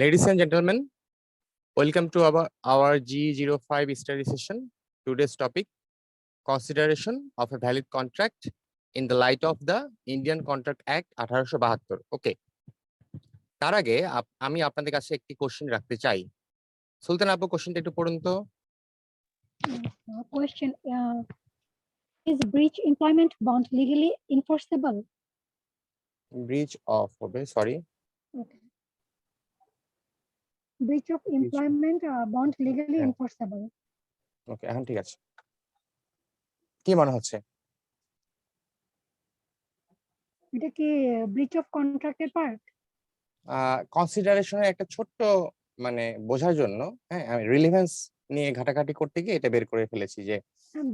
Ladies and gentlemen, welcome to our G05 study session. Today's topic, consideration of a valid contract in the light of the Indian Contract Act 1872. Okay. তার আগে আমি আপনাদের কাছে একটি question রাখতে চাই। সুলতান আপু কোশ্চেনটা একটু পড়ুন তো। Question: Is breach employment bond legally enforceable? Breach of sorry. Okay. Breach of employment bond legally Yeah. enforceable. Okay, এখন ঠিক আছে। কি মনে হচ্ছে? এটা কি breach of contract এর part? কনসিডারেশনের একটা ছোট্ট মানে বোঝার জন্য, হ্যাঁ, আমি রিলেভেন্স নিয়ে ঘাটাঘাটি করতে গিয়ে এটা বের করে ফেলেছি যে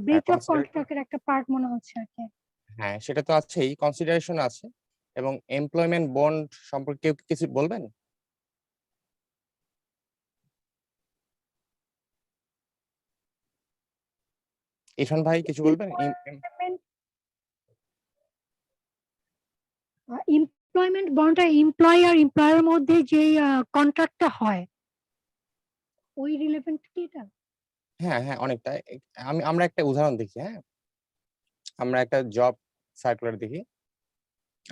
breach of contract এর একটা part মনে হচ্ছে আর কি। হ্যাঁ, সেটা তো আছেই, কনসিডারেশন আছে এবং এমপ্লয়মেন্ট বন্ড সম্পর্কে কেউ কিছু বলবেন? ইরফান ভাই কিছু বলবেন? এমপ্লয়মেন্ট বন্ডটা এমপ্লয় আর এমপ্লয়ারের মধ্যে যে কন্ট্রাক্টটা হয় ওই রিলেভেন্ট কি এটা? হ্যাঁ হ্যাঁ, অনেকটা। আমরা একটা উদাহরণ দেখি। হ্যাঁ, আমরা একটা জব সার্কুলার দেখি।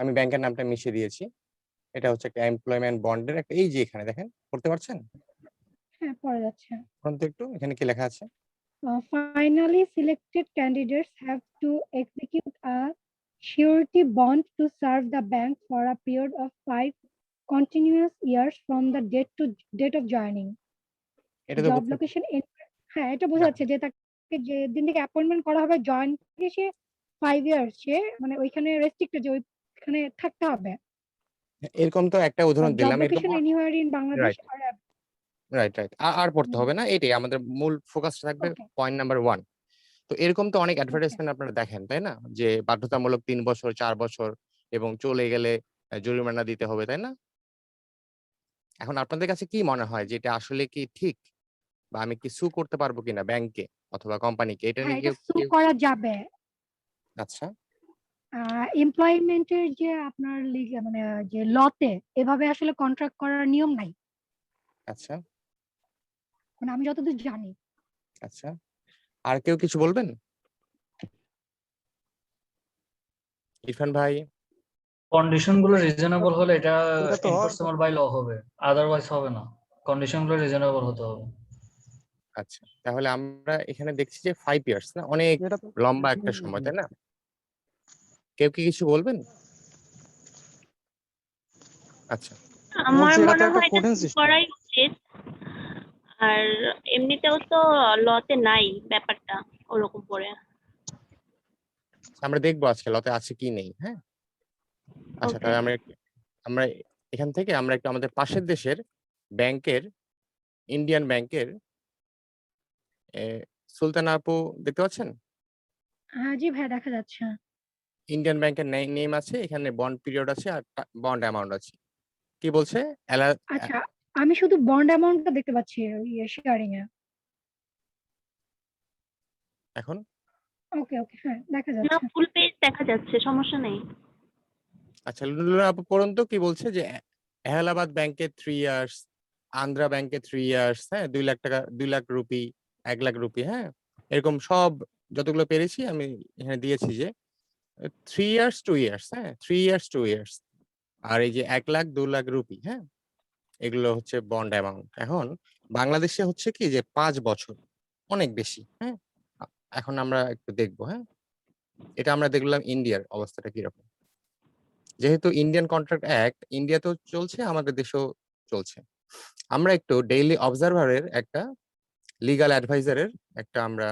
আমি ব্যাংকের নামটা মিশিয়ে দিয়েছি। এটা হচ্ছে একটা এমপ্লয়মেন্ট বন্ডের একটা, এই যে এখানে দেখেন, পড়তে পারছেন? হ্যাঁ, পড়া যাচ্ছে। পড়ুন তো একটু, এখানে কি লেখা আছে? Finally selected candidates have to execute a surety bond to serve the bank for a period of 5 continuous years from the date of joining. এটা তো Job location হ্যাঁ, এটা বোঝা যাচ্ছে যে তাকে যে দিন থেকে অ্যাপয়েন্টমেন্ট করা হবে জয়েন থেকে সে 5 ইয়ার্স সে মানে ওইখানে রেস্ট্রিক্টেড যে ওইখানে থাকতে হবে। এরকম তো একটা উদাহরণ দিলাম। Job location anywhere in Bangladesh or right right, আর পড়তে হবে না, এটাই আমাদের মূল ফোকাসটা থাকবে। Point number 1। তো এরকম তো অনেক অ্যাডভার্টাইজমেন্ট আপনারা দেখেন, তাই না? যে বাধ্যতামূলক 3 বছর 4 বছর এবং চলে গেলে জরিমানা দিতে হবে, তাই না? এখন আপনাদের কাছে কি মনে হয় যে এটা আসলে কি ঠিক, বা আমি কি সু করতে পারবো কিনা ব্যাংকে অথবা কোম্পানিকে? এটা নিয়ে এটা সু করা যাবে। আচ্ছা, এমপ্লয়মেন্টের যে আপনার মানে যে লতে এভাবে আসলে কন্ট্রাক্ট করার নিয়ম নাই। আচ্ছা, মানে আমি যতদূর জানি। আচ্ছা, আর কেউ কিছু বলবেন? ইরফান ভাই? কন্ডিশন গুলো রিজনেবল হলে এটা এনফোর্সেবল বাই ল হবে, আদারওয়াইজ হবে না। কন্ডিশন গুলো রিজনেবল হতে হবে। আচ্ছা, তাহলে আমরা এখানে দেখছি যে 5 ইয়ার্স না, অনেক লম্বা একটা সময়, তাই না? কেউ কি কিছু বলবেন? আচ্ছা, আমার মনে হয় এটা করাই উচিত। আর এমনিতেও তো লতে নাই ব্যাপারটা ওরকম করে। আমরা দেখবো আজকে লতে আছে কি নেই। হ্যাঁ, আচ্ছা, তাহলে আমরা এখান থেকে আমরা একটু আমাদের পাশের দেশের ব্যাংকের, ইন্ডিয়ান ব্যাংকের সুলতানা আপু দেখতে পাচ্ছেন? হ্যাঁ জি ভাই, দেখা যাচ্ছে। ইন্ডিয়ান ব্যাংকের নেম আছে, এখানে বন্ড পিরিয়ড আছে আর বন্ড অ্যামাউন্ট আছে। কি বলছে? আচ্ছা, আমি শুধু বন্ড অ্যামাউন্টটা দেখতে পাচ্ছি শেয়ারিং এ। এখন ওকে ওকে, হ্যাঁ দেখা যাচ্ছে। না, ফুল পেজ দেখা যাচ্ছে, সমস্যা নেই। আচ্ছা, লুলুনা আপু পড়ুন তো কি বলছে। যে এলাহাবাদ ব্যাংকে 3 ইয়ার্স, আন্ধ্রা ব্যাংকে 3 ইয়ার্স, হ্যাঁ, 2 লাখ টাকা, 2 লাখ রুপি, 1 লাখ রুপি, হ্যাঁ, এরকম সব যতগুলো পেরেছি আমি এখানে দিয়েছি যে 3 ইয়ার্স 2 ইয়ার্স, হ্যাঁ, 3 ইয়ার্স 2 ইয়ার্স, আর এই যে 1 লাখ 2 লাখ রুপি, হ্যাঁ, এগুলো হচ্ছে বন্ড অ্যামাউন্ট। এখন বাংলাদেশে হচ্ছে কি যে 5 বছর, অনেক বেশি। হ্যাঁ, এখন আমরা একটু দেখবো। হ্যাঁ, এটা আমরা দেখলাম ইন্ডিয়ার অবস্থাটা কিরকম। যেহেতু ইন্ডিয়ান কন্ট্রাক্ট অ্যাক্ট ইন্ডিয়াতেও চলছে, আমাদের দেশেও চলছে। আমরা একটু ডেইলি অবজারভারের একটা লিগ্যাল অ্যাডভাইজারের একটা আমরা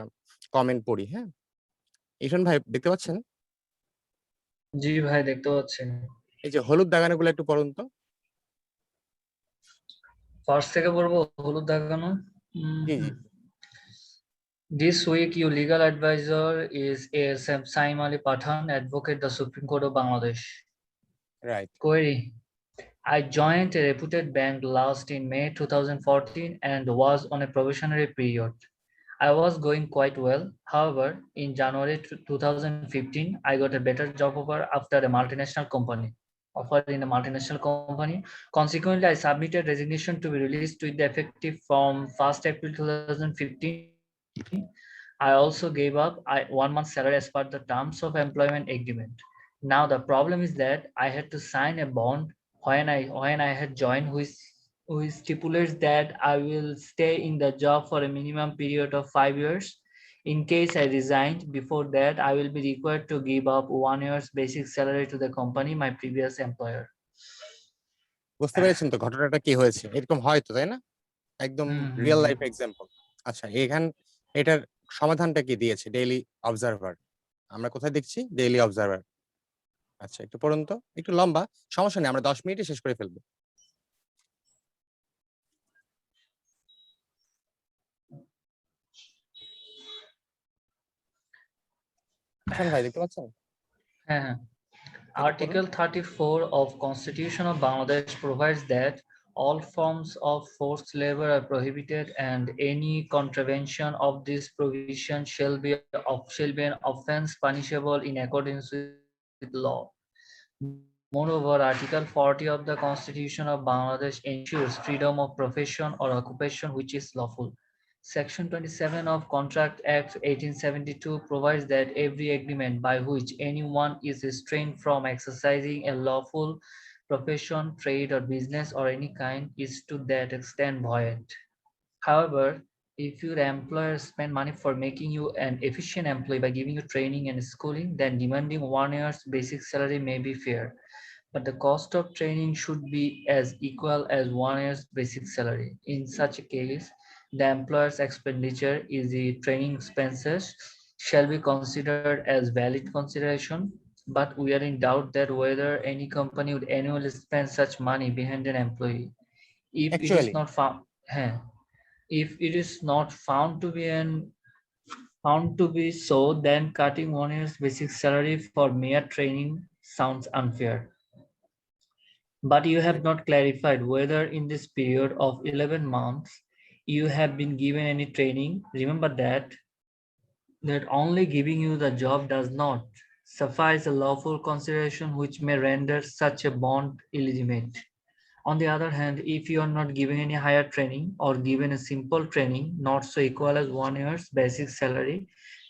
কমেন্ট পড়ি। হ্যাঁ, ইরফান ভাই দেখতে পাচ্ছেন? জি ভাই, দেখতে পাচ্ছি। এই যে হলুদ দাগানোগুলো একটু পড়ুন তো। ফার্স্ট থেকে পড়বো হলুদ দাগানো। জি জি। This week, your legal advisor is ASM Saim Ali Pathan, advocate, the Supreme Court of Bangladesh. Right. Query: I joined a reputed bank last in May 2014 and was on a probationary period. I was going quite well. However, in January 2015, I got a better job offer after a multinational company. offered in a multinational company. Consequently, I submitted resignation to be released with the effective from 1st April 2015. I also gave up 1 month salary as per the terms of employment agreement. Now the problem is that I had to sign a bond when I had joined, which stipulates that I will stay in the job for a minimum period of 5 years. In case I resigned before that, I will be required to give up 1 year's basic salary to the company, my previous employer. বুঝতে পেরেছেন তো ঘটনাটা কি হয়েছে? এরকম হয় তো, তাই না? একদম রিয়েল লাইফ এক্সাম্পল। আচ্ছা, এটার সমাধানটা কি দিয়েছে ডেইলি অবজারভার? আমরা কোথায় দেখছি? Daily observer. আচ্ছা, একটু পড়ুন তো। একটু লম্বা, সমস্যা নেই, আমরা 10 মিনিটে শেষ করে ফেলবো। হাসান ভাই দেখতে পাচ্ছেন? Article 34 of Constitution of Bangladesh provides that all forms of forced labor are prohibited and any contravention of this provision shall be an offense punishable in accordance with law. Moreover, Article 40 of the Constitution of Bangladesh ensures freedom of profession or occupation which is lawful. Section 27 of Contract Act 1872 provides that every agreement by which anyone is restrained from exercising a lawful profession, trade, or business or any kind is to that extent void. However, if your employer spend money for making you an efficient employee by giving you training and schooling, then demanding 1 year's basic salary may be fair. But the cost of training should be as equal as 1 year's basic salary. In such a case, the employer's expenditure is the training expenses shall be considered as valid consideration, but we are in doubt that whether any company would annually spend such money behind an employee. If it is Actually, not found, if it is not found to be so, then cutting 1 year's basic salary for mere training sounds unfair. But you have not clarified whether in this period of 11 months you have been given any training. Remember that only giving you the job does not suffice a lawful consideration which may render such a bond illegitimate. On the other hand, if you are not given any higher training or given a simple training not so equal as 1 year's basic salary,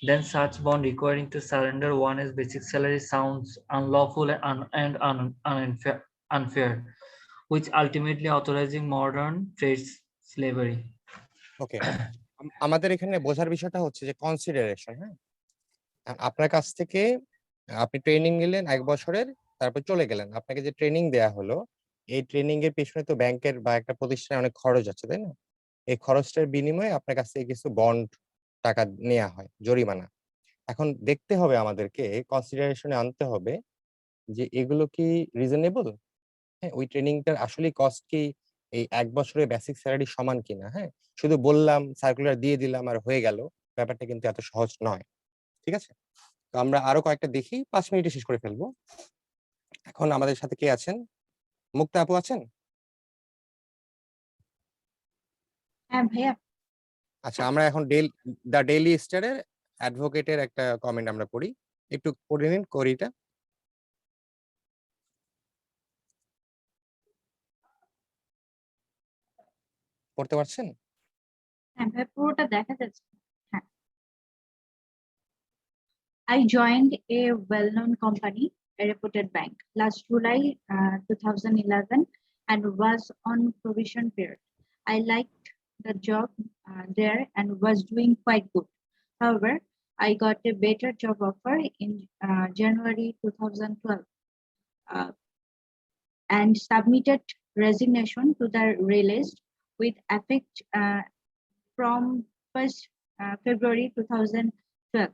then such bond requiring to surrender 1 year's basic salary sounds unlawful and unfair, which ultimately authorizing modern trade slavery. ওকে, আমাদের এখানে বোঝার বিষয়টা হচ্ছে যে consideration. হ্যাঁ, আপনার কাছ থেকে আপনি ট্রেনিং নিলেন 1 বছরের, তারপর চলে গেলেন। আপনাকে যে ট্রেনিং দেয়া হলো, এই ট্রেনিং এর পেছনে তো ব্যাংকের বা একটা প্রতিষ্ঠানের অনেক খরচ আছে, তাই না? এই খরচটার বিনিময়ে আপনার কাছ থেকে কিছু বন্ড টাকা নেওয়া হয়, জরিমানা। এখন দেখতে হবে আমাদেরকে, কনসিডারেশনে আনতে হবে যে এগুলো কি রিজনেবল? হ্যাঁ, ওই ট্রেনিংটার আসলেই কস্ট কি এই 1 বছরের বেসিক স্যালারি সমান কিনা? হ্যাঁ, শুধু বললাম, সার্কুলার দিয়ে দিলাম আর হয়ে গেল, ব্যাপারটা কিন্তু এত সহজ নয়। ঠিক আছে? তো আমরা আরো কয়েকটা দেখি, 5 মিনিটে শেষ করে ফেলবো। এখন আমাদের সাথে কে আছেন? মুক্তা আপু আছেন? হ্যাঁ ভাইয়া। আচ্ছা, আমরা এখন দ্য ডেইলি স্টারের অ্যাডভোকেটের একটা কমেন্ট আমরা পড়ি। একটু পড়ে নিন কোরিটা। পড়তে পারছেন? হ্যাঁ ভাই, পুরোটা দেখা যাচ্ছে। হ্যাঁ। I joined a well-known company, a reputed bank, last July 2011 and was on probation period. I liked the job there and was doing quite good. However, I got a better job offer in January 2012 and submitted resignation to the release with effect from 1st February 2012.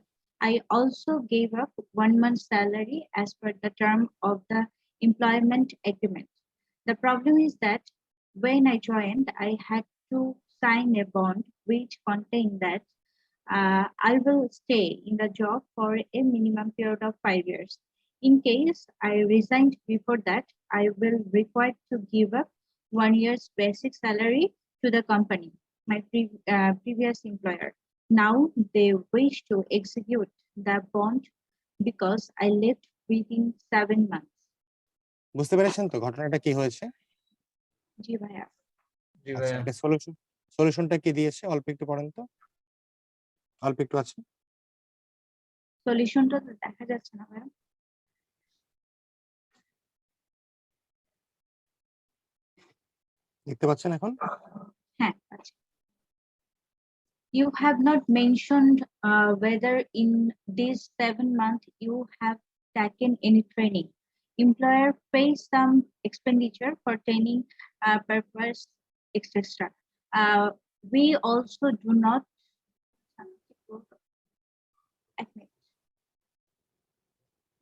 I also gave up 1 month's salary as per the term of the employment agreement. The problem is that when I joined, I had to sign a bond which contained that I will stay in the job for a minimum period of 5 years. In case I resigned before that, I will require to give up 1 year's basic salary to the company, my previous employer. Now they wish to execute the bond because I left within 7 months. বুঝতে পেরেছেন তো ঘটনাটা কি হয়েছে? জি ভাইয়া। জি আচ্ছা, ভাইয়া। এটা সলিউশনটা কি দিয়েছে অল্প একটু পড়েন তো, অল্প একটু আছে। সলিউশনটা তো দেখা যাচ্ছে না ভাইয়া। দেখতে পাচ্ছেন এখন? হ্যাঁ, আচ্ছা। You have not mentioned whether in these 7 months you have taken any training. Employer pays some expenditure for training purpose, etc. We also do not.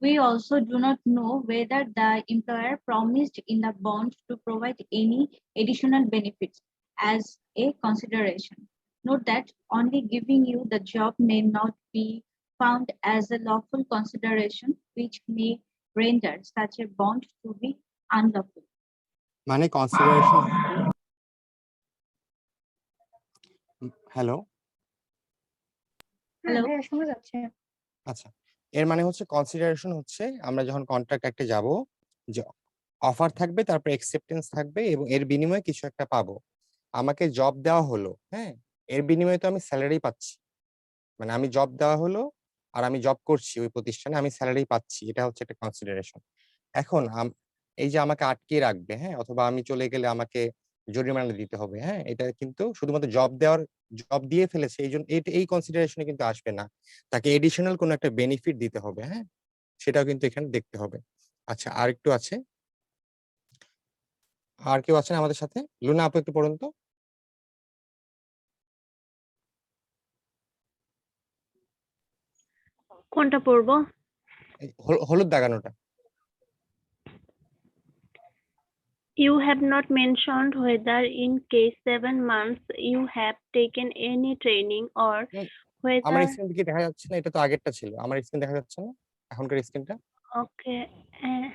We also do not know whether the employer promised in the bond to provide any additional benefits as a consideration. Note that only giving you the job may not be found as a lawful consideration, which may render such a bond to be unlawful. মানে consideration, hello, হ্যাঁ Hello? ভাইয়া শোনা যাচ্ছে। আচ্ছা, এর মানে হচ্ছে consideration হচ্ছে আমরা যখন কন্ট্রাক্ট একটা যাব, যে অফার থাকবে, তারপর অ্যাকসেপ্টেন্স থাকবে এবং এর বিনিময়ে কিছু একটা পাবো। আমাকে জব দেওয়া হলো, হ্যাঁ, এর বিনিময়ে তো আমি স্যালারি পাচ্ছি, মানে আমি জব দেওয়া হলো আর আমি জব করছি ওই প্রতিষ্ঠানে, আমি স্যালারি পাচ্ছি, এটা হচ্ছে একটা কনসিডারেশন। এখন এই যে আমাকে আটকিয়ে রাখবে, হ্যাঁ, অথবা আমি চলে গেলে আমাকে জরিমানা দিতে হবে, হ্যাঁ, এটা কিন্তু শুধুমাত্র জব দিয়ে ফেলেছে এই জন্য এই কনসিডারেশনে কিন্তু আসবে না, তাকে এডিশনাল কোনো একটা বেনিফিট দিতে হবে, হ্যাঁ, সেটাও কিন্তু এখানে দেখতে হবে। আচ্ছা, আর একটু আছে, আর কেউ আছেন আমাদের সাথে? লুনা আপু একটু পড়ুন তো। কোনটা পড়বো? এই হলুদ দাগানোটা। You have not mentioned whether in case 7 months you have taken any training or আমার whether. স্ক্রিন কি দেখা যাচ্ছে না? এটা তো আগেরটা ছিল। আমার স্ক্রিন দেখা যাচ্ছে না? এখনকার স্ক্রিনটা? ওকে,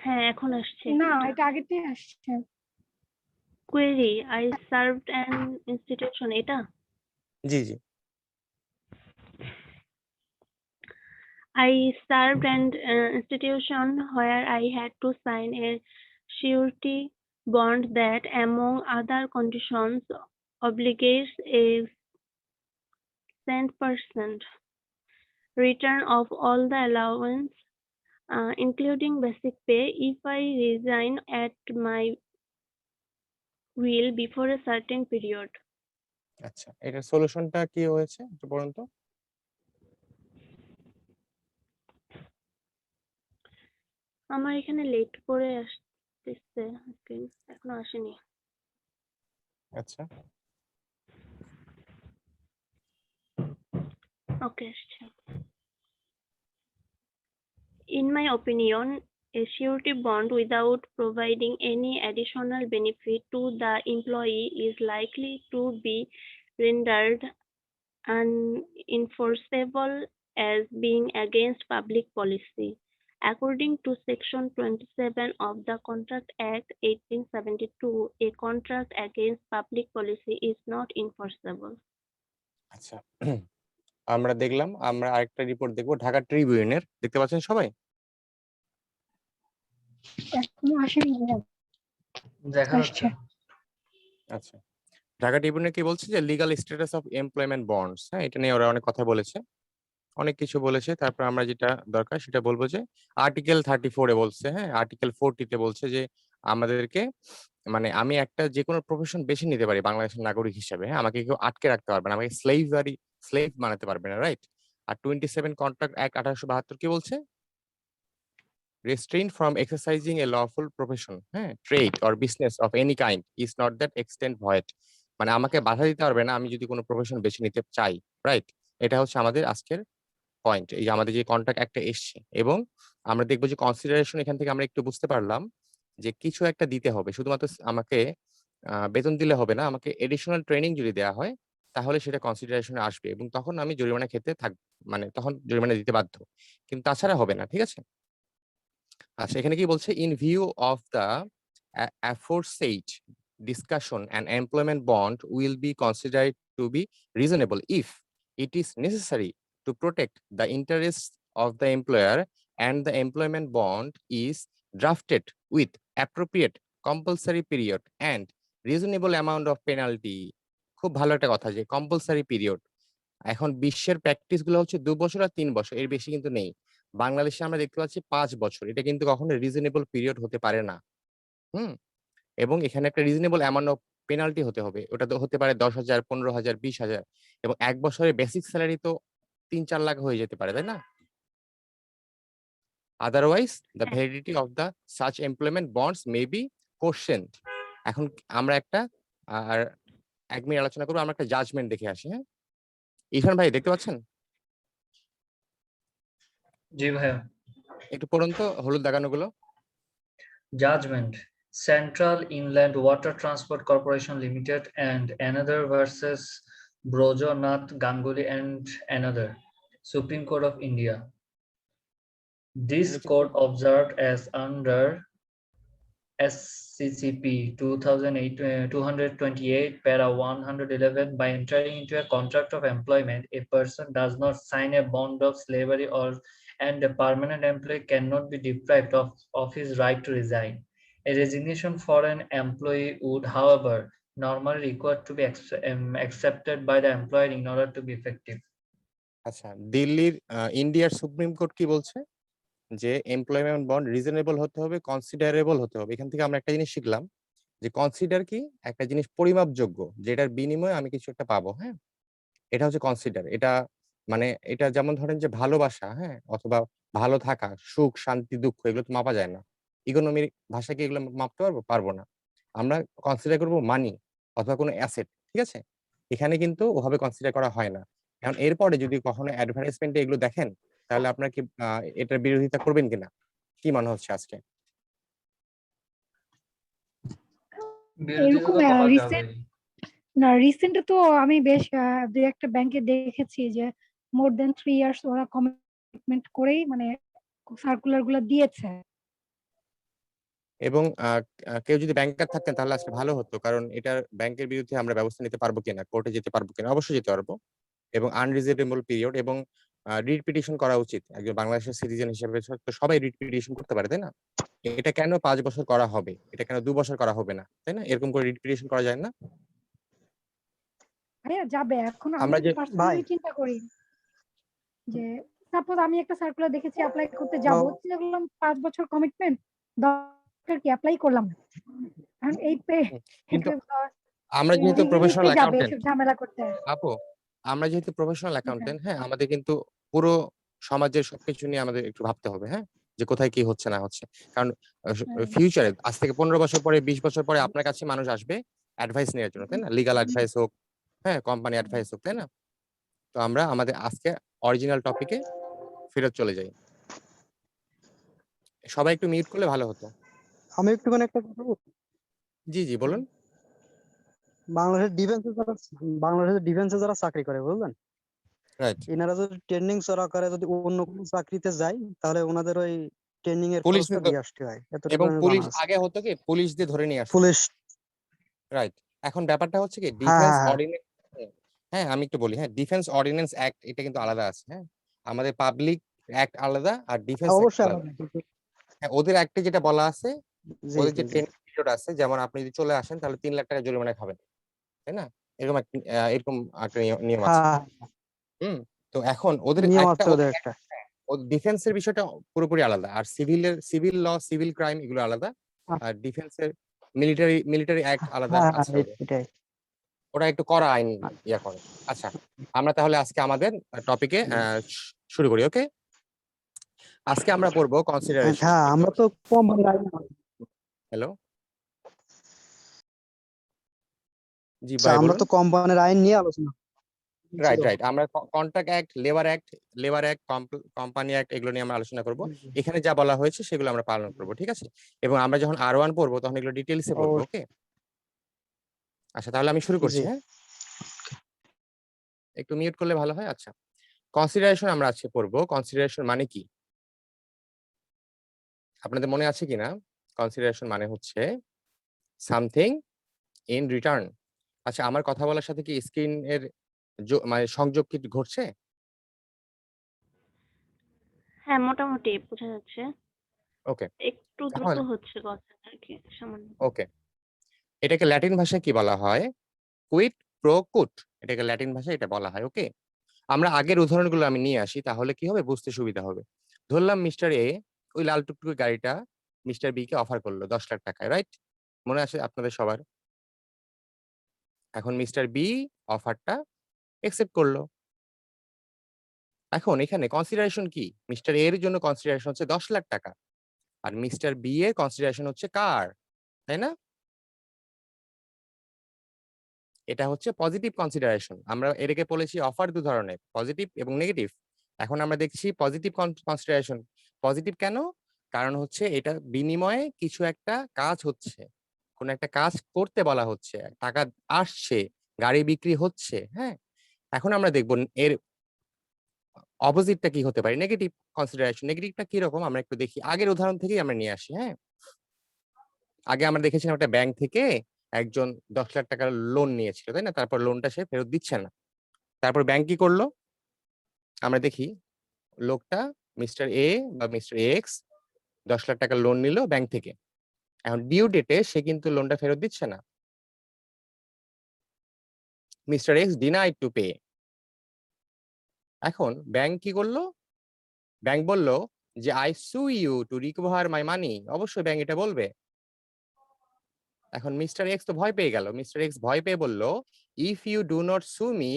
হ্যাঁ এখন আসছে না একটা। এটা আগেরটাই আসছে। Query, I served an institution, এটা? জি, জি। I served an institution where I had to sign a surety bond that, among other conditions, obligates a 10% return of all the allowance, including basic pay, if I resign at my will before a certain period. আচ্ছা, এটার সলিউশনটা কি হয়েছে? একটু বলুন তো। আমার এখানে লেট করে আসতেছে, এখনো আসেনি। আচ্ছা। ওকে, আসছে। In my opinion, a surety bond without providing any additional benefit to the employee is likely to be rendered unenforceable as being against public policy. According to Section 27 of the Contract Act 1872, a contract against public policy is not enforceable. আচ্ছা, আমরা দেখলাম, আমরা আরেকটা report দেখব ঢাকা ট্রিবিউনের। দেখতে পাচ্ছেন সবাই? এখনো আসেনি ভাইয়া। দেখা আসছে। যাচ্ছে। আচ্ছা, ঢাকা ট্রিবিউনে কি বলছে যে legal status of employment bonds, হ্যাঁ, এটা নিয়ে ওরা অনেক কথা বলেছে, অনেক কিছু বলেছে। তারপর আমরা যেটা দরকার সেটা বলবো যে আর্টিকেল 34 এ বলছে, হ্যাঁ, আর্টিকেল 40 তে বলছে যে আমাদেরকে, মানে আমি একটা যে কোনো প্রফেশন বেছে নিতে পারি বাংলাদেশের নাগরিক হিসেবে, হ্যাঁ, আমাকে কেউ আটকে রাখতে পারবে না, আমাকে স্লেভ বানাতে পারবে না, রাইট? আর 27 কন্ট্রাক্ট অ্যাক্ট 1872 কি বলছে? restrained from exercising a lawful profession, হ্যাঁ, trade or business of any kind is not that extent void, মানে আমাকে বাধা দিতে পারবে না আমি যদি কোনো প্রফেশন বেছে নিতে চাই, রাইট? এটা হচ্ছে আমাদের আজকের পয়েন্ট, এই যে আমাদের যে কন্ট্রাক্ট একটা এসছে, এবং আমরা দেখবো যে কনসিডারেশন এখান থেকে আমরা একটু বুঝতে পারলাম যে কিছু একটা দিতে হবে, শুধুমাত্র আমাকে বেতন দিলে হবে না, আমাকে এডিশনাল ট্রেনিং যদি দেওয়া হয় তাহলে সেটা কনসিডারেশনে আসবে এবং তখন আমি জরিমানা খেতে থাকবো, মানে তখন জরিমানা দিতে বাধ্য, কিন্তু তাছাড়া হবে না, ঠিক আছে? আচ্ছা, এখানে কি বলছে? In view of the aforesaid discussion an employment bond will be considered to be reasonable if it is necessary to protect the interests of the employer and the employment bond is drafted with appropriate compulsory period and reasonable amount of penalty. খুব ভালো একটা কথা যে compulsory period. এখন বিশ্বের practice গুলো হচ্ছে 2 বছর আর 3 বছর, এর বেশি কিন্তু নেই। বাংলাদেশে আমরা দেখতে পাচ্ছি 5 বছর। এটা কিন্তু কখনো রিজনেবল পিরিয়ড হতে পারে না। হুম, এবং এখানে একটা রিজনেবল অ্যামাউন্ট অফ পেনাল্টি হতে হবে। ওটা তো হতে পারে 10,000, 15,000, 20,000 এবং 1 বছরের বেসিক স্যালারি তো 3-4 লাখ হয়ে যেতে পারে, তাই না? আদারওয়াইজ দ্য হ্যাঁ। Validity of the such employment bonds may be questioned. এখন আমরা একটা আর 1 মিনিট আলোচনা করব, আমরা একটা জাজমেন্ট দেখে আসি, হ্যাঁ? ইরফান ভাই দেখতে পাচ্ছেন? জি ভাইয়া। একটু পড়ুন তো হলুদ দাগানোগুলো। Judgment. Central Inland Water Transport Corporation Limited and another versus Brojo Nath Ganguly and another. Supreme Court of India. This court observed as under SCCP 228 para 111, by entering into a contract of employment, a person does not sign a bond of slavery and a permanent employee cannot be deprived of his right to resign. A resignation for an employee would, however, normally required to be accepted by the employer in order to be effective. আচ্ছা, দিল্লির ইন্ডিয়ার supreme court কি বলছে? যে employment bond reasonable হতে হবে, considerable হতে হবে। এখান থেকে আমরা একটা জিনিস শিখলাম যে কনসিডার কি? একটা জিনিস পরিমাপযোগ্য, যেটার বিনিময়ে আমি কিছু একটা পাবো, হ্যাঁ? এটা হচ্ছে কনসিডার। এটা মানে এটা যেমন ধরেন যে ভালোবাসা, হ্যাঁ? অথবা ভালো থাকা, সুখ, শান্তি, দুঃখ এগুলো তো মাপা যায় না। ইকোনমির ভাষায় কি এগুলো মাপতে পারবো? পারবো না। আমরা কনসিডার করব মানি অথবা কোনো অ্যাসেট, ঠিক আছে? এখানে কিন্তু ওভাবে কনসিডার করা হয় না। এখন এরপরে যদি কখনো অ্যাডভার্টাইজমেন্টে এগুলো দেখেন, তাহলে আপনার কি এটার বিরোধিতা করবেন কিনা? কি মনে হচ্ছে আজকে? বিরোধিতা এরকম তো করা রিসেন্ট যাবেই। না, রিসেন্ট তো আমি বেশ দুই একটা ব্যাংকে দেখেছি যে মোর দেন 3 ইয়ার্স ওরা কমিটমেন্ট করেই মানে সার্কুলার গুলো দিয়েছে। এবং কেউ যদি ব্যাংকার থাকতেন তাহলে আজকে ভালো হতো। কারণ এটার ব্যাংকের বিরুদ্ধে আমরা ব্যবস্থা নিতে পারবো কিনা, কোর্টে যেতে পারবো কিনা? অবশ্যই যেতে পারবো। এবং আনরিজনেবল পিরিয়ড এবং রিট পিটিশন করা উচিত। একজন বাংলাদেশের সিটিজেন হিসেবে তো সবাই রিট পিটিশন করতে পারে, তাই না? এটা কেন 5 বছর করা হবে? এটা কেন 2 বছর করা হবে না? তাই না? এরকম করে রিট পিটিশন করা যায় না? ভাইয়া যাবে। এখন আমি আমরা যদি যে পার্সোনালি চিন্তা করি যে সাপোজ আমি একটা সার্কুলার দেখেছি অ্যাপ্লাই করতে যাব, চিন্তা করলাম 5 বছর কমিটমেন্ট, দরকার কি অ্যাপ্লাই করলাম। এখন এই কিন্তু আমরা যেহেতু রিজিকে প্রফেশনাল যাবে অ্যাকাউন্টেন্ট, এসব ঝামেলা করতে। আপু, আমরা যেহেতু প্রফেশনাল অ্যাকাউন্টেন্ট, হ্যাঁ, আমাদের কিন্তু পুরো সমাজের সবকিছু নিয়ে আমাদের একটু ভাবতে হবে, হ্যাঁ? যে কোথায় কি হচ্ছে না হচ্ছে। কারণ ফিউচারে আজ থেকে 15 বছর পরে, 20 বছর পরে আপনার কাছে মানুষ আসবে অ্যাডভাইস নেওয়ার জন্য, তাই না? লিগ্যাল অ্যাডভাইস হোক, হ্যাঁ, কোম্পানি অ্যাডভাইস হোক, তাই না? তো আমরা আমাদের আজকে অরিজিনাল টপিকে ফেরত চলে যাই। সবাই একটু মিউট করলে ভালো হতো। আমি একটুখানি একটা কথা বলবো। জি, জি বলুন। বাংলাদেশের ডিফেন্সে যারা চাকরি করে বুঝলেন, রাইট। এনারা যদি ট্রেনিং সহকারে যদি অন্য কোনো চাকরিতে যায়, তাহলে ওনাদের ওই ট্রেনিং এর পুলিশ খরচটা দিয়ে আসতে হয়। এতটুকু এবং আমি পুলিশ জানা আছে। আগে হতো কি পুলিশ দিয়ে ধরে নিয়ে আসতো। Police, right. এখন ব্যাপারটা হচ্ছে কি হ্যাঁ ডিফেন্স হ্যাঁ অর্ডিন্যান্স, হ্যাঁ আমি একটু বলি, হ্যাঁ, ডিফেন্স অর্ডিন্যান্স অ্যাক্ট এটা কিন্তু আলাদা আছে, হ্যাঁ? আমাদের পাবলিক অ্যাক্ট আলাদা আর ডিফেন্স হ্যাঁ, অ্যাক্ট অবশ্যই আলাদা। আলাদা। হ্যাঁ, ওদের অ্যাক্টে যেটা বলা আছে, জি ওদের জি যে জি ট্রেনিং পিরিয়ড আছে, যেমন আপনি যদি চলে আসেন তাহলে 3 লাখ টাকা জরিমানা খাবেন, তাই না? এরকম একটা নিয়ম আছে। হ্যাঁ, হুম। তো এখন ওদের নিয়ম একটা আছে ওদের একটা। ডিফেন্সের বিষয়টা পুরোপুরি আলাদা, আর সিভিল ল, সিভিল ক্রাইম এগুলো আলাদা, আর ডিফেন্সের মিলিটারি অ্যাক্ট আলাদা হ্যাঁ আছে হ্যাঁ, ওদের। এটাই। ওরা একটু কড়া আইন ইয়া করে। আচ্ছা, আমরা তাহলে আজকে আমাদের টপিকে শুরু করি। ওকে, আজকে আমরা পড়বো কনসিডারেশন। হ্যাঁ, আমরা তো কোম্পানির আইন, হ্যালো, জি আচ্ছা, ভাই আমরা বলুন। তো কোম্পানির আইন নিয়ে আলোচনা রাইট, ছিল। রাইট। আমরা contract act, labour act, company act এগুলো নিয়ে আমরা আলোচনা করব। এখানে যা বলা হয়েছে সেগুলো আমরা পালন করব, ঠিক আছে? এবং আমরা যখন R1 পড়বো তখন এগুলো ডিটেইলসে পড়বো। ওকে, আচ্ছা তাহলে আমি শুরু করছি, জি, হ্যাঁ? একটু মিউট করলে ভালো হয়। আচ্ছা, কনসিডারেশন আমরা আজকে পড়বো। কনসিডারেশন মানে কি আপনাদের মনে আছে কিনা? কনসিডারেশন মানে হচ্ছে সামথিং ইন রিটার্ন। আচ্ছা, আমার কথা বলার সাথে কি স্ক্রিন এর মানে সংযোগ কি ঘটছে? হ্যাঁ, মোটামুটি বোঝা যাচ্ছে। ওকে, একটু দ্রুত তাহলে হচ্ছে কথা আর কি, সামান্য। ওকে, এটাকে ল্যাটিন ভাষায় কি বলা হয়? কুইড প্রো কুট, এটাকে ল্যাটিন ভাষায় এটা বলা হয়। ওকে, আমরা আগের উদাহরণগুলো আমি নিয়ে আসি, তাহলে কি হবে বুঝতে সুবিধা হবে। ধরলাম মিস্টার এ ওই লাল টুকটুকে গাড়িটা মিস্টার বি কে অফার করলো 10 লাখ টাকায়, রাইট? মনে আছে আপনাদের সবার? এখন মিস্টার বি অফারটা একসেপ্ট করলো। এখন এখানে কনসিডারেশন কি? মিস্টার এর জন্য কনসিডারেশন হচ্ছে 10 লাখ টাকা, আর মিস্টার বি এর কনসিডারেশন হচ্ছে কার, তাই না? এটা হচ্ছে পজিটিভ কনসিডারেশন। আমরা এটাকে বলেছি অফার দু ধরনের, পজিটিভ এবং নেগেটিভ। এখন আমরা দেখছি পজিটিভ কনসিডারেশন। পজিটিভ কেন? কারণ হচ্ছে এটা বিনিময়ে কিছু একটা কাজ হচ্ছে, কোন একটা কাজ করতে বলা হচ্ছে, টাকা আসছে, গাড়ি বিক্রি হচ্ছে। হ্যাঁ, এখন আমরা দেখবো এর অপোজিটটা কি হতে পারে, নেগেটিভ কনসিডারেশন। নেগেটিভটা কি রকম আমরা একটু দেখি, আগের উদাহরণ থেকেই আমরা নিয়ে আসি। হ্যাঁ, আগে আমরা দেখেছিলাম একটা ব্যাংক থেকে একজন 10 লাখ টাকার লোন নিয়েছিল, তাই না? তারপর লোনটা সে ফেরত দিচ্ছে না। তারপর ব্যাংক কি করলো আমরা দেখি। লোকটা মিস্টার এ বা মিস্টার এক্স 10 লাখ টাকার লোন নিল ব্যাংক থেকে। এখন ডিউ ডেটে সে কিন্তু লোনটা ফেরত দিচ্ছে না। Mister x denied to pay. এখন ব্যাংক কি করলো? ব্যাংক বলল যে আই সু ইউ টু রিকভার মাই মানি। অবশ্যই ব্যাংক এটা বলবে। এখন মিস্টার এক্স তো ভয় পেয়ে গেল। মিস্টার এক্স ভয় পেয়ে বলল if you do not sue me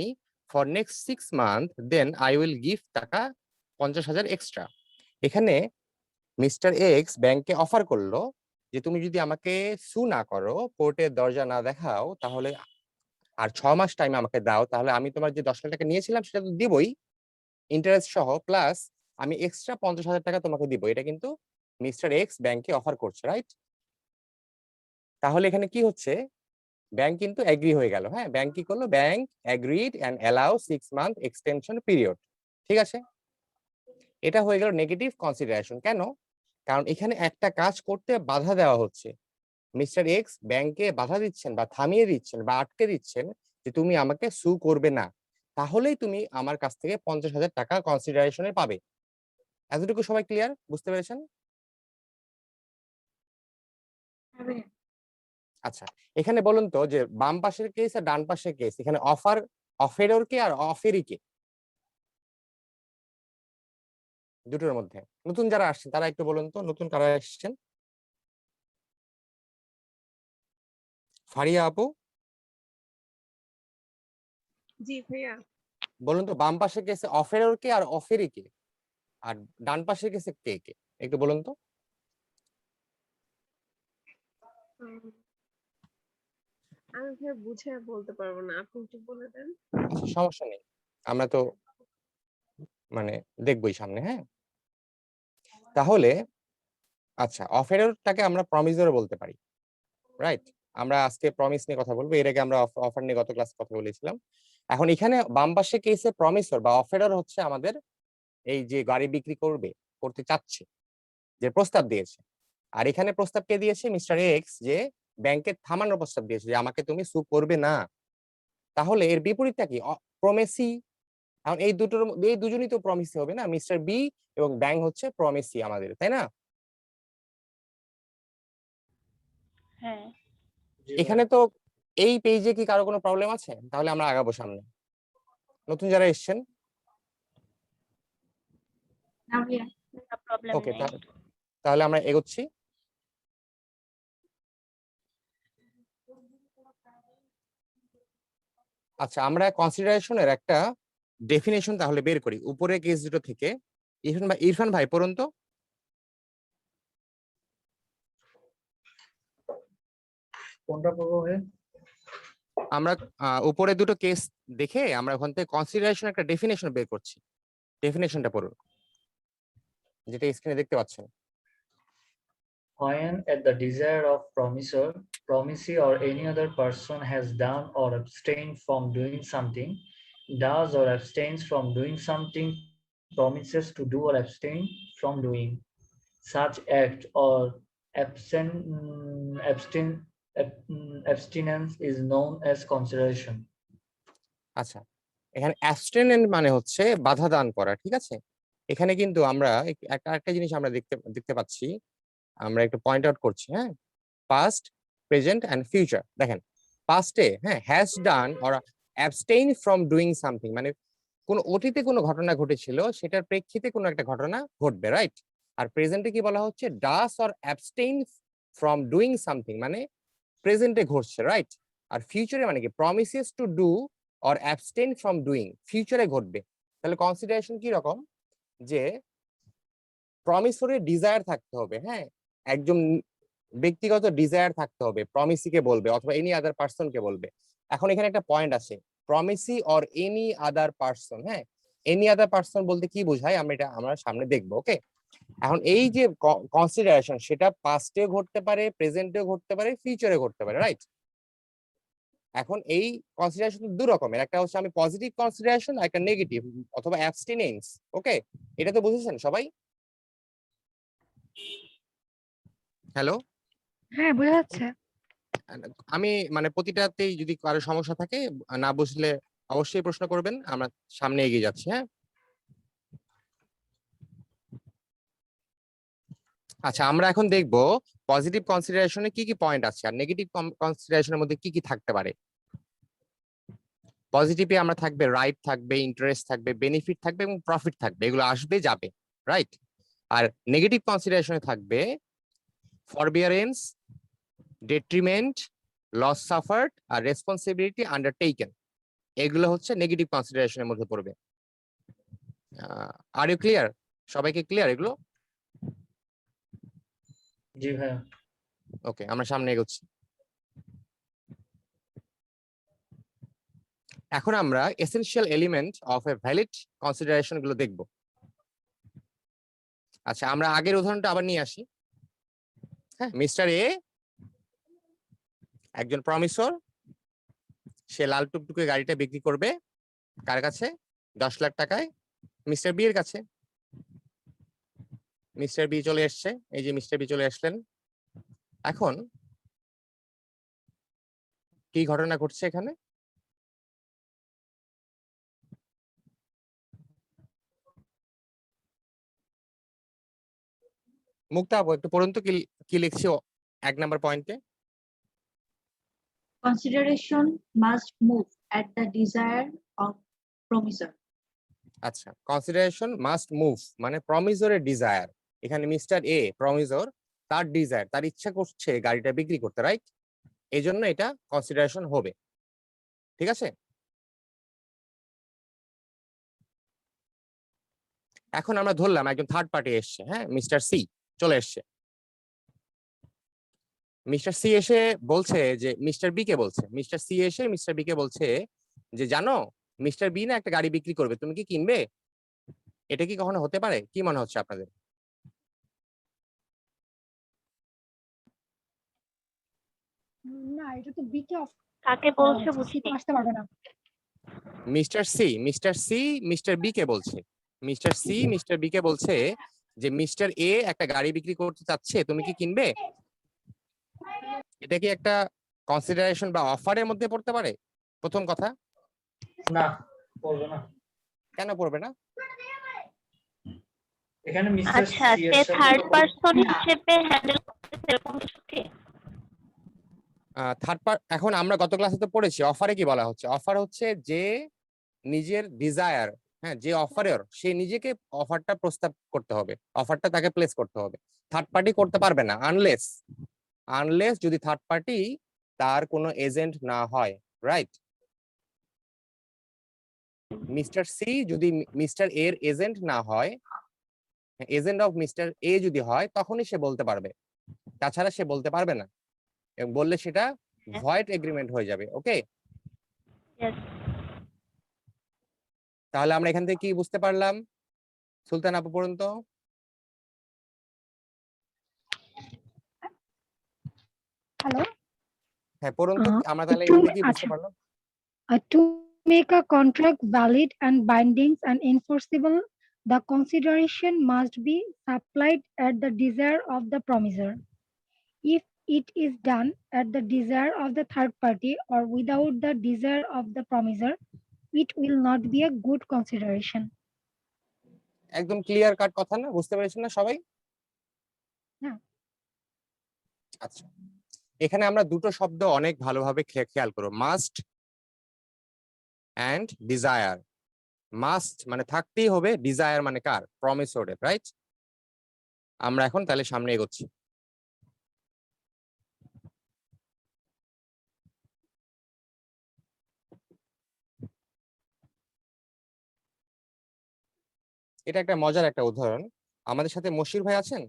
for next 6 month then I will give টাকা 50,000 এক্সট্রা। এখানে মিস্টার এক্স ব্যাংকে অফার করলো যে তুমি যদি আমাকে সু না করো, কোর্টের দরজা না দেখাও, তাহলে আর 6 মাস টাইম আমাকে দাও, তাহলে আমি তোমার যে 10 লাখ টাকা নিয়েছিলাম সেটা তো দিবই, ইন্টারেস্ট সহ, প্লাস আমি এক্সট্রা 50,000 টাকা তোমাকে দিব। এটা কিন্তু মিস্টার এক্স ব্যাংকে অফার করছে, রাইট? তাহলে এখানে কি হচ্ছে? ব্যাংক কিন্তু এগ্রি হয়ে গেল। হ্যাঁ, ব্যাংক কি করলো? Bank agreed and allow 6 month extension period. ঠিক আছে, এটা হয়ে গেল নেগেটিভ কনসিডারেশন। কেন? কারণ এখানে একটা কাজ করতে বাধা দেওয়া হচ্ছে। মিস্টার এক্স ব্যাংকে বাধা দিচ্ছেন বা থামিয়ে দিচ্ছেন বা আটকে দিচ্ছেন যে তুমি আমাকে সু করবে না, তাহলেই তুমি আমার কাছ থেকে 50,000 টাকা কনসিডারেশনে পাবে। এতটুকু সবাই ক্লিয়ার? বুঝতে পেরেছেন? আচ্ছা, এখানে বলুন তো যে বাম পাশের কেস আর ডান পাশের কেস, এখানে অফেরর কে আর অফেরি কে দুটোর মধ্যে? নতুন যারা আসছেন তারা একটু বলুন তো, নতুন কারা এসেছেন? ফারিয়া আপু জি ভাইয়া। বলুন তো, বাম পাশের কেসে অফেরর কে আর অফেরি কে, আর ডান পাশের কেসে কে কে, একটু বলুন তো। আমি ভাইয়া বুঝে বলতে পারবো না, আপনি একটু বলে দেন। আচ্ছা, সমস্যা নেই, আমরা তো মানে দেখবই সামনে। হ্যাঁ, তাহলে আচ্ছা, অফেররটাকে আমরা প্রমিসরও বলতে পারি, রাইট? আমরা আজকে প্রমিস নিয়ে কথা বলবো, এর আগে আমরা অফার নিয়ে গত ক্লাসে কথা বলেছিলাম। এখন এখানে বাম পাশে কেসে প্রমিসর বা অফেরর হচ্ছে আমাদের এই যে গাড়ি বিক্রি করতে চাচ্ছে, যে প্রস্তাব দিয়েছে। আর এখানে প্রস্তাব কে দিয়েছে? মিস্টার এক্স, যে ব্যাংকে থামানোর প্রস্তাব দিয়েছে যে আমাকে তুমি সু করবে না। তাহলে এর বিপরীতটা কি? প্রমেসি। এখন এই দুজনই তো প্রমিসি হবে না? মিস্টার বি এবং ব্যাংক হচ্ছে প্রমিসি আমাদের, তাই না? হ্যাঁ, এখানে তো এই পেজে কি কারো কোনো প্রবলেম আছে? তাহলে আমরা আগাবো সামনে। নতুন যারা এসেছেন, না ভাইয়া। প্রবলেম ওকে, নেই। তাহলে আমরা এগোচ্ছি। আচ্ছা, আমরা কনসিডারেশনের একটা ডেফিনেশন তাহলে বের করি উপরের কেস দুটো থেকে। ইরফান ভাই পড়ুন তো। কোনটা পড়বো ভাই? আমরা উপরে দুটো কেস দেখে আমরা ওখান থেকে কনসিডারেশন একটা ডেফিনেশন বের করছি। ডেফিনেশনটা পড়ুন, যেটা স্ক্রিনে দেখতে পাচ্ছেন। When at the desire of promisee or any other person has done or abstained from doing something, does or abstains from doing something, promises to do or abstain from doing such act or abstinence is known as consideration. আচ্ছা, এখানে অ্যাবস্টেনেন্ট মানে হচ্ছে বাধা দান করা, ঠিক আছে? এখানে কিন্তু আমরা একটা জিনিস আমরা দেখতে পাচ্ছি আমরা একটু পয়েন্ট আউট করছি, হ্যাঁ, পাস্ট, প্রেজেন্ট এন্ড ফিউচার। দেখেন পাস্টে হ্যাঁ has done or abstain from doing something, মানে কোন অতীতে কোনো ঘটনা ঘটেছিল সেটার প্রেক্ষিতে কোনো একটা ঘটনা ঘটবে, রাইট? আর প্রেজেন্টে কি বলা হচ্ছে, does or abstain from doing something, মানে প্রেজেন্টে ঘটছে, রাইট? আর ফিউচারে মানে কি, promises to do or abstain from doing, ফিউচারে ঘটবে। তাহলে কনসিডারেশন কি রকম, যে প্রমিসরে ডিজায়ার থাকতে হবে, হ্যাঁ, একজন ব্যক্তিগত ডিজায়ার থাকতে হবে, প্রমিসিকে বলবে অথবা এনি আদার পার্সনকে বলবে। এখন এখানে একটা পয়েন্ট আছে, প্রমিসি অর এনি আদার পার্সন, হ্যাঁ, এনি আদার পার্সন বলতে কি বোঝায় আমরা সামনে দেখবো, ওকে? এখন এই যে কনসিডারেশন, সেটা পাস্টেও ঘটতে পারে, প্রেজেন্টেও ঘটতে পারে, ফিউচারে ঘটতে পারে, রাইট? এখন এই কনসিডারেশন দু রকমের, একটা হচ্ছে আমি পজিটিভ কনসিডারেশন, একটা নেগেটিভ অথবা অ্যাবস্টিনেন্স, ওকে? এটা তো বুঝেছেন সবাই? হ্যালো, হ্যাঁ, বোঝা যাচ্ছে। আমি মানে প্রতিটাতেই যদি কারো সমস্যা থাকে, না বুঝলে অবশ্যই প্রশ্ন করবেন, আমরা সামনে এগিয়ে যাচ্ছি, হ্যাঁ? আচ্ছা, আমরা এখন দেখব পজিটিভ কনসিডারেশনে কি কি পয়েন্ট আছে আর নেগেটিভ কনসিডারেশনের মধ্যে কি কি থাকতে পারে। পজিটিভে আমরা থাকবে রাইট থাকবে, ইন্টারেস্ট থাকবে, বেনিফিট থাকবে এবং প্রফিট থাকবে, এগুলো আসবে যাবে, রাইট? আর নেগেটিভ কনসিডারেশনে থাকবে ফরবিয়ারেন্স, ডেট্রিমেন্ট, লস সাফার্ড আর রেসপন্সিবিলিটি আন্ডারটেকেন, এগুলো হচ্ছে নেগেটিভ কনসিডারেশনের মধ্যে পড়বে। Are you clear? সবাইকে ক্লিয়ার এগুলো? জি ভাইয়া। ওকে, আমরা সামনে এগোচ্ছি। এখন আমরা essential element of a valid consideration গুলো দেখব। আচ্ছা, আমরা আগের উদাহরণটা আবার নিয়ে আসি। হ্যাঁ, মিস্টার এ একজন প্রমিসর, সে লাল টুকটুকে গাড়িটা বিক্রি করবে কার কাছে? 10 লাখ টাকায় মিস্টার বি এর কাছে। মিস্টার বি চলে এসছে, এই যে মিস্টার বি চলে আসলেন। এখন কি ঘটনা ঘটছে এখানে? মুক্তা আপু একটু পড়ুন তো, কি লিখছি 1 নাম্বার পয়েন্টে? Consideration must move at the desire of promisor. আচ্ছা, কনসিডারেশন মাস্ট মুভ মানে প্রমিসরের ডিজায়ার। এখানে মিস্টার এ প্রমিসর, তার ডিজায়ার, তার ইচ্ছা করছে গাড়িটা বিক্রি করতে, রাইট? এই জন্য এটা কনসিডারেশন হবে, ঠিক আছে? এখন আমরা ধরলাম একজন থার্ড পার্টি এসছে, হ্যাঁ, মিস্টার সি চলে এসছে। মিস্টার সি এসে বলছে যে মিস্টার বি কে বলছে, মিস্টার সি এসে মিস্টার বি কে বলছে যে জানো মিস্টার বি না একটা গাড়ি বিক্রি করবে, তুমি কি কিনবে? এটা কি কখনো হতে পারে? কি মনে হচ্ছে আপনাদের? না, এটা তো বিকে অফ কাকে বলছে বুঝি আসতে পারবে না। মিস্টার সি মিস্টার বি কে বলছে, মিস্টার সি মিস্টার বি কে বলছে যে মিস্টার এ একটা গাড়ি বিক্রি করতে চাচ্ছে, তুমি কি কিনবে? এটা কি একটা কনসিডারেশন বা অফারের মধ্যে পড়তে পারে? প্রথম কথা, না, পড়বে না। কেন পড়বে না? এখানে মিস্টার আচ্ছা, সি এর সে সাথে থার্ড তো- পারসন হিসেবে হ্যান্ডেল করতেছে এরকম কিছু কি? এখন আমরা গত ক্লাসে তো পড়েছি অফারে কি বলা হচ্ছে। অফার হচ্ছে যে নিজের ডিজায়ার, হ্যাঁ, যে অফারের সে নিজেকে অফারটা প্রস্তাব করতে হবে, অফারটা তাকে প্লেস করতে হবে। থার্ড পার্টি করতে পারবে না আনলেস যদি থার্ড পার্টি তার কোনো এজেন্ট না হয়, রাইট? মিস্টার সি যদি মিস্টার এর এজেন্ট না হয়, এজেন্ট অফ মিস্টার এ যদি হয়, তখনই সে বলতে পারবে, তাছাড়া সে বলতে পারবে না, এবং বললে সেটা ভয়েড এগ্রিমেন্ট হয়ে যাবে, ওকে? Yes. তাহলে আমরা এখান থেকে কি বুঝতে পারলাম? সুলতান আপু পড়ুন তো। হ্যালো, হ্যাঁ পড়ুন তো, আমরা তাহলে একটু এখান থেকে কি বুঝতে আচ্ছা, পারলাম? to make a contract valid and binding and enforceable, the consideration must be supplied at the desire of the promisor. If it is done at the desire of the third party or without the desire of the promisor, it will not be a good consideration. একদম clear cut কথা না? বুঝতে পেরেছেন না সবাই? হ্যাঁ। আচ্ছা, এখানে আমরা দুটো শব্দ অনেক ভালোভাবে খেয়াল করো, মাস্ট অ্যান্ড ডিজায়ার। মাস্ট মানে থাকতেই হবে, ডিজায়ার মানে কার? প্রমিসরের, রাইট? আমরা এখন তাহলে সামনে এগোচ্ছি। এটা একটা মজার একটা উদাহরণ। আমাদের সাথে মশির ভাই আছেন?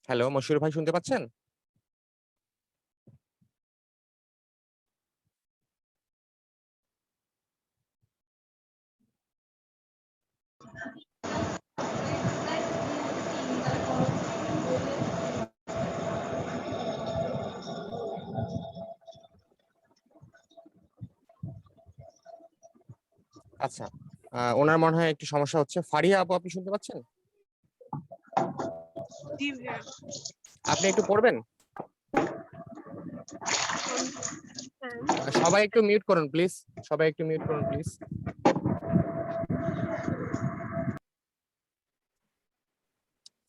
হ্যালো, মশির ভাই শুনতে পাচ্ছেন? আচ্ছা, ওনার মনে হয় একটু সমস্যা হচ্ছে। ফারিয়া আপু, আপনি শুনতে পাচ্ছেন? জি ভাইয়া। আপনি একটু পড়বেন? And সবাই একটু মিউট করুন প্লিজ, সবাই একটু মিউট করুন প্লিজ।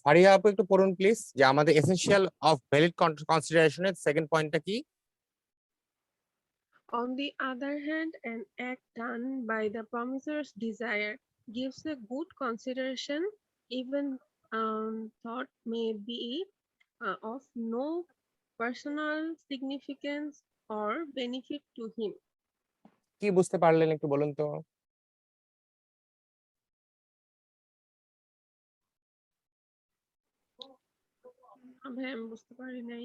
ফারিয়া আপু একটু পড়ুন প্লিজ, যে আমাদের এসেনশিয়াল অফ ভ্যালিড কনসিডারেশনের সেকেন্ড পয়েন্টটা কি? on the other hand, an act done by the promisor's desire gives a good consideration, even thought may be of no personal significance or benefit to him. কি বুঝতে পারলেন একটু বলুন তো? ভাই আমি বুঝতে পারি নাই।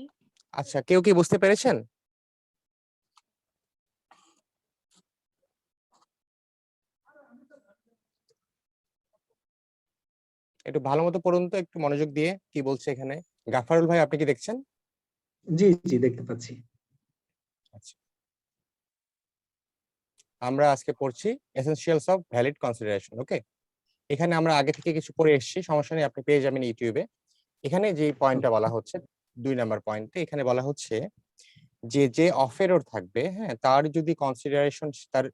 আচ্ছা, কেউ কি বুঝতে পেরেছেন? একটু ভালো মতো পড়ুন তো, একটু মনোযোগ দিয়ে কি বলছে এখানে। গাফারুল ভাই, আপনি কি দেখছেন? জি জি দেখতে পাচ্ছি। আচ্ছা, আমরা আজকে পড়ছি এসেনশিয়ালস অফ ভ্যালিড কনসিডারেশন। ওকে, এখানে আমরা আগে থেকে কিছু পড়ে এসেছি, সমস্যা নেই, আপনি পেয়ে যাবেন ইউটিউবে। এখানে যে পয়েন্টটা বলা হচ্ছে 2 নাম্বার পয়েন্টে, এখানে বলা হচ্ছে যে অফেরর থাকবে, হ্যাঁ, তার যদি কনসিডারেশন তার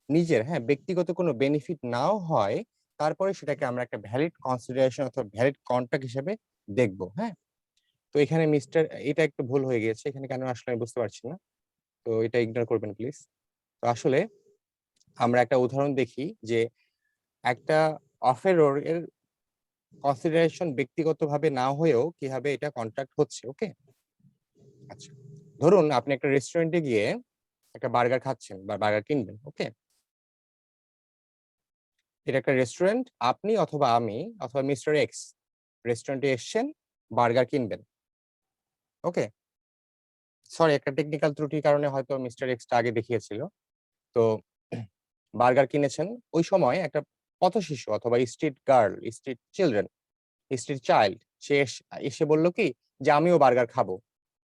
নিজের, হ্যাঁ, ব্যক্তিগত কোনো বেনিফিট নাও হয়, তারপরে সেটাকে আমরা একটা ভ্যালিড কনসিডারেশন অথবা ভ্যালিড কন্ট্রাক্ট হিসেবে দেখব। হ্যাঁ, তো এখানে মিস্টার, এটা একটু ভুল হয়ে গিয়েছে এখানে, কেন আসলে আমি বুঝতে পারছি না, তো এটা ইগনোর করবেন প্লিজ। তো আসলে আমরা একটা উদাহরণ দেখি যে একটা অফেরর এর কনসিডারেশন ব্যক্তিগতভাবে না হয়েও কিভাবে এটা কন্ট্রাক্ট হচ্ছে। ওকে, আচ্ছা, ধরুন আপনি একটা রেস্টুরেন্টে গিয়ে একটা বার্গার খাচ্ছেন বা বার্গার কিনবেন। ওকে, এটা একটা রেস্টুরেন্ট, আপনি অথবা আমি অথবা মিস্টার এক্স রেস্টুরেন্টে এসেছেন, বার্গার কিনবেন। ওকে, সরি, একটা টেকনিক্যাল ত্রুটির কারণে হয়তো মিস্টার এক্সটা আগে দেখিয়েছিল। তো বার্গার কিনেছেন, ওই সময় একটা পথ শিশু অথবা street girl, street children, street child, সে এসে বলল কি যে আমিও বার্গার খাবো,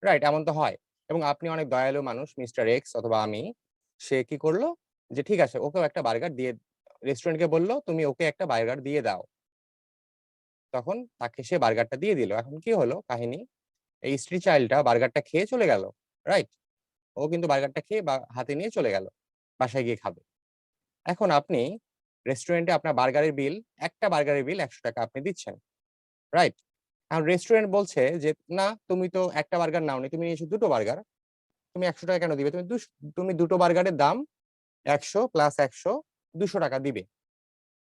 রাইট? এমন তো হয়। এবং আপনি অনেক দয়ালু মানুষ, মিস্টার এক্স অথবা আমি, সে কি করলো যে ঠিক আছে, ওকেও একটা বার্গার দিয়ে, রেস্টুরেন্টকে বললো তুমি ওকে একটা বার্গার দিয়ে দাও। তখন তাকে সে বার্গারটা দিয়ে দিল। এখন কি হলো কাহিনী, এই স্ট্রিট চাইল্ডটা বার্গারটা খেয়ে চলে গেল, রাইট? ও কিন্তু বার্গারটা খেয়ে বা হাতে নিয়ে চলে গেল, বাসায় গিয়ে খাবে। এখন আপনি রেস্টুরেন্টে আপনার বার্গারের বিল, একটা বার্গারের বিল 100 টাকা আপনি দিচ্ছেন, রাইট? আর রেস্টুরেন্ট বলছে যে না, তুমি তো একটা বার্গার নাওনি, তুমি নিয়েছো দুটো বার্গার, তুমি 100 টাকা কেন দিবে? তুমি দুটো বার্গারের দাম 100 প্লাস 100, 200 টাকা দিবে।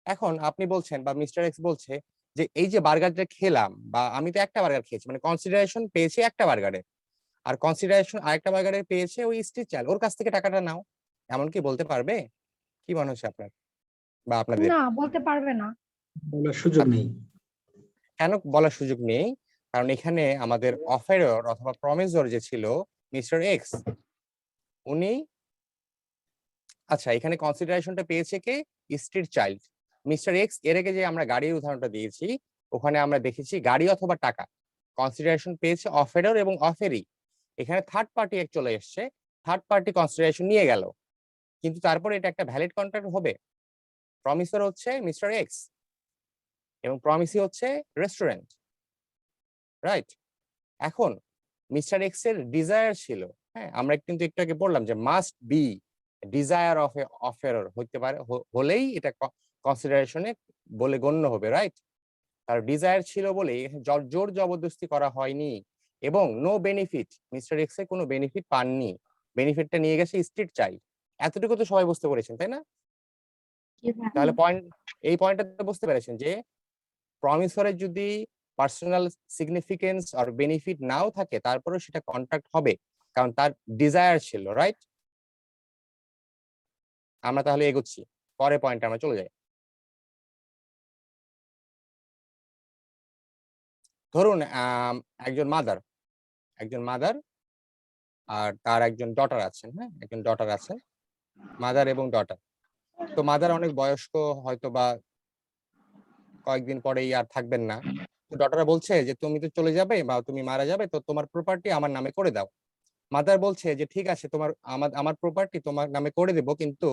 এখন আপনি বলছেন বা মিস্টার এক্স বলছে যে এই যে বার্গারটা খেলাম, বা আমি তো একটা বার্গার খেয়েছি, মানে কনসিডারেশন পেয়েছি একটা বার্গারে, আর কনসিডারেশন আরেকটা বার্গারে পেয়েছে ওই স্ট্রিট চাইল্ড, ওর কাছ থেকে টাকাটা নাও। এমন কি বলতে পারবে? কি মনে হচ্ছে আপনার বা আপনাদের? না, বলতে পারবে না। বলার সুযোগ নেই। কেন বলার সুযোগ নেই? কারণ এখানে আমাদের অফারর অথবা প্রমিসর যে ছিল মিস্টার এক্স, উনি, আচ্ছা, এখানে কনসিডারেশনটা পেয়েছে কে? Street child. মিস্টার এক্স, এর আগে যে আমরা গাড়ির উদাহরণটা দিয়েছি, ওখানে আমরা দেখেছি গাড়ি অথবা টাকা কনসিডারেশন পেয়েছে অফারর এবং অফেরি। এখানে থার্ড পার্টি এক চলে এসছে, থার্ড পার্টি কনসিডারেশন নিয়ে গেল, কিন্তু তারপরে এটা একটা ভ্যালিড কন্ট্রাক্ট হবে। প্রমিসর হচ্ছে মিস্টার এক্স এবং প্রমিসি হচ্ছে রেস্টুরেন্ট, রাইট? এখন মিস্টার এক্স এর ডিজায়ার ছিল, হ্যাঁ, আমরা কিন্তু একটু আগে বললাম যে মাস্ট বি ডিজায়ার অফ এ অফারর হইতে পারে, হলেই এটা কনসিডারেশনে বলে গণ্য হবে, রাইট? তার ডিজায়ার ছিল বলে জোর জবরদস্তি করা হয়নি, এবং নো বেনিফিট, মিস্টার এক্স এর কোনো বেনিফিট পাননি, বেনিফিটটা নিয়ে গেছে স্ট্রিট চাইল্ড। এতটুকু তো সবাই বুঝতে পেরেছেন, তাই না? তাহলে এই পয়েন্টটা বুঝতে পেরেছেন যে প্রমিসরের যদি পার্সোনাল সিগনিফিকেন্স আর বেনিফিট নাও থাকে, তারপরেও সেটা কন্ট্রাক্ট হবে, কারণ তার ডিজায়ার ছিল, রাইট? আমরা তাহলে এগোচ্ছি, পরের পয়েন্টে আমরা চলে যাই। ধরুন একজন মাদার আর তার একজন ডটার আছেন, হ্যাঁ, একজন ডটার আছেন, মাদার এবং ডটার। তো মাদার অনেক বয়স্ক, হয়তো বা কয়েকদিন পরেই আর থাকবেন না। তো ডটার বলছে যে তুমি তো চলে যাবে বা তুমি মারা যাবে, তো তোমার প্রপার্টি আমার নামে করে দাও। মাদার বলছে যে ঠিক আছে, আমার প্রপার্টি তোমার নামে করে দেবো, কিন্তু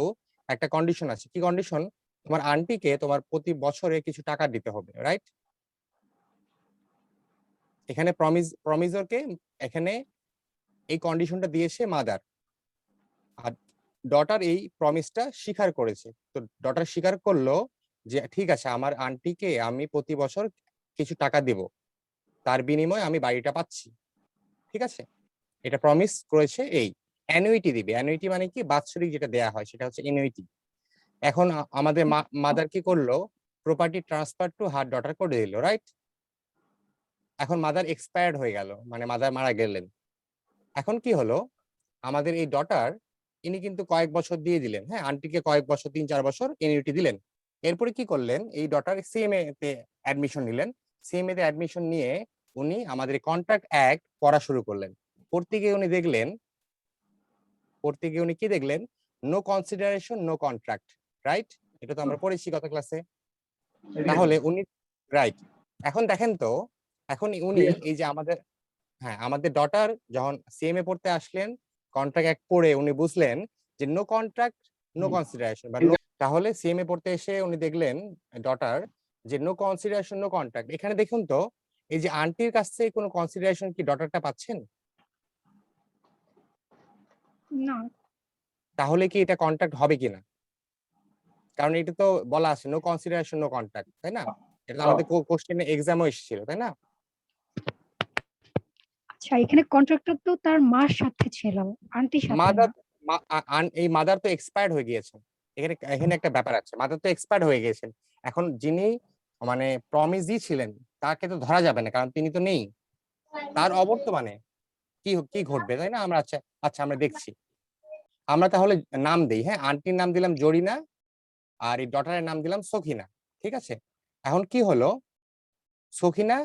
একটা কন্ডিশন আছে। কি কন্ডিশন? তোমার আন্টিকে তোমার প্রতি বছরে কিছু টাকা দিতে হবে, রাইট? এখানে প্রমিসরকে এখানে এই কন্ডিশনটা দিয়েছে মাদার, আর ডটার এই প্রমিসটা স্বীকার করেছে। তো ডটার স্বীকার করলো যে ঠিক আছে, আমার আন্টিকে আমি প্রতি বছর কিছু টাকা দেব, তার বিনিময়ে আমি বাড়িটা পাচ্ছি, ঠিক আছে? এটা প্রমিস করেছে। এই অ্যানুইটি দিবে। অ্যানুইটি মানে কি? বাৎসরিক যেটা দেয়া হয় সেটা হচ্ছে অ্যানুইটি। এখন আমাদের মাদার কি করলো? Property transfer to her daughter করে দিল, রাইট? এখন মাদার এক্সপায়ার্ড হয়ে গেল, মানে মাদার মারা গেলেন। এখন কি হলো? আমাদের এই ডটার, ইনি কিন্তু কয়েক বছর দিয়ে দিলেন, হ্যাঁ, আন্টিকে কয়েক বছর, 3-4 বছর অ্যানুইটি দিলেন। এরপরে কি করলেন? এই ডটার সিএমএ তে অ্যাডমিশন নিলেন। সিএমএ তে অ্যাডমিশন নিয়ে উনি আমাদের কন্ট্রাক্ট অ্যাক্ট পড়া শুরু করলেন। পড়তে গিয়ে উনি কি দেখলেন? No consideration, no contract, right? এটা তো আমরা পড়েছি গত ক্লাসে। তাহলে উনি, রাইট, এখন দেখেন তো, এখন উনি এই যে আমাদের ডটার যখন সিএমএ পড়তে আসলেন, কন্ট্রাক্ট অ্যাক্ট পড়ে উনি বুঝলেন যে নো কন্ট্রাক্ট, নো কনসিডারেশন, তাহলে সিএমএ পড়তে এসে উনি দেখলেন ডটার যে নো কনসিডারেশন, নো কন্ট্রাক্ট। এখানে দেখুন তো, এই যে আন্টির কাছ থেকে কোনো কনসিডারেশন কি ডটারটা পাচ্ছেন? না। তাহলে কি এটা কন্ট্রাক্ট হবে কিনা? কারণ এটা তো বলা আছে নো কনসিডারেশন, নো কন্ট্রাক্ট, তাই না? এটা তো আমাদের কোশ্চেনে এক্সামও এসেছিল, তাই না? আচ্ছা, এখানে কন্ট্রাক্টর তো তার মার সাথে ছিল, আন্টির সাথে মাদার, না। এই মাদার তো এক্সপায়ার্ড হয়ে গিয়েছেন। এখানে একটা ব্যাপার আছে, মাদার তো এক্সপায়ার্ড হয়ে গিয়েছেন। এখন যিনি মানে প্রমিস দিয়েছিলেন তাকে তো ধরা যাবে না, কারণ তিনি তো নেই। তার অবর্তমানে কি কি ঘটবে, তাই না? আমরা আচ্ছা আমরা দেখছি। আমরা তাহলে নাম দেই, হ্যাঁ, আন্টির নাম দিলাম জরিনা, আর এই ডটারের নাম দিলাম সখিনা, ঠিক আছে? এখন কি হলো? সখিনা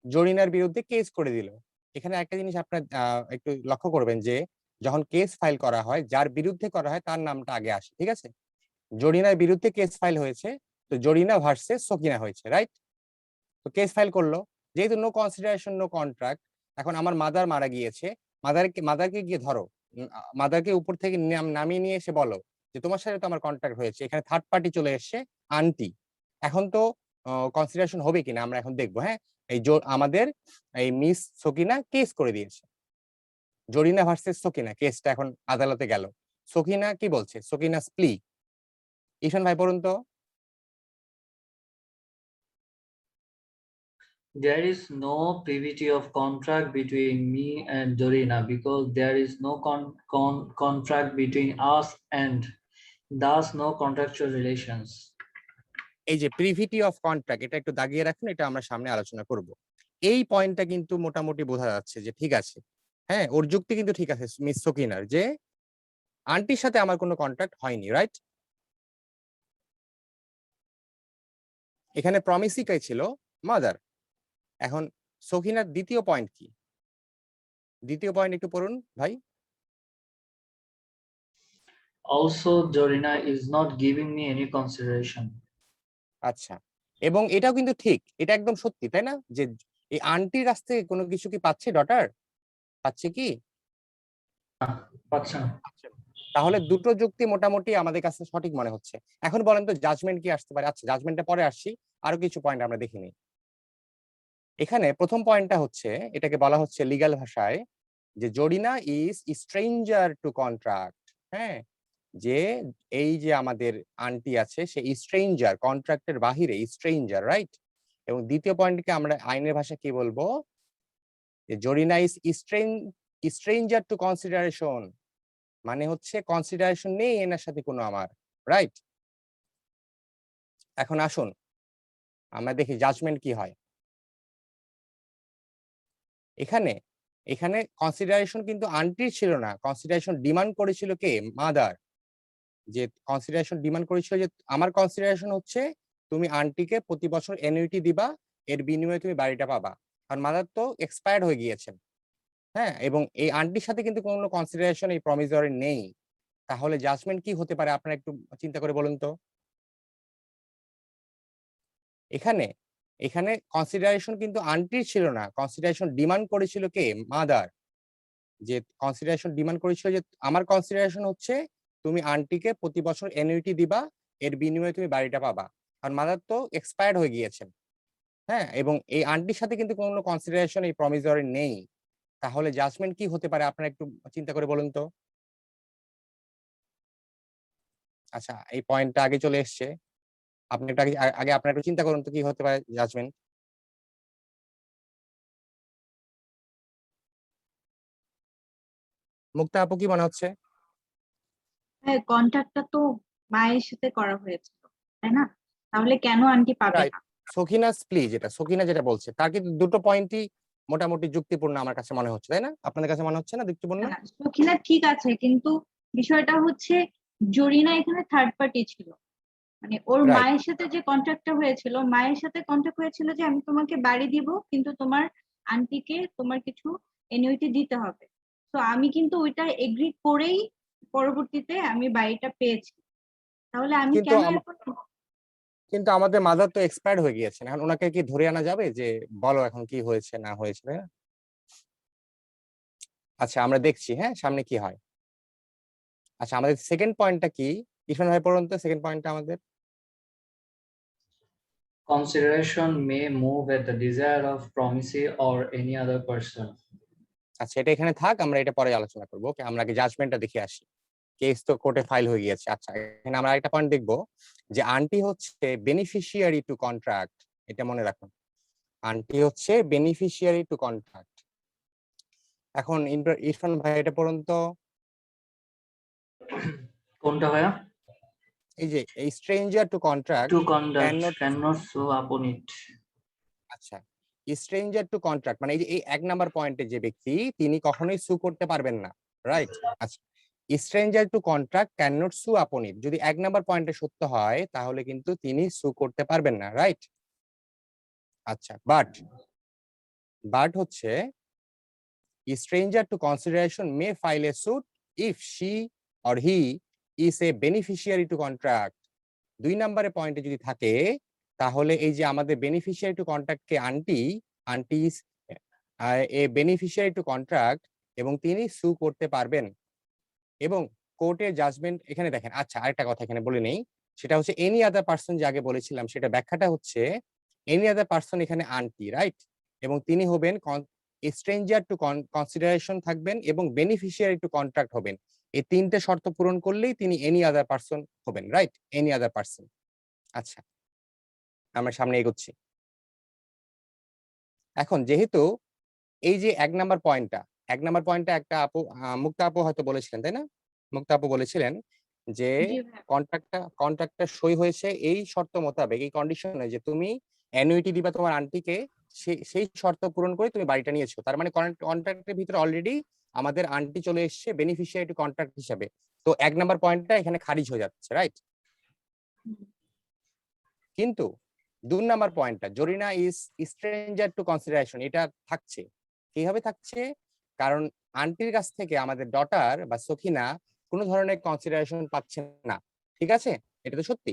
জরিনার বিরুদ্ধে কেস করে দিল। এখানে একটা জিনিস আপনার একটু লক্ষ্য করবেন যে যখন কেস ফাইল করা হয়, যার বিরুদ্ধে করা হয় তার নামটা আগে আসে, ঠিক আছে? জরিনার বিরুদ্ধে কেস ফাইল হয়েছে, তো জরিনা ভার্সেস সখিনা হয়েছে, রাইট? তো কেস ফাইল করলো, যেহেতু নো কনসিডারেশন, নো কন্ট্রাক্ট। এখন আমার মাদার মারা গিয়েছে, মাদারকে গিয়ে ধরো, মাদারকে উপর থেকে নামিয়ে নিয়ে এসে বলো যে তোমার সাথে তো আমার কন্ট্রাক্ট হয়েছে। এখানে থার্ড পার্টি চলে এসছে, আন্টি। এখন তো কনসিডারেশন হবে কিনা আমরা এখন দেখবো, হ্যাঁ। আমাদের এই মিস সকিনা কেস করে দিয়েছে, জরিনা ভার্সেস সকিনা, কেসটা এখন আদালতে গেল। সকিনা কি বলছে? সকিনা প্লি। ঈশান ভাই পড়ুন তো। There is no privity of contract between me and Dorina because there is no contract between us and thus no contractual relations. এই যে প্রিভিটি অফ কন্ট্রাক্ট, এটা একটু দাগিয়ে রাখুন, এটা আমরা সামনে আলোচনা করব। এই পয়েন্টটা কিন্তু মোটামুটি বোঝা যাচ্ছে যে ঠিক আছে, হ্যাঁ, ওর যুক্তি কিন্তু ঠিক আছে মিস সকিনার, যে আন্টির সাথে আমার কোনো কন্ট্রাক্ট হয়নি, রাইট? এখানে প্রমিসই কে ছিল? মাদার। এখন সকিনার দ্বিতীয় পয়েন্ট কি? দ্বিতীয় পয়েন্ট একটু পড়ুন ভাই। Also, Dorina is not giving me any consideration. আচ্ছা, এবং এটাও কিন্তু ঠিক, এটা একদম সত্যি, তাই না? যে এই আন্টির কাছ থেকে কোনো কিছু কি পাচ্ছে ডটার? পাচ্ছে কি? পাচ্ছে না। তাহলে দুটো যুক্তি মোটামুটি আমাদের কাছে সঠিক মনে হচ্ছে। এখন বলেন তো জাজমেন্ট কি আসতে পারে? আচ্ছা, জাজমেন্টটা পরে আসছি, আরো কিছু পয়েন্ট আমরা দেখে নিই। এখানে প্রথম পয়েন্টটা হচ্ছে, এটাকে বলা হচ্ছে লিগ্যাল ভাষায় যে Zarina is stranger to contract, হ্যাঁ, যে এই যে আমাদের আন্টি আছে সে স্ট্রেঞ্জার, কন্ট্রাক্টের বাহিরে স্ট্রেঞ্জার, রাইট? এবং দ্বিতীয় পয়েন্টকে আমরা আইনের ভাষা কি বলবো, যে Zarina is stranger to consideration, মানে হচ্ছে কনসিডারেশন নেই এনার সাথে কোনো আমার, রাইট? এখন আসুন আমরা দেখি জাজমেন্ট কি হয়। এখানে এখানে কনসিডারেশন কিন্তু আন্টির ছিল না, কনসিডারেশন ডিমান্ড করেছিল কে? মাদার। যে কনসিডারেশন ডিমান্ড করেছিল যে আমার কনসিডারেশন হচ্ছে তুমি আন্টিকে প্রতি বছর অ্যানুইটি দিবা, এর বিনিময়ে তুমি বাড়িটা পাবা। কারণ মাদার তো এক্সপায়ার্ড হয়ে গিয়েছেন, হ্যাঁ, এবং এই আন্টির সাথে কিন্তু কোনো কনসিডারেশন এই প্রমিসরি নেই। তাহলে জাজমেন্ট কি হতে পারে আপনারা একটু চিন্তা করে বলুন তো। এখানে এখানে কনসিডারেশন কিন্তু আন্টির ছিল না, কনসিডারেশন ডিমান্ড করেছিল কে? মাদার। যে কনসিডারেশন ডিমান্ড করেছিল যে আমার কনসিডারেশন হচ্ছে তুমি আন্টিকে প্রতি বছর অ্যানুইটি দিবা, এর বিনিময়ে তুমি বাড়িটা পাবা। কারণ মাদার তো এক্সপায়ার্ড হয়ে গিয়েছেন, হ্যাঁ, এবং এই আন্টির সাথে কিন্তু কোনো কনসিডারেশন এই প্রমিসরি নেই। তাহলে জাজমেন্ট কি হতে পারে আপনারা একটু চিন্তা করে বলুন তো। আচ্ছা, এই পয়েন্টটা আগে চলে এসছে, আপনি একটু আগে আপনারা একটু চিন্তা করুন তো কি হতে পারে জাজমেন্ট। মুক্তা আপু কি মনে হচ্ছে? হ্যাঁ, কন্ট্রাক্টটা তো মায়ের সাথে করা হয়েছিল, তাই না? তাহলে কেন আন্টি পাবে রাইট। না? সকিনা প্লিজ, সকিনা যেটা বলছে তার কিন্তু দুটো পয়েন্টই মোটামুটি যুক্তিপূর্ণ আমার কাছে মনে হচ্ছে, তাই না? আপনাদের কাছে মনে হচ্ছে না যুক্তিপূর্ণ? না, সখিনা ঠিক আছে, কিন্তু বিষয়টা হচ্ছে জরিনা এখানে থার্ড পার্টি ছিল। মানে ওর রাইট। মায়ের সাথে যে কন্ট্রাক্টটা হয়েছিল, মায়ের সাথে কন্ট্রাক্ট হয়েছিল যে আমি তোমাকে বাড়ি দিব, কিন্তু তোমার আন্টিকে তোমার কিছু এনুইটি দিতে হবে। তো আমি কিন্তু ওইটা এগ্রি করেই পরবর্তীতে আমি বাড়িটা পেয়েছি। তাহলে আমি কিন্তু কেন এখন কিন্তু আমাদের মাদার তো এক্সপায়ার্ড হয়ে গিয়েছেন, এখন ওনাকে কি ধরে আনা যাবে যে বলো এখন কি হয়েছে না হয়েছে, তাই না? আচ্ছা আমরা দেখছি, হ্যাঁ, সামনে কি হয়। আচ্ছা আমাদের সেকেন্ড পয়েন্টটা কি? ইরফান ভাই পড়ুন তো সেকেন্ড পয়েন্টটা আমাদের। Consideration may move at the desire of promisee or any other person. আচ্ছা এটা এখানে থাক, আমরা এটা পরে আলোচনা করবো। ওকে, আমরা আগে জাজমেন্টটা দেখে আসি। কেস তো কোর্টে ফাইল হয়ে গিয়েছে। আচ্ছা এখানে আমরা একটা পয়েন্ট দেখবো যে আন্টি হচ্ছে বেনিফিশিয়ারি টু কন্ট্রাক্ট, এটা মনে রাখুন। আন্টি হচ্ছে বেনিফিশিয়ারি টু কন্ট্রাক্ট। এখন ইরফান ভাই এটা পড়ুন তো। কোনটা ভাইয়া? এই যে এই stranger to contract To conduct cannot cannot sue upon it. আচ্ছা স্ট্রেঞ্জার টু কন্ট্রাক্ট মানে এই যে এই 1 নাম্বার পয়েন্টে যে ব্যক্তি তিনি কখনোই সু করতে পারবেন না, রাইট? আচ্ছা stranger to contract can not সু আপন ইট, যদি 1 নাম্বার পয়েন্টে সত্য হয় তাহলে কিন্তু তিনি সু করতে পারবেন না, রাইট? আচ্ছা বাট হচ্ছে stranger to consideration may file a suit if she or he is a beneficiary to contract। 2 নম্বরে পয়েন্টে যদি থাকে তাহলে এই যে আমাদের beneficiary two contract K aunty is a beneficiary two contract এবং তিনি সু করতে পারবেন। এবং কোর্টের জাজমেন্ট এখানে দেখেন। আচ্ছা আরেকটা কথা এখানে বলে নেই, সেটা হচ্ছে এনি আদার পার্সন যে আগে বলেছিলাম সেটা ব্যাখ্যাটা হচ্ছে এনি আদার পার্সন এখানে আন্টি, রাইট? এবং তিনি হবেন স্ট্রেঞ্জার টু কনসিডারেশন থাকবেন এবং বেনিফিশিয়ারি টু কন্ট্রাক্ট হবেন। এই তিনটে শর্ত পূরণ করলেই তিনি এনি আদার পার্সন হবেন, রাইট? Any other person. আচ্ছা আমরা সামনে এগোচ্ছি। এখন যেহেতু এই যে 1 নাম্বার পয়েন্টটা একটা আপু মুক্তা আপু হয়তো বলেছিলেন, তাই না? মুক্তা আপু বলেছিলেন যে জি ভাইয়া। কন্ট্রাক্টটা সই হয়েছে এই শর্ত মোতাবেক, এই কন্ডিশনে যে তুমি অ্যানুইটি দিবা তোমার আন্টিকে, সেই শর্ত পূরণ করে তুমি বাড়িটা নিয়েছো। তার মানে কন্ট্রাক্টের ভিতরে অলরেডি আমাদের আন্টি চলে এসেছে বেনিফিশিয়ারি টু কন্ট্রাক্ট হিসাবে। তো 1 নাম্বার পয়েন্টটা এখানে খারিজ হয়ে যাচ্ছে, রাইট? কিন্তু 2 নাম্বার পয়েন্টটা Zarina is stranger to consideration, এটা থাকছে। কিভাবে থাকছে? কারণ আন্টির কাছ থেকে আমাদের ডটার বা সখিনা কোনো ধরনের কনসিডারেশন পাচ্ছে না, ঠিক আছে? এটা তো সত্যি।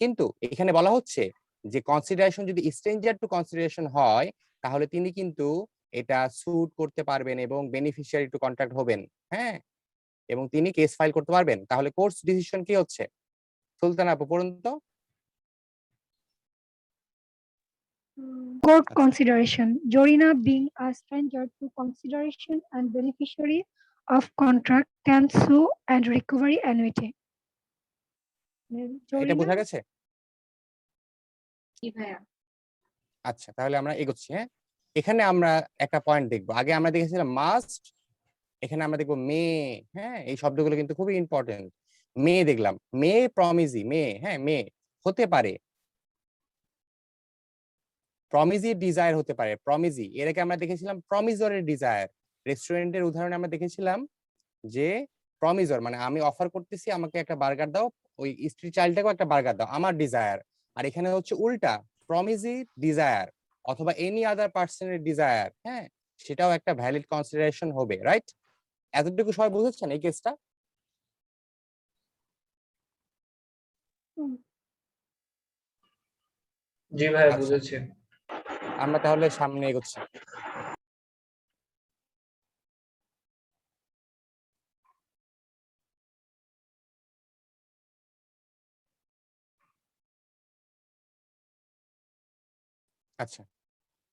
কিন্তু এখানে বলা হচ্ছে যে কনসিডারেশন যদি স্ট্রেঞ্জার টু কনসিডারেশন হয় তাহলে তিনি কিন্তু এটা সুট করতে পারবেন এবং বেনিফিশিয়ারি টু কন্ট্রাক্ট হবেন, হ্যাঁ, এবং তিনি কেস ফাইল করতে পারবেন। তাহলে কোর্টস ডিসিশন কি হচ্ছে? সুলতানা আপু পড়ুন তো। Court consideration. Jorina being a stranger to consideration and beneficiary of contract can sue and recover annuity. এটা Jorina বোঝা গেছে? জি ভাইয়া। আচ্ছা, তাহলে আমরা এগোচ্ছি। হ্যাঁ, এখানে আমরা একটা পয়েন্ট দেখবো। আগে আমরা দেখেছিলাম মাস্ট, এখানে আমরা দেখবো মে। হ্যাঁ, এই শব্দগুলো কিন্তু খুবই ইম্পর্টেন্ট। মে দেখলাম, মে প্রমিজি, মে, হ্যাঁ মে হতে পারে, প্রমিজি ডিজায়ার হতে পারে, প্রমিজি এর আগে আমরা দেখেছিলাম প্রমিজরের ডিজায়ার। রেস্টুরেন্টের উদাহরণে আমরা দেখেছিলাম যে প্রমিজর মানে আমি অফার করতেছি আমাকে একটা বার্গার দাও, ওই স্ত্রী চাইল্ডটাকেও একটা বার্গার দাও, আমার ডিজায়ার। আর এখানে হচ্ছে উল্টা, প্রমিজি ডিজায়ার অথবা এনি আদার পার্সনের ডিজায়ার, হ্যাঁ সেটাও একটা ভ্যালিড কনসিডারেশন হবে, রাইট? এতটুকু সবাই বুঝেছেন এই কেসটা? জি ভাই, আচ্ছা, বুঝেছি। আমরা তাহলে সামনে এগোচ্ছি। আচ্ছা,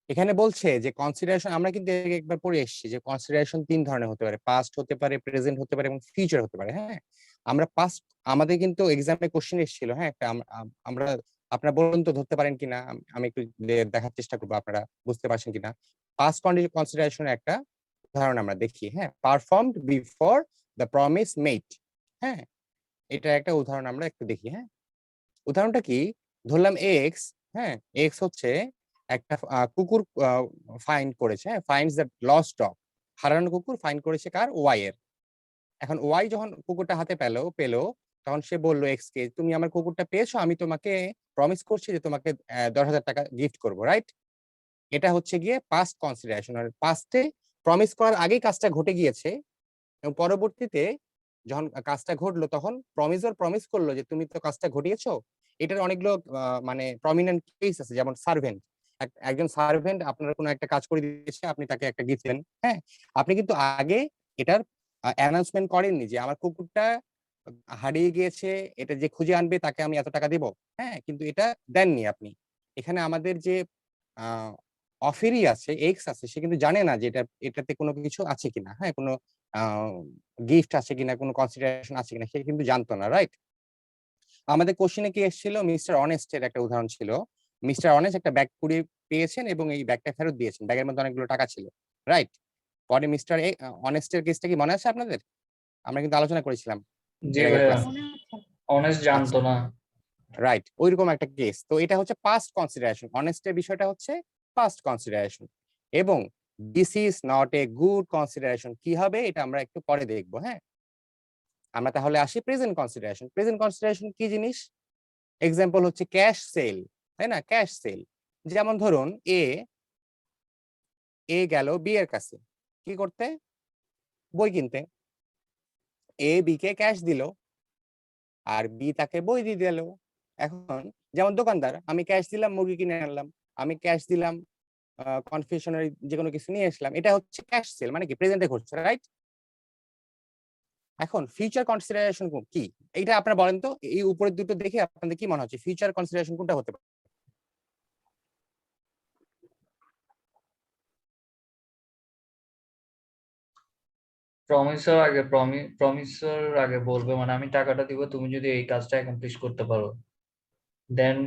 এখানে বলছে যে কনসিডারেশন, আমরা কিন্তু এর আগে একবার পড়ে এসেছি যে কনসিডারেশন 3 ধরনের হতে পারে, পাস্ট হতে পারে, প্রেজেন্ট হতে পারে এবং ফিউচার হতে পারে। হ্যাঁ, আমরা পাস্ট, আমাদের কিন্তু এক্সামে কোশ্চেন এসেছিল, হ্যাঁ একটা আমরা, আপনারা বলুন তো ধরতে পারেন কিনা, আমি একটু দেখার চেষ্টা করবো আপনারা বুঝতে পারছেন কিনা। পাস্ট কনসিডারেশনের একটা উদাহরণ আমরা দেখি। হ্যাঁ, performed before the promise made. হ্যাঁ, এটা একটা উদাহরণ আমরা একটু দেখি। হ্যাঁ, উদাহরণটা কি, ধরলাম এক্স। হ্যাঁ, এক্স হচ্ছে একটা কুকুর ফাইন্ড করেছে, হ্যাঁ ফাইন্ডস দ্য লস্ট ডগ, হারানো কুকুর ফাইন্ড করেছে কার, ওয়াই এর। এখন ওয়াই যখন কুকুরটা হাতে পেলো তখন সে বললো এক্স কে, তুমি আমার কুকুরটা পেয়েছো, আমি তোমাকে প্রমিস করছি যে তোমাকে 10,000 টাকা গিফট করবো, রাইট? এটা হচ্ছে গিয়ে পাস্ট কনসিডারেশন। আর পাস্টে প্রমিস করার আগেই কাজটা ঘটে গিয়েছে এবং পরবর্তীতে যখন কাজটা ঘটলো তখন প্রমিসর প্রমিস করলো যে তুমি তো কাজটা ঘটিয়েছো। এটার অনেকগুলো মানে প্রমিনেন্ট কেস আছে, যেমন সার্ভেন্ট। একজন সার্ভেন্ট আপনার কোনো একটা কাজ করে দিয়েছে, আপনি তাকে একটা গিফট দেন। হ্যাঁ, আপনি কিন্তু আগে এটার অ্যানাউন্সমেন্ট করেননি যে আমার কুকুরটা হারিয়ে গিয়েছে, এটা যে খুঁজে আনবে তাকে আমি এত টাকা দিব। হ্যাঁ, কিন্তু এটা দেননি আপনি। এখানে আমাদের যে অফেরই আছে, এক্স আছে, সে কিন্তু জানে না যে এটাতে কোনো কিছু আছে কিনা, হ্যাঁ কোনো গিফট আছে কিনা, কোনো কনসিডারেশন আছে কিনা, সে কিন্তু জানতো না, রাইট? আমাদের কোশ্চেনে কি এসেছিল, মিস্টার অনেস্টের একটা উদাহরণ ছিল। মিস্টার অনেস্ট একটা ব্যাগ কুড়িয়ে পেয়েছেন এবং এই ব্যাগটা ফেরত দিয়েছেন, ব্যাগের মধ্যে অনেকগুলো টাকা ছিল, রাইট? পরে মিস্টার অনেস্টের কেসটা কি মনে আছে আপনাদের? আমরা কিন্তু আলোচনা করেছিলাম জি এর আগের ভাইয়া, ক্লাসে। অনেস্ট আচ্ছা, জানতো না। রাইট, ওইরকম একটা কেস। তো এটা হচ্ছে পাস্ট কনসিডারেশন, অনেস্টের বিষয়টা হচ্ছে পাস্ট কনসিডারেশন। এবং this is not a good consideration কি হবে এটা আমরা একটু পরে দেখবো। হ্যাঁ, আমরা তাহলে আসি প্রেজেন্ট কনসিডারেশন। প্রেজেন্ট কনসিডারেশন কি জিনিস? এক্সাম্পল হচ্ছে ক্যাশ সেল, তাই না? ক্যাশ সেল, যেমন ধরুন এ গেল বি এর কাছে কি করতে, বই কিনতে। এ বি কে ক্যাশ দিল আর বি তাকে বই দিয়ে দিল। এখন যেমন দোকানদার, আমি ক্যাশ দিলাম মুরগি কিনে আনলাম, আমি ক্যাশ দিলাম কনফেকশনারি যে কোনো কিছু নিয়ে আসলাম, এটা হচ্ছে ক্যাশ সেল, মানে কি প্রেজেন্টে ঘটছে, রাইট? এখন ফিউচার কনসিডারেশন কি, এইটা আপনারা বলেন তো, এই উপরের দুটো দেখে আপনাদের কি মনে হচ্ছে ফিউচার কনসিডারেশন কোনটা হতে পারে? প্রমিসর আগে বলবে, মানে আমি টাকাটা দিব তুমি যদি এই কাজটা অ্যাকমপ্লিশ করতে পারো, দেন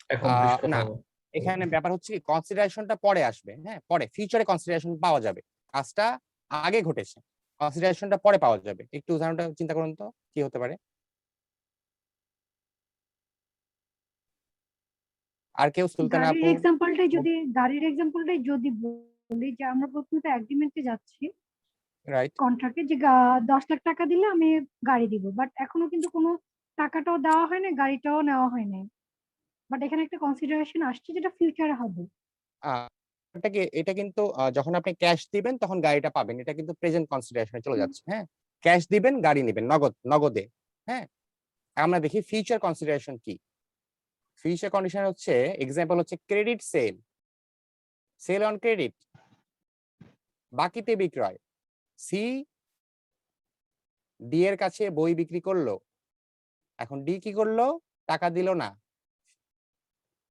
অ্যাকমপ্লিশ করা না, হবে। এখানে ব্যাপার হচ্ছে কি কনসিডারেশনটা পরে আসবে। হ্যাঁ, পরে ফিউচারে কনসিডারেশন পাওয়া যাবে, কাজটা আগে ঘটেছে, কনসিডারেশনটা পরে পাওয়া যাবে। একটু উদাহরণটা চিন্তা করুন তো কি হতে পারে। আর কেউ, সুলতানা গাড়ির আপু? এক্সাম্পলটাই যদি বলি যে আমরা প্রথমত এগ্রিমেন্টে যাচ্ছি, রাইট, কন্ট্রাক্টে যে 10 লাখ টাকা দিলে আমি গাড়ি দিব, বাট এখনো কিন্তু কোনো টাকাটাও দেওয়া হয় না, গাড়িটাও নেওয়া হয় না। বাট এখানে একটা কনসিডারেশন আসছে যেটা ফিউচারে হবে। এটা কিন্তু যখন আপনি ক্যাশ দিবেন তখন গাড়িটা পাবেন, এটা কিন্তু প্রেজেন্ট কনসিডারেশনে চলে যাচ্ছে। হ্যাঁ, ক্যাশ দিবেন গাড়ি নেবেন নগদে। হ্যাঁ, আমরা দেখি ফিউচার কনসিডারেশন কি। ফিউচার কন্ডিশন হচ্ছে, এক্সাম্পল হচ্ছে credit sale, sale on credit, বাকিতে বিক্রয়। সি ডি এর কাছে বই বিক্রি করলো, এখন ডি কি করলো, টাকা দিল না।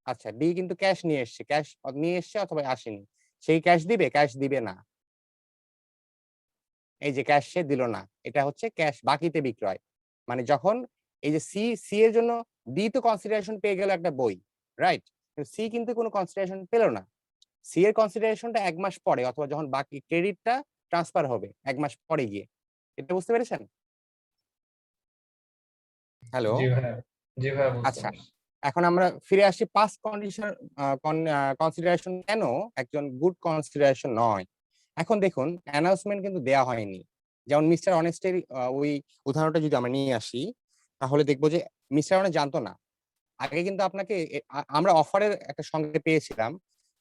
আচ্ছা, ডি কিন্তু ক্যাশ নিয়ে এসছে অথবা আসেনি, সেই ক্যাশ দিবে না, এই যে ক্যাশ সে দিল না, এটা হচ্ছে ক্যাশ বাকিতে বিক্রয়। মানে যখন এই যে সি এর জন্য ডি তো কনসিডারেশন পেয়ে গেল একটা বই, রাইট? সি কিন্তু কোনো কনসিডারেশন পেল না। সি এর কনসিডারেশনটা 1 মাস পরে, অথবা যখন বাকি ক্রেডিটটা ট্রান্সফার হবে 1 মাস পরে গিয়ে। এটা বুঝতে পেরেছেন? হ্যালো, জি ভাইয়া, জি ভাইয়া, বুঝতে আচ্ছা পারছি। এখন আমরা ফিরে আসি পাস্ট কন্ডিশন কনসিডারেশন কেন একজন গুড কনসিডারেশন নয়। এখন দেখুন অ্যানাউন্সমেন্ট কিন্তু দেয়া হয়নি। যেমন মিস্টার অনেস্টের ওই উদাহরণটা যদি আমরা নিয়ে আসি, তাহলে দেখবো যে মিস্টার অনেস্ট জানতো না। আগে কিন্তু আপনাকে আমরা অফারের একটা সঙ্গে পেয়েছিলাম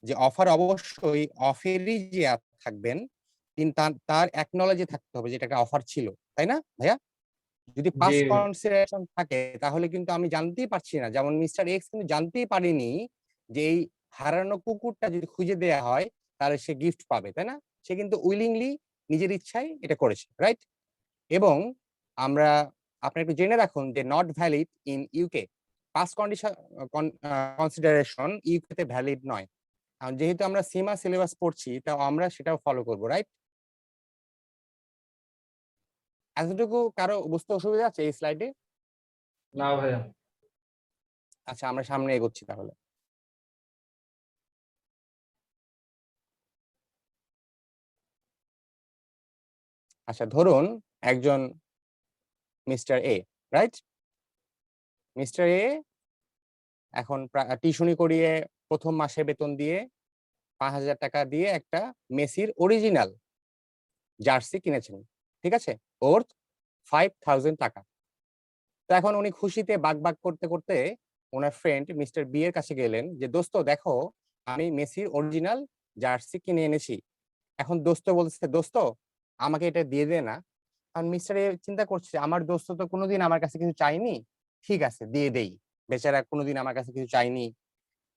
যে অফার অবশ্যই অফেরই যে থাকবেন তিনি তার অ্যাকনলেজে থাকতে হবে যে এটা একটা অফার ছিল, তাই না ভাইয়া? যদি জি পাস কনসিডারেশন থাকে তাহলে কিন্তু আমি জানতেই পারছি না, যেমন মিস্টার এক্স কিন্তু জানতেই পারিনি যে এই হারানো কুকুরটা যদি খুঁজে দেয়া হয় তাহলে সে গিফট পাবে, তাই না? সে কিন্তু উইলিংলি নিজের ইচ্ছায় এটা করেছে, রাইট? এবং আমরা আপনি একটু জেনে রাখুন যে not valid in UK. Pass condition consideration UK তে ভ্যালিড নয়। যেহেতু আমরা সীমা সিলেবাস পড়ছি তাও আমরা সেটাও ফলো করব, রাইট? এতটুকু কারো বুঝতে অসুবিধা আছে এই স্লাইডে? না ভাইয়া। আচ্ছা আমরা সামনে এগোচ্ছি তাহলে। আচ্ছা ধরুন একজন মিস্টার এ, রাইট? মিস্টার এ এখন টিউশনি করিয়ে প্রথম মাসে বেতন দিয়ে 5,000 টাকা দিয়ে একটা মেসির অরিজিনাল জার্সি কিনেছেন, ঠিক আছে? ওর 5,000 টাকা। তো এখন উনি খুশিতে বাগ করতে করতে ওনার ফ্রেন্ড মিস্টার বি এর কাছে গেলেন যে দোস্ত দেখো আমি মেসির অরিজিনাল জার্সি কিনে এনেছি। এখন দোস্ত বলছে দোস্ত আমাকে এটা দিয়ে দে না। কারণ মিস্টার এ চিন্তা করছে আমার দোস্ত তো কোনোদিন আমার কাছে কিছু চাইনি, ঠিক আছে দিয়ে দেই, বেচারা কোনোদিন আমার কাছে কিছু চাইনি।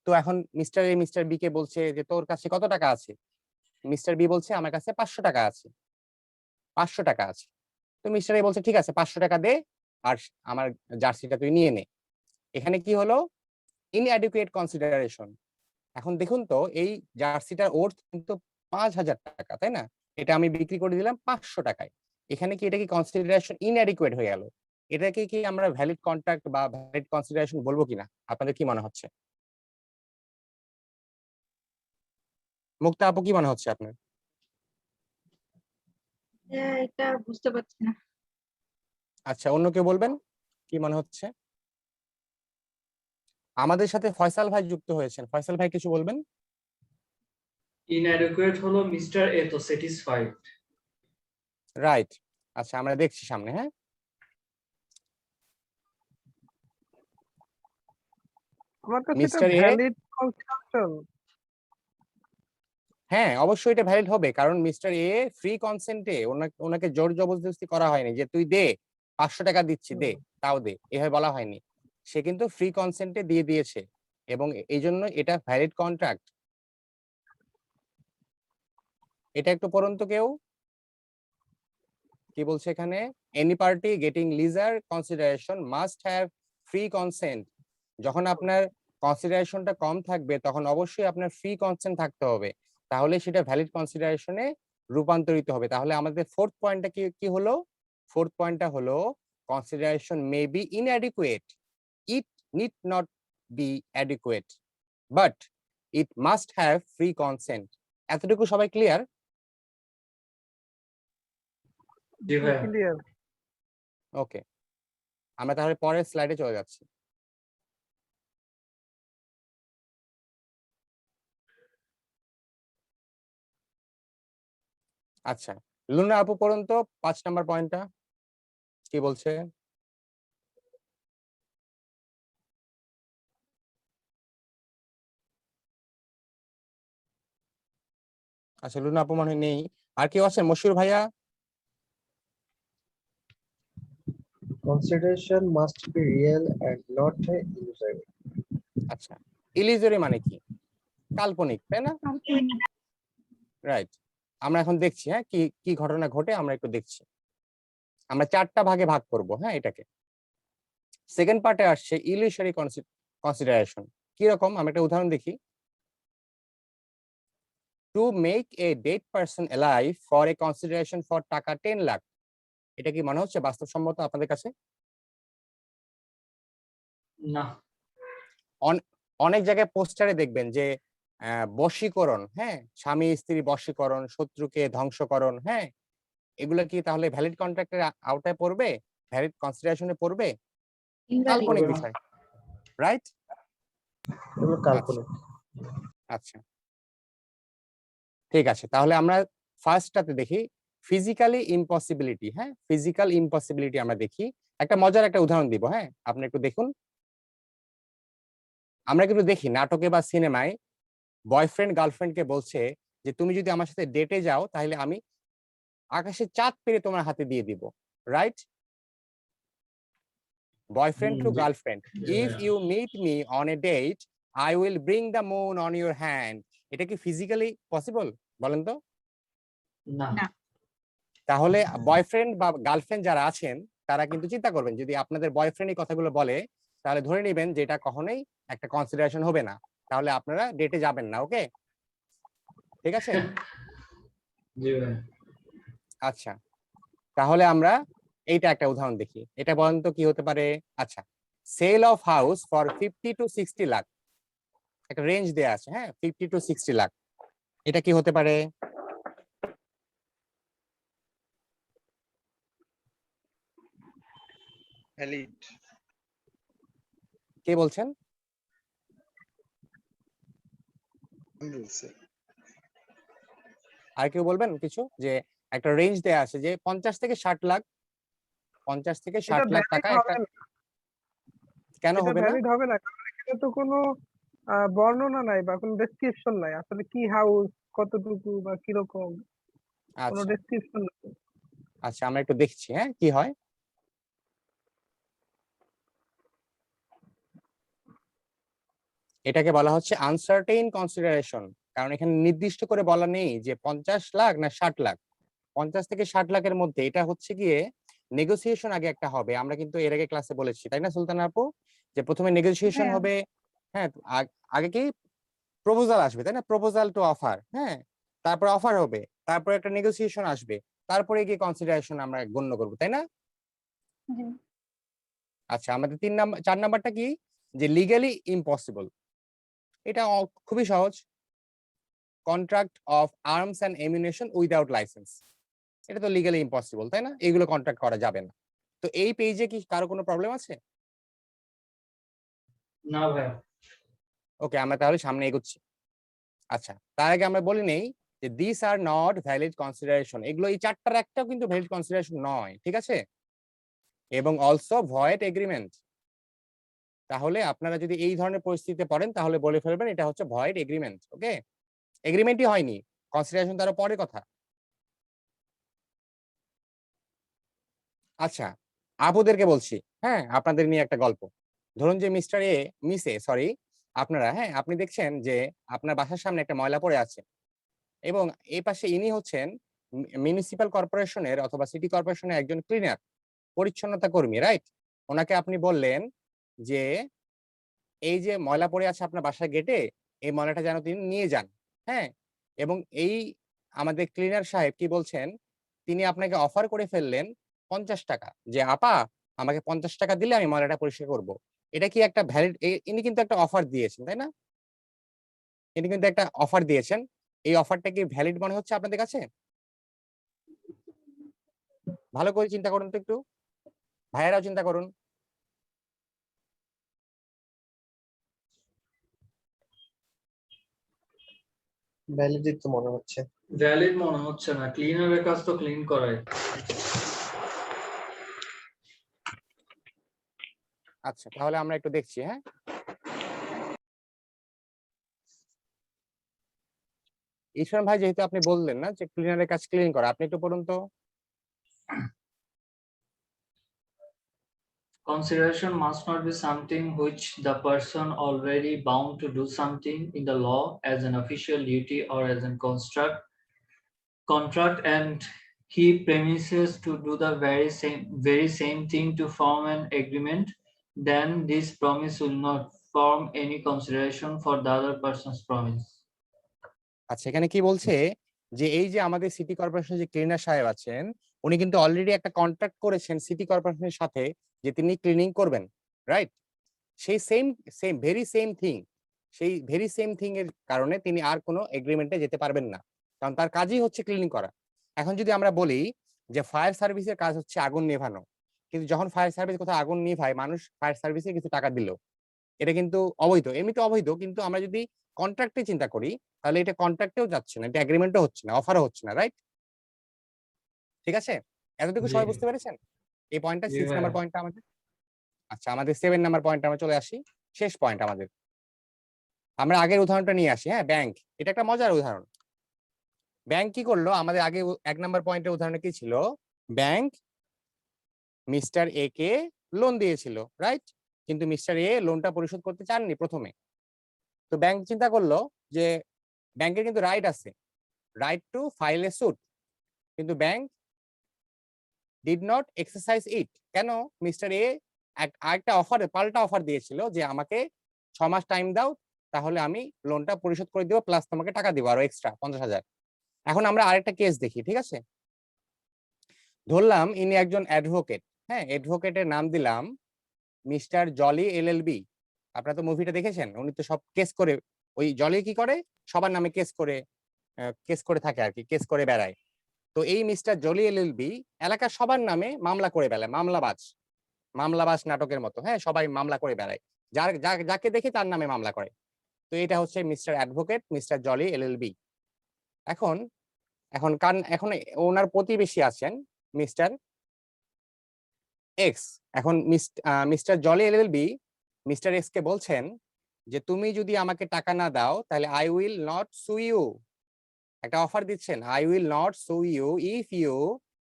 তো এখন মিস্টার এ মিস্টার বি কে বলছে যে তোর কাছে কত টাকা আছে? মিস্টার বি বলছে আমার কাছে 500 টাকা আছে, 500 টাকা আছে। তো মিস্টার এ বলছে ঠিক আছে 500 টাকা দে আর আমার জার্সিটা তুই নিয়ে নে। এখানে কি হলো? Inadequate consideration. এখন দেখুন তো এই জার্সিটার ওর্থ কিন্তু 5,000 টাকা, তাই না? এটা আমি বিক্রি করে দিলাম 500 টাকায়। এখানে কি এটা কি কনসিডারেশন ইনঅ্যাডিকুয়েট হয়ে গেল? এটাকে কি আমরা ভ্যালিড কন্ট্রাক্ট বা ভ্যালিড কনসিডারেশন বলবো কিনা? আপনাদের কি মনে হচ্ছে? মুক্তা আপু কি মনে হচ্ছে আপনার? হ্যাঁ, এটা বুঝতে পারছি না। আচ্ছা অন্য কেউ বলবেন কি মনে হচ্ছে? আমাদের সাথে ফয়সাল ভাই যুক্ত হয়েছেন, ফয়সাল ভাই কিছু বলবেন? ইনঅ্যাডিকুয়েট হলো মিস্টার এ তো স্যাটিসফাইড। রাইট। আচ্ছা আমরা দেখছি সামনে, হ্যাঁ আমার কাছে এটা মিস্টার এ, ভ্যালিড কনসিডারেশন। হ্যাঁ অবশ্যই এটা ভ্যালিড হবে কারণ মিস্টার এ ফ্রি কনসেন্টে ওনাকে জোর জবরদস্তি করা হয়নি যে তুই দে 500 টাকা দিচ্ছি দে, তাও দে, এভাবে বলা হয়নি। সে কিন্তু ফ্রি কনসেন্টে দিয়ে দিয়েছে এবং এই জন্য এটা ভ্যালিড কন্ট্রাক্ট। এটা একটু পড়ুন তো কেউ কি বলছে এখানে, any party getting lesser consideration must have free consent. যখন আপনার কনসিডারেশনটা কম থাকবে তখন অবশ্যই আপনার ফ্রি কনসেন্ট থাকতে হবে, তাহলে সেটা ভ্যালিড কনসিডারেশনে রূপান্তরিত হবে। তাহলে আমাদের ফোর্থ পয়েন্টটা কি কি হলো? ফোর্থ পয়েন্টটা হলো consideration may be inadequate, it need not be adequate, but it must have free consent. এতটুকু সবাই ক্লিয়ার? জি ভাইয়া। ক্লিয়ার। ওকে আমরা তাহলে পরের স্লাইডে চলে যাচ্ছি। আচ্ছা লুনা আপু পড়ুন তো 5 নাম্বার পয়েন্টটা কি বলছে? আচ্ছা লুনা আপু মনে হয় নেই, আর কেউ আছেন? মশিউর ভাইয়া? Consideration must be real and not illusory. আচ্ছা ইলিজরি মানে কি? কাল্পনিক, তাই না? রাইট। আমরা এখন দেখছি হ্যাঁ কি কি ঘটনা ঘটে আমরা একটু দেখছি। আমরা 4টা ভাগে ভাগ করব, হ্যাঁ এটাকে। সেকেন্ড পার্টে আসছে ইলিউশনারি কনসিডারেশন। কি রকম আমরা একটা উদাহরণ দেখি। To make a dead person alive for a consideration for টাকা 10 লাখ। এটা কি মনে হচ্ছে বাস্তবসম্মত আপনাদের কাছে? না। অনেক জায়গায় পোস্টারে দেখবেন যে বশীকরণ, হ্যাঁ, স্বামী স্ত্রী বশীকরণ, শত্রুকে ধ্বংসকরণ, হ্যাঁ, এগুলো কি তাহলে ভ্যালিড কন্ট্রাক্টের আওতায় পড়বে, ভ্যালিড কনসিডারেশনে পড়বে? Invalid. কাল্পনিক বিষয়, রাইট? এগুলো কাল্পনিক। আচ্ছা, ঠিক আছে, তাহলে আমরা ফার্স্টটাতে দেখি ফিজিক্যালি ইম্পসিবিলিটি। হ্যাঁ, ফিজিক্যাল ইম্পসিবিলিটি আমরা দেখি। একটা মজার একটা উদাহরণ দিব, হ্যাঁ, আপনি একটু দেখুন। আমরা কিন্তু দেখি নাটকে বা সিনেমায় বয়ফ্রেন্ড গার্লফ্রেন্ডকে বলছে যে তুমি যদি আমার সাথে ডেটে যাও তাহলে আমি আকাশে চাঁদ পেরে তোমার হাতে দিয়ে দিব, right? Boyfriend to girlfriend, if you meet me on a date I will bring the moon on your hand. এটা কি ফিজিক্যালি পসিবল বলেন তো? না। না। তাহলে বয়ফ্রেন্ড বা গার্লফ্রেন্ড যারা আছেন তারা কিন্তু চিন্তা করবেন, যদি আপনাদের বয়ফ্রেন্ড এই কথাগুলো বলে তাহলে ধরে নেবেন যে এটা কখনোই একটা কনসিডারেশন হবে না, তাহলে আপনারা ডেটে যাবেন না। ওকে, ঠিক আছে? জি ভাই। আচ্ছা, তাহলে আমরা এইটা একটা উদাহরণ দেখি। এটা বলেন তো কি হতে পারে? আচ্ছা, sale of house for 50 to 60 lakh, একটা রেঞ্জ দেয়া আছে, হ্যাঁ, 50 to 60 লাখ, এটা কি হতে পারে? ভ্যালিড। কে বলছেন? আর কেউ বলবেন কিছু? যে একটা রেঞ্জ দেয়া আছে যে 50 থেকে 60 লাখ, 50 থেকে 60 লাখ টাকা একটা, কেন এটা হবে না? ভ্যালিড হবে না, কারণ এখানে তো কোনো বর্ণনা নাই বা কোনো ডেসক্রিপশন নাই আসলে কি হাউস, কতটুকু বা কিরকম, কোনো আচ্ছা ডেসক্রিপশন নাই। আচ্ছা, আমরা একটু দেখছি, হ্যাঁ, কি হয়। এটাকে বলা হচ্ছে আনসার্টেইন কনসিডারেশন, কারণ এখানে নির্দিষ্ট করে বলা নেই যে 50 লাখ না 60 লাখ। 50 থেকে 60 লাখের মধ্যে এটা হচ্ছে গিয়ে নেগোসিয়েশন আগে একটা হবে। আমরা কিন্তু এর আগে ক্লাসে বলেছি, তাই না সুলতানা আপু, যে প্রথমে নেগোসিয়েশন হ্যাঁ। হবে, হ্যাঁ, আগে কি প্রপোজাল আসবে, তাই না? প্রপোজাল টু অফার, হ্যাঁ, তারপর অফার হবে, তারপর একটা নেগোসিয়েশন আসবে, তারপরে গিয়ে কনসিডারেশন আমরা গণ্য করবো, তাই না? জি। আচ্ছা, আমাদের 4 নাম্বারটা কি? যে লিগ্যালি ইম্পসিবল। এটা খুবই সহজ, contract of arms and ammunition without licence. এটা তো লিগ্যালি ইম্পসিবল, তাই না? এগুলো কন্ট্রাক্ট করা যাবে না। তো এই পেজে কি কারো কোনো প্রবলেম আছে? না ভাই। ওকে, আমরা তাহলে সামনে এগোচ্ছি। আচ্ছা, তার আগে আমরা বলি নেই যে this are not valid consideration, এগুলো এই চারটার একটাও কিন্তু ভ্যালিড কনসিডারেশন নয়, ঠিক আছে? এবং অলসো ভয়েড এগ্রিমেন্ট। তাহলে আপনারা যদি এই ধরনের পরিস্থিতিতে পড়েন তাহলে বলে ফেলবেন এটা হচ্ছে ভয়েড এগ্রিমেন্ট। ওকে, এগ্রিমেন্টই হয়নি, কনসিডারেশন তার পরে কথা। আচ্ছা, আপুদেরকে বলছি, হ্যাঁ, আপনাদের নিয়ে একটা গল্প। ধরুন যে মিস্টার এ, মিস এ, সরি, আপনারা, হ্যাঁ, আপনি দেখছেন যে আপনার বাসার সামনে একটা ময়লা পড়ে আছে এবং এই পাশে ইনি হচ্ছেন মিউনিসিপাল কর্পোরেশনের অথবা সিটি কর্পোরেশনের একজন ক্লিনার, পরিচ্ছন্নতা কর্মী, রাইট? ওনাকে আপনি বললেন যে এই যে ময়লা পড়ে আছে আপনার বাসার গেটে, এই ময়লাটা যেন তিনি নিয়ে যান, হ্যাঁ। এবং এই আমাদের ক্লিনার সাহেব কি বলছেন, তিনি আপনাকে অফার করে ফেললেন 50 টাকা, যে আপা আমাকে 50 টাকা দিলে আমি ময়লাটা পরিষ্কার করব। এটা কি একটা ভ্যালিড? ইনি কিন্তু একটা অফার দিয়েছেন, তাই না? ইনি কিন্তু একটা অফার দিয়েছেন। এই অফারটা কি ভ্যালিড মনে হচ্ছে আপনাদের কাছে? ভালো করে চিন্তা করুন তো একটু, ভাইয়েরাও চিন্তা করুন। ভ্যালিডই তো মনে হচ্ছে। ভ্যালিড মনে হচ্ছে না, ক্লিনারের কাজ তো ক্লিন করাই। আচ্ছা, তাহলে আমরা একটু দেখছি, হ্যাঁ। ঈশ্বর ভাই, যেহেতু আপনি বললেন না যে ক্লিনারের কাজ ক্লিন করা, আপনি একটু পড়ুন তো। Consideration must not be something which the person already bound to do something in the law as an official duty or as a contract and he premises to do the very same thing to form an agreement, then this promise will not form any consideration for the other person's promise. আচ্ছা, এখানে কি বলছে যে এই যে আমাদের city কর্পোরেশনের যে ক্লিনার সাহেব আছেন, উনি কিন্তু অলরেডি একটা কন্ট্রাক্ট করেছেন সিটি কর্পোরেশনের সাথে যে তিনি ক্লিনিং করবেন, রাইট? সেই সেম ভেরি সেম থিং সেই ভেরি সেম থিং এর কারণে তিনি আর কোনো এগ্রিমেন্টে যেতে পারবেন না, কারণ তার কাজই হচ্ছে ক্লিনিং করা। এখন যদি আমরা বলি যে ফায়ার সার্ভিসের কাজ হচ্ছে আগুন নেভানো, কিন্তু যখন ফায়ার সার্ভিস কোথাও আগুন নেভায় মানুষ ফায়ার সার্ভিসে কিছু টাকা দিল, এটা কিন্তু অবৈধ, এমনিতে অবৈধ। কিন্তু আমরা যদি কন্ট্রাক্টে চিন্তা করি তাহলে এটা কন্ট্রাক্টেও যাচ্ছে না, এটা এগ্রিমেন্টও হচ্ছে না, অফারও হচ্ছে না, রাইট? ঠিক আছে, এতটুকু জি সবাই বুঝতে পেরেছেন এই পয়েন্টটা, জি 6 ভাইয়া। নাম্বার পয়েন্টটা আমাদের। আচ্ছা, আমাদের 7 নাম্বার পয়েন্টে আমরা চলে আসি, শেষ পয়েন্ট আমাদের। আমরা আগের উদাহরণটা নিয়ে আসি, হ্যাঁ, ব্যাংক। এটা একটা মজার উদাহরণ। ব্যাংক কি করলো, আমাদের আগে 1 নাম্বার পয়েন্টের উদাহরণে কি ছিল, ব্যাংক মিস্টার এ কে লোন দিয়েছিল, রাইট? কিন্তু মিস্টার এ লোনটা পরিশোধ করতে চাননি প্রথমে। তো ব্যাংক চিন্তা করলো যে ব্যাংকের কিন্তু রাইট আছে, right to file a suit, কিন্তু bank did not exercise it. কেন? মিস্টার এ আরেকটা অফার, পাল্টা অফার দিয়েছিল যে আমাকে 6 মাস টাইম দাও, তাহলে আমি লোনটা পরিশোধ করে দিব, প্লাস তোমাকে টাকা দিব আরো এক্সট্রা 50,000। এখন আমরা আরেকটা কেস দেখি, ঠিক আছে? ধরলাম ইনি একজন অ্যাডভোকেট, হ্যাঁ, অ্যাডভোকেটের নাম দিলাম মিস্টার জলি এলএলবি। আপনারা তো মুভিটা দেখেছেন, উনি তো সব কেস করে, ওই জলি কি করে, সবার নামে কেস করে থাকে আর কি, কেস করে বেড়ায়। তো এই মিস্টার জলি এলএলবি এলাকার সবার নামে মামলা করে বেড়ায়, মামলাবাজ নাটকের মতো, হ্যাঁ, সবাই মামলা করে বেড়ায়, যাকে দেখে তার নামে মামলা করে। তো এটা হচ্ছে mister advocate mister Jolly LLB. এখন এখন ওনার প্রতিবেশী আছেন মিস্টার এক্স। এখন mister Jolly LLB mister X কে বলছেন যে তুমি যদি আমাকে টাকা না দাও তাহলে I will not sue you. একটা অফার দিচ্ছেন, I will not sue you if you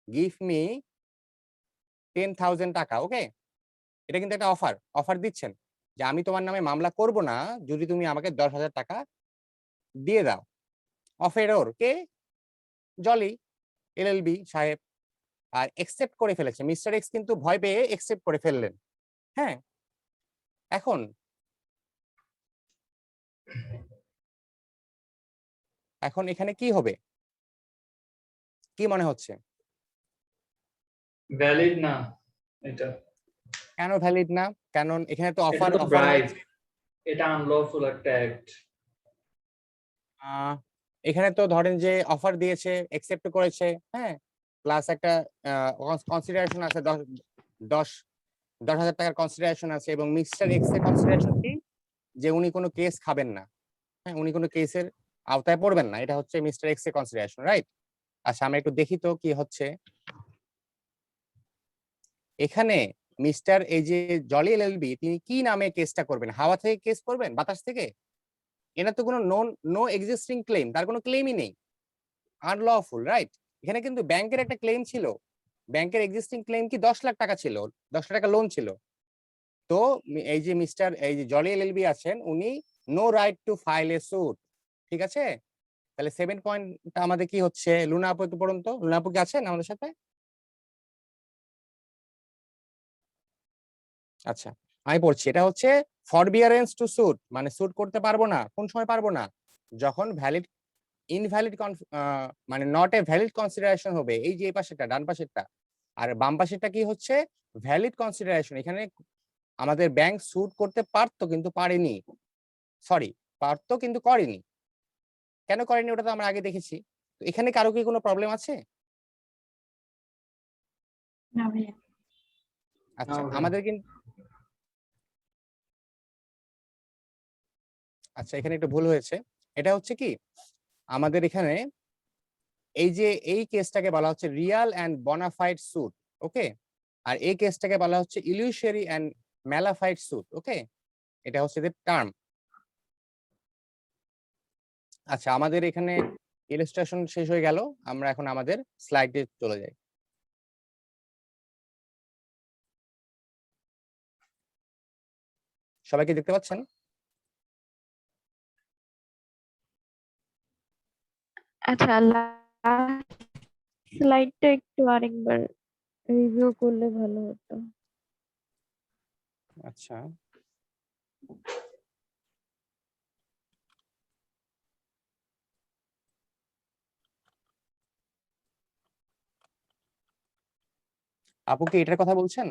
give me 10,000 টাকা। ওকে, এটা কিন্তু একটা অফার দিচ্ছেন যে আমি তোমার নামে মামলা করব না যদি তুমি আমাকে 10,000 টাকা দিয়ে দাও। অফারর কে? জলি এলএলবি সাহেব। আর একসেপ্ট করে ফেলেছে মিস্টার এক্স, কিন্তু ভয় পেয়ে একসেপ্ট করে ফেললেন। হ্যাঁ, এখন এখানে কি হবে, কি মনে হচ্ছে? ভ্যালিড না এটা। কেন ভ্যালিড না? কারণ এখানে তো এটা অফার তো ব্রাইব, এটা আনলফুল একটা অ্যাক্ট। এখানে তো ধরেন যে অফার দিয়েছে, একসেপ্ট করেছে, হ্যাঁ, প্লাস একটা কনসিডারেশন আছে, 10,000 টাকার কনসিডারেশন আছে, এবং মিস্টার এক্স এর কনসিডারেশন কি, যে উনি কোনো কেস খাবেন না, হ্যাঁ, উনি কোনো কেসের আওতায় পড়বেন না, এটা হচ্ছে মিস্টার এক্স এর কনসিডারেশন, রাইট? আচ্ছা, আমরা একটু দেখি তো কি হচ্ছে এখানে। মিস্টার এই যে জলি এলএলবি, তিনি কি নামে কেসটা করবেন? হাওয়া থেকে কেস করবেন, বাতাস থেকে? এনার তো কোনো নো এক্সিস্টিং ক্লেম, তার কোনো ক্লেমই নেই, আনলফুল, রাইট? এখানে কিন্তু ব্যাংকের একটা ক্লেম ছিল, ব্যাংকের এক্সিস্টিং ক্লেম কি 10 লাখ টাকা ছিল, 10 লাখ টাকা লোন ছিল। তো এই যে জলি এলএলবি আছেন, উনি no right to file a suit, ঠিক আছে? তাহলে 7 পয়েন্টটা আমাদের কি হচ্ছে? লুনা আপু একটু পড়ুন তো, লুনা আপু কি আছেন আমাদের সাথে? আচ্ছা, আমি পড়ছি। এটা হচ্ছে ফরবিয়ারেন্স টু সুট, মানে সুট করতে পারবো না। কোন সময় পারবো না? যখন ইনভ্যালিড মানে নট এ ভ্যালিড কনসিডারেশন হবে, এই যে এই পাশেরটা, ডান পাশেরটা। আর বাম পাশেরটা কি হচ্ছে? Valid consideration. এখানে আমাদের ব্যাংক সুট করতে পারতো কিন্তু পারেনি, সরি, পারতো কিন্তু করেনি। কেন করেনি ওটা তো আমরা আগে দেখেছি। তো এখানে কারো কি কোনো প্রবলেম আছে? না ভাইয়া। আচ্ছা, না ভাই। আমাদের কিন্তু আচ্ছা, এখানে একটু ভুল হয়েছে। এটা হচ্ছে কি, আমাদের এখানে এই কেসটাকে বলা হচ্ছে রিয়াল অ্যান্ড বোনাফাইড সুট, ওকে? আর এই কেসটাকে বলা হচ্ছে ইলিউশনারি অ্যান্ড ম্যালাফাইড সুট, ওকে? এটা হচ্ছে এদের টার্ম। আচ্ছা, আমাদের এখানে ইলাস্ট্রেশন শেষ হয়ে গেল, আমরা এখন আমাদের স্লাইডে চলে যাই। সবাই কি দেখতে পাচ্ছেন? আচ্ছা, স্লাইডটা একটু আরেকবার রিভিউ করলে ভালো হতো। আচ্ছা, আপু কি এটার কথা বলছেন?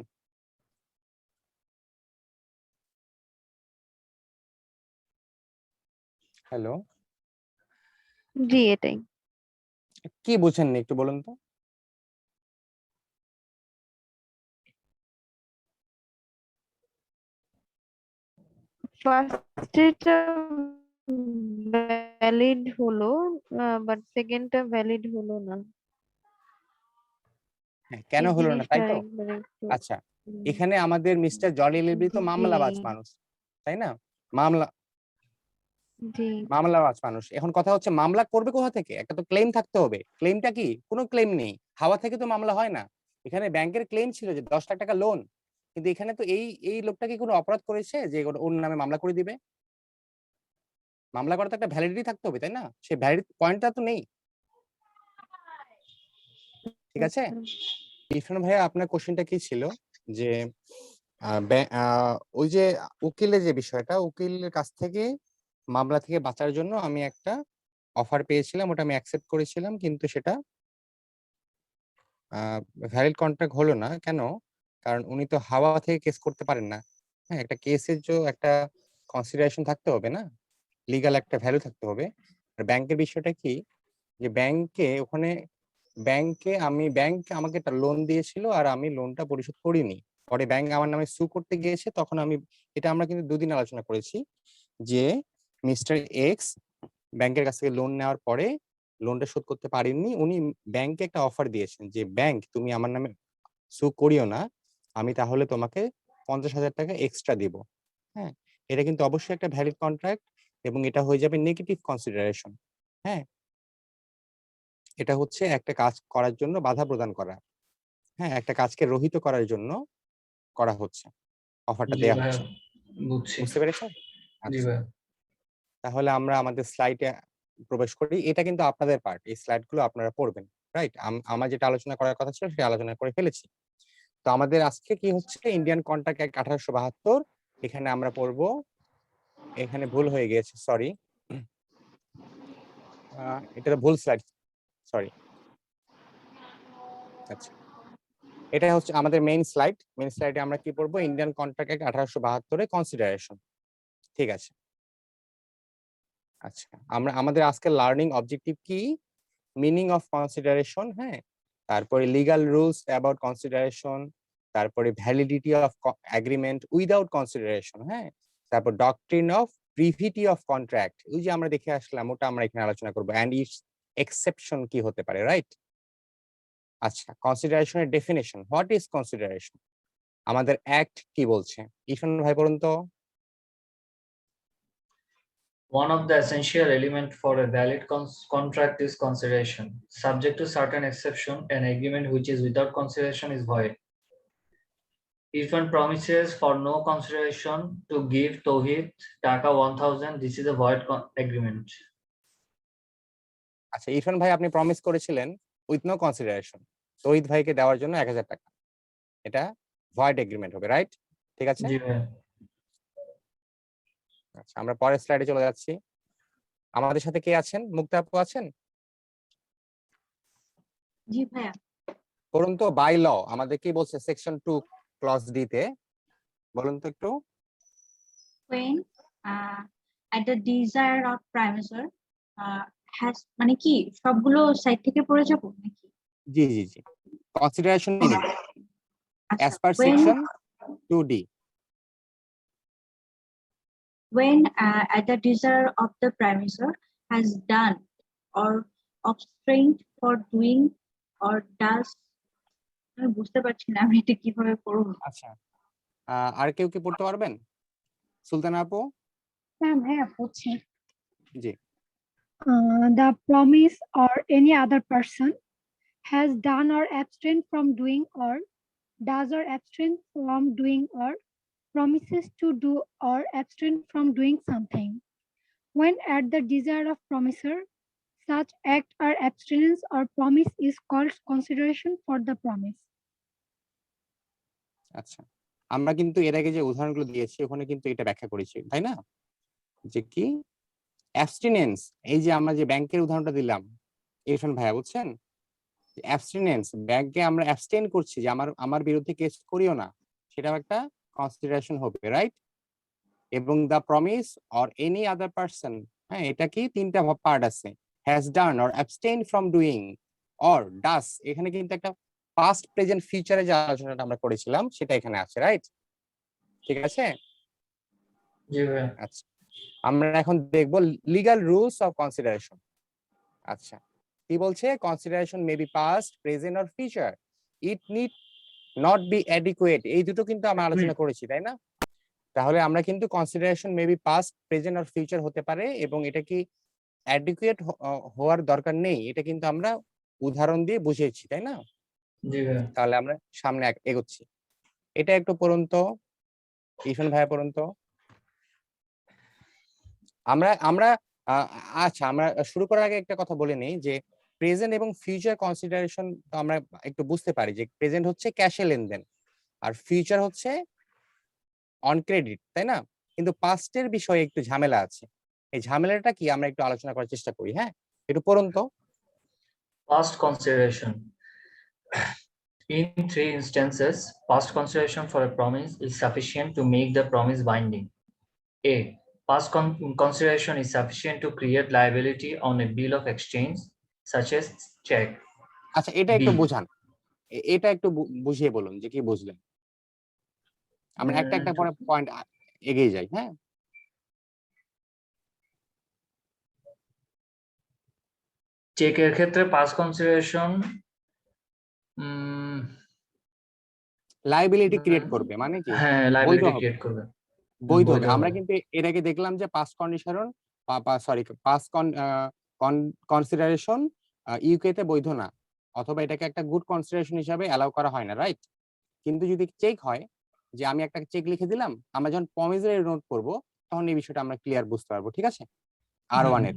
হ্যালো, জি এটাই। কি বুঝেননি একটু বলুন তো? ফার্স্টেরটা ভ্যালিড হলো, বাট সেকেন্ডটা ভ্যালিড হলো না। হ্যাঁ, কেন এই হলো না তাই জিনিসটা তো? একবার একটু আচ্ছা, এখানে আমাদের মিস্টার জলি লিলবি তো জি মামলাবাজ মানুষ, তাই না? মামলা জি মামলাবাজ মানুষ। এখন কথা হচ্ছে মামলা করবে কোথা থেকে? একটা তো ক্লেম থাকতে হবে। ক্লেমটা কি? কোনো ক্লেম নেই। হাওয়া থেকে তো মামলা হয় না। এখানে ব্যাংকের ক্লেম ছিল যে 10 লাখ টাকা লোন। কিন্তু এখানে তো এই লোকটা কি কোনো অপরাধ করেছে যে ওর নামে মামলা করে দিবে? মামলা করার তো একটা ভ্যালিডিটি থাকতে হবে, তাই না? সেই ভ্যালিড পয়েন্টটা তো নেই। ঠিক আছে? ইরফান ভাইয়া, আপনার কোশ্চেনটা কি ছিল? যে ওই যে উকিলের যে বিষয়টা, উকিলের কাছ থেকে মামলা থেকে বাঁচার জন্য আমি একটা অফার পেয়েছিলাম, ওটা আমি অ্যাকসেপ্ট করেছিলাম, কিন্তু সেটা ভ্যালিড কন্ট্রাক্ট হলো না। কেন? কারণ উনি তো হাওয়া থেকে কেস করতে পারেন না। হ্যাঁ, একটা কেসের যে একটা কনসিডারেশন থাকতে হবে না, লিগ্যাল একটা ভ্যালু থাকতে হবে। আর ব্যাংকের বিষয়টা কি, যে ব্যাংক আমাকে একটা লোন দিয়েছিল আর আমি লোনটা পরিশোধ করিনি। পরে ব্যাংক আমার নামে সু করতে গিয়েছে, তখন এটা আমরা কিন্তু দুদিন আলোচনা করেছি যে মিস্টার এক্স ব্যাংকের কাছ থেকে লোন নেওয়ার পরে লোনটা শোধ করতে পারেননি। উনি ব্যাংকে একটা অফার দিয়েছেন যে ব্যাংক, তুমি আমার নামে সু করিও না, আমি তাহলে তোমাকে 50,000 টাকা এক্সট্রা দিব। হ্যাঁ, এটা কিন্তু অবশ্যই একটা ভ্যালিড কন্ট্রাক্ট এবং এটা হয়ে যাবে নেগেটিভ কনসিডারেশন। হ্যাঁ, এটা হচ্ছে একটা কাজ করার জন্য বাধা প্রদান করা। হ্যাঁ, একটা কাজকে রহিত করার জন্য করা হচ্ছে, অফারটা জি দেয়া ভাইয়া, হচ্ছে। বুঝছি। বুঝতে পেরেছেন? জি আচ্ছা, ভাইয়া। তাহলে আমরা আমাদের স্লাইডে প্রবেশ করি। এটা কিন্তু আপনাদের পার্ট, এই স্লাইড গুলো আপনারা পড়বেন, রাইট? আমার যেটা আলোচনা করার কথা ছিল সেটা আলোচনা করে ফেলেছি। তো আমাদের আজকে কি হচ্ছে, ইন্ডিয়ান কন্ট্রাক্ট অ্যাক্ট 1872। এখানে আমরা পড়বো, এখানে ভুল হয়ে গিয়েছে, সরি, এটা ভুল স্লাইড, সরি। আচ্ছা, এটা হচ্ছে আমাদের মেইন স্লাইডে আমরা কি পড়বো, ইন্ডিয়ান কন্ট্রাক্ট অ্যাক্ট 1872 কনসিডারেশন। ঠিক আছে, আচ্ছা, আমাদের আজকে লার্নিং অবজেক্টিভ কি, মিনিং অফ কনসিডারেশন, হ্যাঁ, তারপরে লিগ্যাল রুলস অ্যাবাউট কনসিডারেশন, তারপরে validity of agreement without consideration, হ্যাঁ, তারপর doctrine of privity of contract, ওই যে আমরা দেখে আসলাম, ওটা আমরা এখানে আলোচনা করবো, এন্ড ইটস এক্সেপশন কি হতে পারে, রাইট? আচ্ছা, কনসিডারেশনের ডেফিনেশন, হোয়াট ইজ কনসিডারেশন, আমাদের অ্যাক্ট কি বলছে? ইরফান ভাই বলুন তো। One of the essential elements for a valid contract is consideration. Subject to certain exception, an agreement which is without consideration is void. If one promises for no consideration to give Tawhid Taka 1000, this is a void agreement. আচ্ছা, ইরফান ভাই, আপনি promise করেছিলেন with no consideration তৌহিদ ভাইকে দেওয়ার জন্য 1000 টাকা, এটা void agreement হবে, রাইট? ঠিক আছে, জি ভাইয়া। আচ্ছা, আমরা পরের স্লাইডে চলে যাচ্ছি। আমাদের সাথে কে আছেন? মুক্তা আপু আছেন? জি ভাইয়া। বলুন তো, বাই ল আমাদের কি বলছে সেকশন 2 ক্লজ ডি তে, বলুন তো একটু। When at the desire of promisor has মানে কি সবগুলো সাইড থেকে পড়ে যাবো নাকি? জি জি জি, কনসিডারেশন মিনিং আচ্ছা, as per section 2D. when at the desire of the promisor has done or abstained for doing or does, আমি বুঝতে পারছি না আমি এটা কিভাবে পড়বো। আচ্ছা, আর কেউ কি পড়তে পারবেন? সুলতানা আপু? হ্যাঁ ভাইয়া বলছি। জি। The promise or any other person has done or abstained from doing or does or abstain from doing or promises to do or abstain from doing something. When at the desire of promisor, such act or abstinence or promise is called consideration for the promise. আচ্ছা, আমরা কিন্তু এর আগে যে উদাহরণগুলো দিয়েছি ওখানে কিন্তু এটা ব্যাখ্যা করেছি, তাই না? যে কি অ্যাবস্টিনেন্স, এই যে আমরা যে ব্যাংকের উদাহরণটা দিলাম ইরফান ভাইয়া, বুঝছেন? অ্যাবস্টিনেন্স, ব্যাংকে আমরা অ্যাবস্টেন করছি যে আমার বিরুদ্ধে কেস করিও না, সেটাও একটা কনসিডারেশন হবে, রাইট? এবং the promise or any other person, হ্যাঁ, এটা কি তিনটা পার্ট আছে, has done or abstain from doing or does. এখানে কিন্তু একটা পাস্ট প্রেজেন্ট ফিউচারে যে আলোচনাটা আমরা করেছিলাম সেটা এখানে আছে, রাইট? ঠিক আছে। জি ভাইয়া। আচ্ছা, আমরা এখন দেখব লিগ্যাল রুলস অফ কনসিডারেশন। আচ্ছা, কি বলছে? Consideration may be past, present or future, it need not be adequate. এই দুটো কিন্তু আমরা আলোচনা করেছি, তাই না? তাহলে আমরা কিন্তু consideration may be past, present or future হতে পারে, এবং এটা কি অ্যাডিকুয়েট হওয়ার দরকার নেই, এটা কিন্তু আমরা উদাহরণ দিয়ে বুঝিয়েছি, তাই না? জি ভাইয়া। তাহলে আমরা সামনে এগোচ্ছি। এটা একটু পড়ুন তো, ইরফান ভাইয়া পড়ুন তো। আমরা আমরা আচ্ছা, আমরা শুরু করার আগে একটা কথা বলে নেই যে প্রেজেন্ট এবং ফিউচার কনসিডারেশন তো আমরা একটু বুঝতে পারি যে প্রেজেন্ট হচ্ছে ক্যাশে লেনদেন আর ফিউচার হচ্ছে অন ক্রেডিট, তাই না? কিন্তু পাস্টের বিষয়ে একটু ঝামেলা আছে। এই ঝামেলাটা কি আমরা একটু আলোচনা করার চেষ্টা করি। হ্যাঁ, একটু পড়ুন তো। Past consideration. In 3 instances, past consideration for a promise is sufficient to make the promise binding. A. Past consideration is sufficient to create liability on a bill of exchange, such as check. আচ্ছা, এটা B. একটু বোঝান, এটা একটু বুঝিয়ে বলুন যে কি বুঝলেন। আমরা একটা একটা পরে পয়েন্ট এগিয়ে যাই। হ্যাঁ, চেকের ক্ষেত্রে past consideration লাইবিলিটি ক্রিয়েট করবে মানে কি? হ্যাঁ, বৈধ লাইবিলিটি হবে, ক্রিয়েট করবে। বৈধ বৈধ হবে। আমরা হবে। কিন্তু এর আগে দেখলাম যে past condition sorry past consideration UK তে বৈধ না, অথবা এটাকে একটা গুড কনসিডারেশন হিসাবে অ্যালাউ করা হয় না, রাইট? কিন্তু যদি চেক হয়, যে আমি একটা চেক লিখে দিলাম, আমরা যখন প্রমিসরি নোট করব তখন এই বিষয়টা আমরা ক্লিয়ার বুঝতে পারবো। ঠিক আছে, আর1 এর।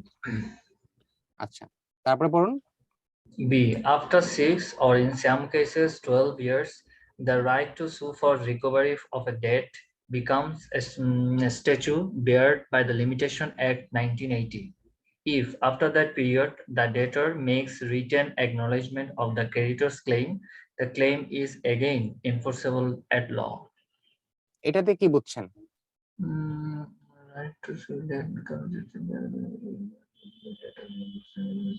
আচ্ছা, তারপরে পড়ুন। B. After 6 or in some cases 12 years, the right to sue for recovery of a debt becomes a statute barred by the Limitation Act 1980. If after that period the debtor makes written acknowledgement of the creditor's claim, the claim is again enforceable at law. এটাতে কি বুঝছেন? Right to sue debt becomes a statute barred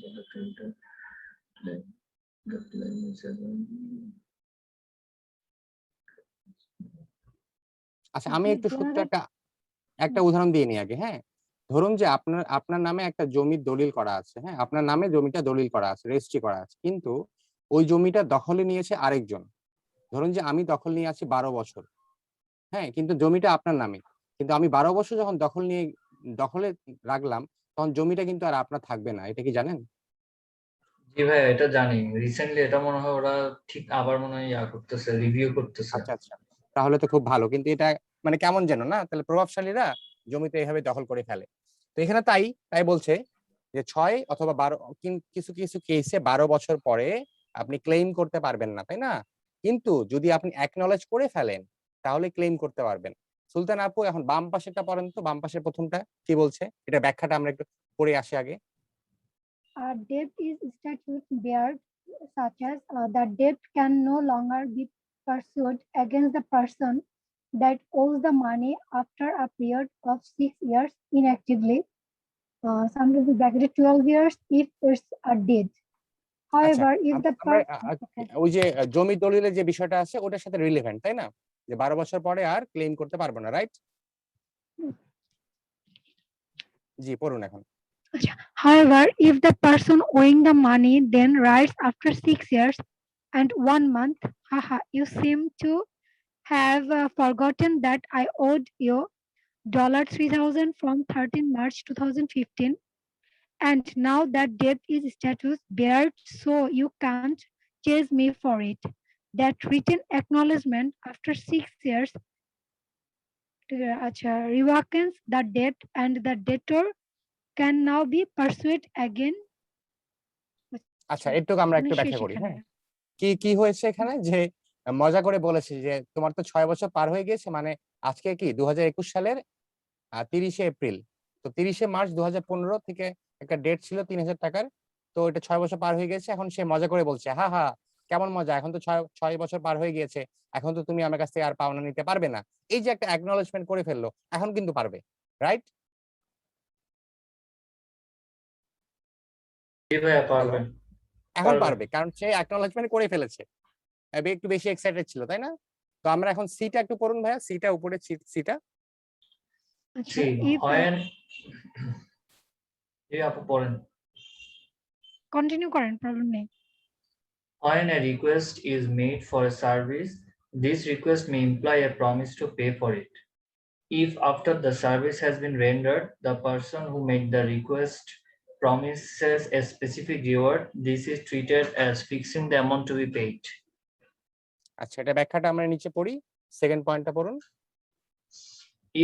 by the creditor. The claim is again. আচ্ছা, আমি একটু সূত্র একটা উদাহরণ দিয়ে নিই আগে। হ্যাঁ, ধরুন যে আপনার নামে একটা জমির দলিল করা আছে। হ্যাঁ, আপনার নামে জমিটা দলিল করা আছে, রেজিস্ট্রি করা আছে, কিন্তু ওই জমিটা দখলে নিয়েছে আরেকজন। ধরুন যে আমি দখল নিয়ে আছি 12 বছর। হ্যাঁ, কিন্তু জমিটা আপনার নামে, কিন্তু আমি 12 বছর যখন দখলে রাখলাম, তখন জমিটা কিন্তু আর আপনার থাকবে না। এটা কি জানেন? জি ভাই, এটা জানি। রিসেন্টলি এটা মনে হয় ওরা ঠিক আবার মনে হয় করতেছে, রিভিউ করতেছে। আচ্ছা আচ্ছা, তাহলে তো খুব ভালো। কিন্তু এটা মানে কেমন যেন না, তাহলে প্রভাবশালীরা জমিতে এইভাবে দখল করে ফেলে। তো এখানে তাই বলছে যে 6 অথবা 12, কিছু কিছু কেসে 12 বছর পরে আপনি ক্লেম করতে পারবেন না, তাই না? কিন্তু যদি আপনি অ্যাকনলেজ করে ফেলেন তাহলে ক্লেম করতে পারবেন। সুলতান আপু, এখন বাম পাশেরটা পড়েন তো, বাম পাশের প্রথমটা কি বলছে, এটা ব্যাখ্যাটা আমরা একটু পড়ে আসি আগে। A debt is statute barred, such as the debt can no longer be pursued against the person that owes the money after a period of 6 years inactively. Sometimes bracketed 12 years if it's a deed. আচ্ছা, However, if the ওই যে জমি দলিলের যে বিষয়টা আছে ওটার সাথে রিলেভেন্ট, তাই না? যে 12 বছর পরে আর ক্লেম করতে পারবো না, রাইট? জি, পড়ুন এখন। However, if the person owing the money then writes after 6 years and 1 month, haha, you seem to have forgotten that I owed you $3,000 from 13 March 2015, and now that debt is status barred, so you can't chase me for it. That written acknowledgement after 6 years revokes the debt, and the debtor can now be pursued again. আচ্ছা, এটুকু আমরা একটু ব্যাখ্যা করি। হ্যাঁ, কি হয়েছে এখানে, যে মজা করে বলেছে যে তোমার তো 6 বছর পার হয়ে গেছে, মানে আজকে কি 2021 সালের 30শে এপ্রিল, তো 30শে মার্চ 2015 থেকে একটা ডেট ছিল 3000 টাকার, তো এটা 6 বছর পার হয়ে গেছে। এখন সে মজা করে বলছে, হা হা কেমন মজা, এখন তো 6 বছর পার হয়ে গিয়েছে, এখন তো তুমি আমার কাছ থেকে আর পাওনা নিতে পারবে না। এই যে একটা অ্যাকনলেজমেন্ট করে ফেললো, এখন কিন্তু পারবে, রাইট? জি ভাইয়া হ্যালো, পারবেন এখন পারবেন পারবে কারণ সে অ্যাকনলেজমেন্ট করে ফেলেছে। একটু বেশি এক্সাইটেড ছিল, তাই না? তো আমরা এখন সিটা একটু পড়ুন ভাইয়া, সিটা উপরে সিটা। আচ্ছা, জি if হয় জি আপু পড়েন কন্টিনিউ করেন, প্রবলেম নেই। When a request is made for a service, this request may imply a promise to pay for it. If after the service has been rendered, the person who made the request promises a specific reward, this is treated as fixing the amount to be paid. আচ্ছা, এটা ব্যাখ্যাটা আমরা নিচে পড়ি। Second পয়েন্টটা পড়ুন।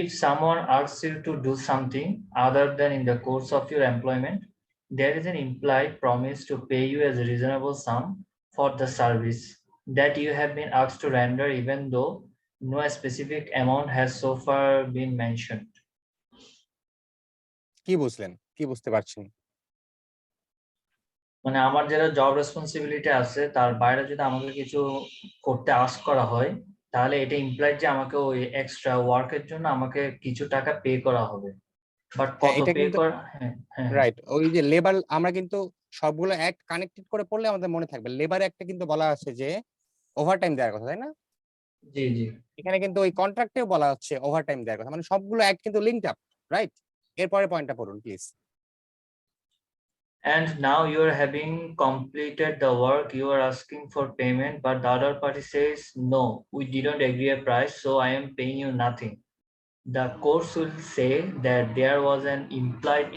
If someone asks you to do something other than in the course of your employment, there is an implied promise to pay you as a reasonable sum for the service that you have been asked to render, even though no specific amount has so far been mentioned. কি বুঝলেন? কি বুঝতে পারছেন? মানে আমার যারা job responsibility আছে তার বাইরে যদি আমাকে কিছু করতে আস্ক করা হয়, তাহলে এটা ইমপ্লাইড যে আমাকে ওই এক্সট্রা ওয়ার্কের জন্য আমাকে কিছু টাকা পে করা হবে। বাট হ্যাঁ, কত এটা পে কিন্তু করা, হ্যাঁ হ্যাঁ রাইট। ওই যে লেবার, আমরা কিন্তু সবগুলো অ্যাক্ট কানেক্টেড করে পড়লে আমাদের মনে থাকবে। লেবার অ্যাক্টে কিন্তু বলা আছে যে ওভারটাইম দেওয়ার কথা, তাই না? জি জি। এখানে কিন্তু ওই কন্ট্রাক্টেও বলা হচ্ছে ওভারটাইম দেওয়ার কথা, মানে সবগুলো অ্যাক্ট কিন্তু লিঙ্কড আপ, রাইট? এরপরে পয়েন্টটা পড়ুন please. And now you are having completed the work, you are asking for payment, but the other party says, no, we didn't agree a price, so I am paying you nothing. The court will say that there was an implied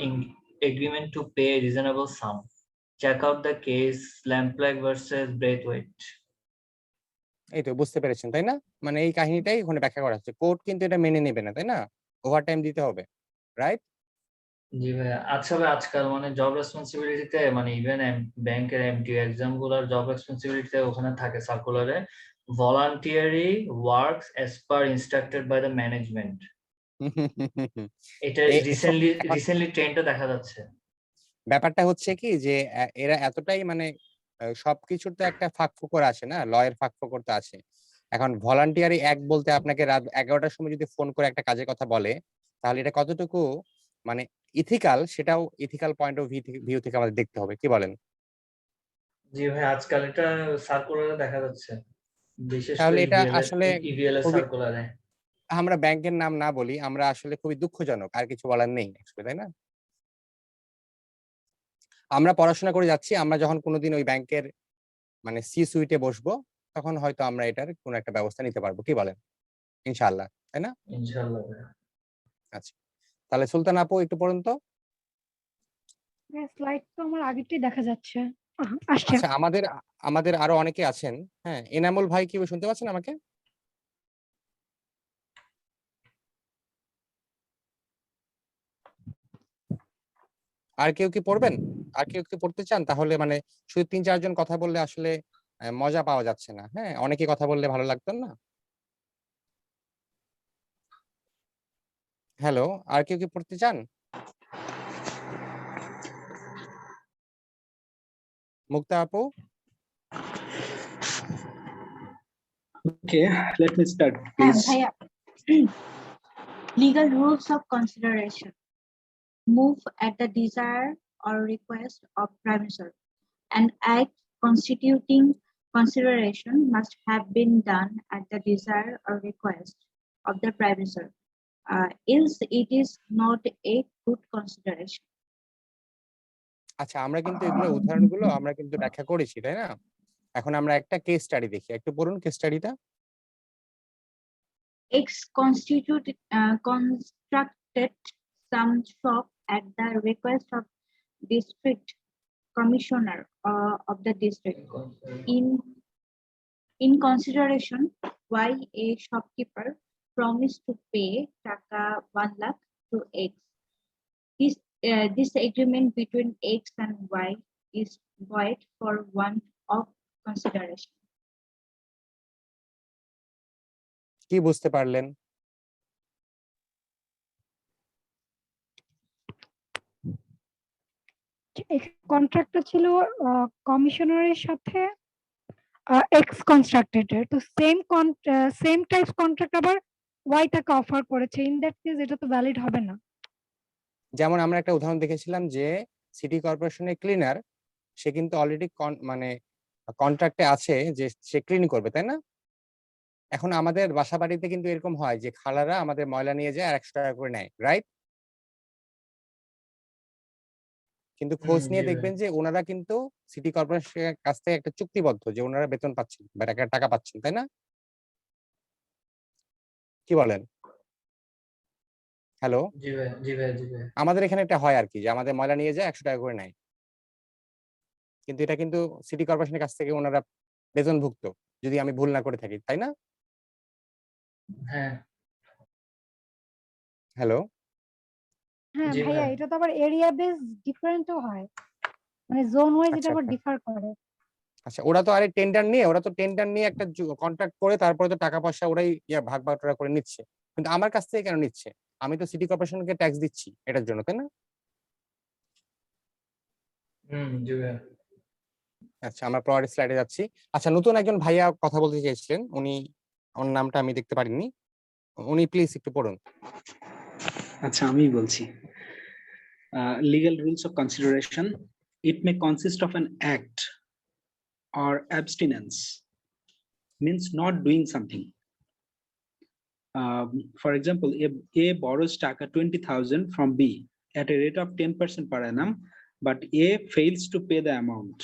agreement to pay a reasonable sum. Check out the case Lamplack versus Braithwaite. এই তো বুঝতে পেরেছেন, তাই না? মানে এই কাহিনীটাই ওখানে ব্যাখ্যা করা হচ্ছে। কোর্ট কিন্তু এটা মেনে নেবে না, তাই না? ওভারটাইম দিতে হবে, রাইট? জি ভাইয়া, আচ্ছা ভাই, আজকাল মানে জব রেসপন্সিবিলিটিতে মানে ইভেন ব্যাংকের এমটিও এক্সাম গুলোর জব রেসপন্সিবিলিটিতে ওখানে থাকে সার্কুলারে, voluntary works as per instructed by the management. এটা রিসেন্টলি ট্রেন্ডটা দেখা যাচ্ছে। ব্যাপারটা হচ্ছে কি যে এরা এতটাই মানে সবকিছুর তো একটা ফাঁক ফোকর আছে না, লয়ের ফাঁক ফোকর তো আছে। এখন ভলান্টিয়ারি এক বলতে আপনাকে রাত 11টার সময় যদি ফোন করে একটা কাজের কথা বলে, তাহলে এটা কতটুকু মানে ইথিক্যাল, সেটাও ইথিক্যাল পয়েন্ট অফ ভিউ থেকে আমাদের দেখতে হবে। কি বলেন? জি ভাই, আজকাল এটা সার্কুলারে দেখা যাচ্ছে, বিশেষ তাহলে করে এটা আসলে ইভিএল এর খুবই, সার্কুলারে। আমরা ব্যাংকের নাম না বলি, আমরা আসলে খুবই দুঃখজনক, আর কিছু বলার নেই আসলে, তাই না? আমরা পড়াশোনা করে যাচ্ছি, আমরা যখন কোনোদিন ওই ব্যাংকের মানে সি সুইটে বসবো, তখন হয়তো আমরা এটার কোনো একটা ব্যবস্থা নিতে পারবো। কি বলেন? ইনশাআল্লাহ, তাই না? ইনশাআল্লাহ। আচ্ছা, তাহলে সুলতান আপু একটু পড়ুন তো। স্লাইড তো আমার আগেরটাই দেখা যাচ্ছে। আসছে। আচ্ছা, আমাদের আমাদের আরো অনেকে আছেন। হ্যাঁ, এনামুল ভাই কি শুনতে পাচ্ছেন আমাকে? আর কেউ কি পড়বেন? আর কেউ কি পড়তে চান? তাহলে মানে শুধু ৩-৪ জন কথা বললে আসলে মজা পাওয়া যাচ্ছে না। হ্যাঁ, অনেকে কথা বললে ভালো লাগতো না? হ্যালো, আর কেউ কি পড়তে চান? মুক্তা আপু? Okay, let me start, please. ভাইয়া, legal rules of consideration move at the desire or request of premiser. An act constituting consideration must have been done at the desire or request of the premiser, else it is not a good consideration. আচ্ছা, আমরা কিন্তু এগুলো উদাহরণগুলো আমরা কিন্তু ব্যাখ্যা করেছি, তাই না? এখন আমরা একটা কেস স্টাডি দেখি। একটু পড়ুন case স্টাডিটা। Constructed some shop at the request of district commissioner of the district. In consideration, why a shopkeeper promised to pay Taka 1 lakh to X. This agreement between X and Y is void for want of consideration. কি বুঝতে পারলেন? কন্ট্রাক্টটা ছিল কমিশনারের সাথে x constructed, তো same types contract আবার Y টাকা offer করেছে। ইন দ্যাট কেস এটা তো ভ্যালিড হবে না। যেমন আমরা একটা উদাহরণ দেখেছিলাম যে সিটি কর্পোরেশনের ক্লিনার সে কিন্তু অলরেডি মানে কন্ট্রাক্টে আছে যে সে ক্লিন করবে, তাই না? এখন আমাদের বাসা বাড়িতে কিন্তু এরকম হয় যে খালারা আমাদের ময়লা নিয়ে যায় আর 100 টাকা করে নেয়, রাইট? কিন্তু খোঁজ নিয়ে জি ভাই। দেখবেন যে ওনারা কিন্তু সিটি কর্পোরেশনের কাছ থেকে একটা চুক্তিবদ্ধ যে ওনারা বেতন পাচ্ছেন বা টাকা পাচ্ছেন, তাই না? কি বলেন? হ্যালো, জি ভাই, জি ভাই, জি ভাই। আমাদের এখানে এটা হয় আর কি, যে আমাদের ময়লা নিয়ে যায় 100 টাকা করে নেয়, কিন্তু এটা কিন্তু সিটি কর্পোরেশনের কাছ থেকে ওনারা বেতনভুক্ত, যদি আমি ভুল না করে থাকি, তাই না? হ্যাঁ, হ্যালো, হ্যাঁ জি ভাইয়া, ভাই। এটা তো আবার এরিয়া বেস ডিফারেন্টও হয়, মানে জোন ওয়াইজ এটা আচ্ছা আবার আচ্ছা ডিফার করে। আচ্ছা, ওরা তো টেন্ডার নিয়ে একটা কন্ট্রাক্ট করে তারপরে তো টাকা পয়সা ওরাই ভাগ বাটোয়ারা করে নিচ্ছে, কিন্তু আমার কাছ থেকে কেন নিচ্ছে? আমি তো সিটি কর্পোরেশনকে ট্যাক্স দিচ্ছি এটার জন্য, তাই না? জি ভাই। আচ্ছা, আমরা পরের স্লাইডে যাচ্ছি। আচ্ছা, নতুন একজন ভাইয়া কথা বলতে চেয়েছিলেন, ওর নামটা আমি দেখতে পারিনি, উনি প্লিজ একটু পড়ুন। আচ্ছা, আমি বলছি। Legal rules of consideration. It may consist of an act or abstinence, means not doing something. For example, if A borrows taka 20,000 from B at a rate of 10% per annum, but A fails to pay the amount.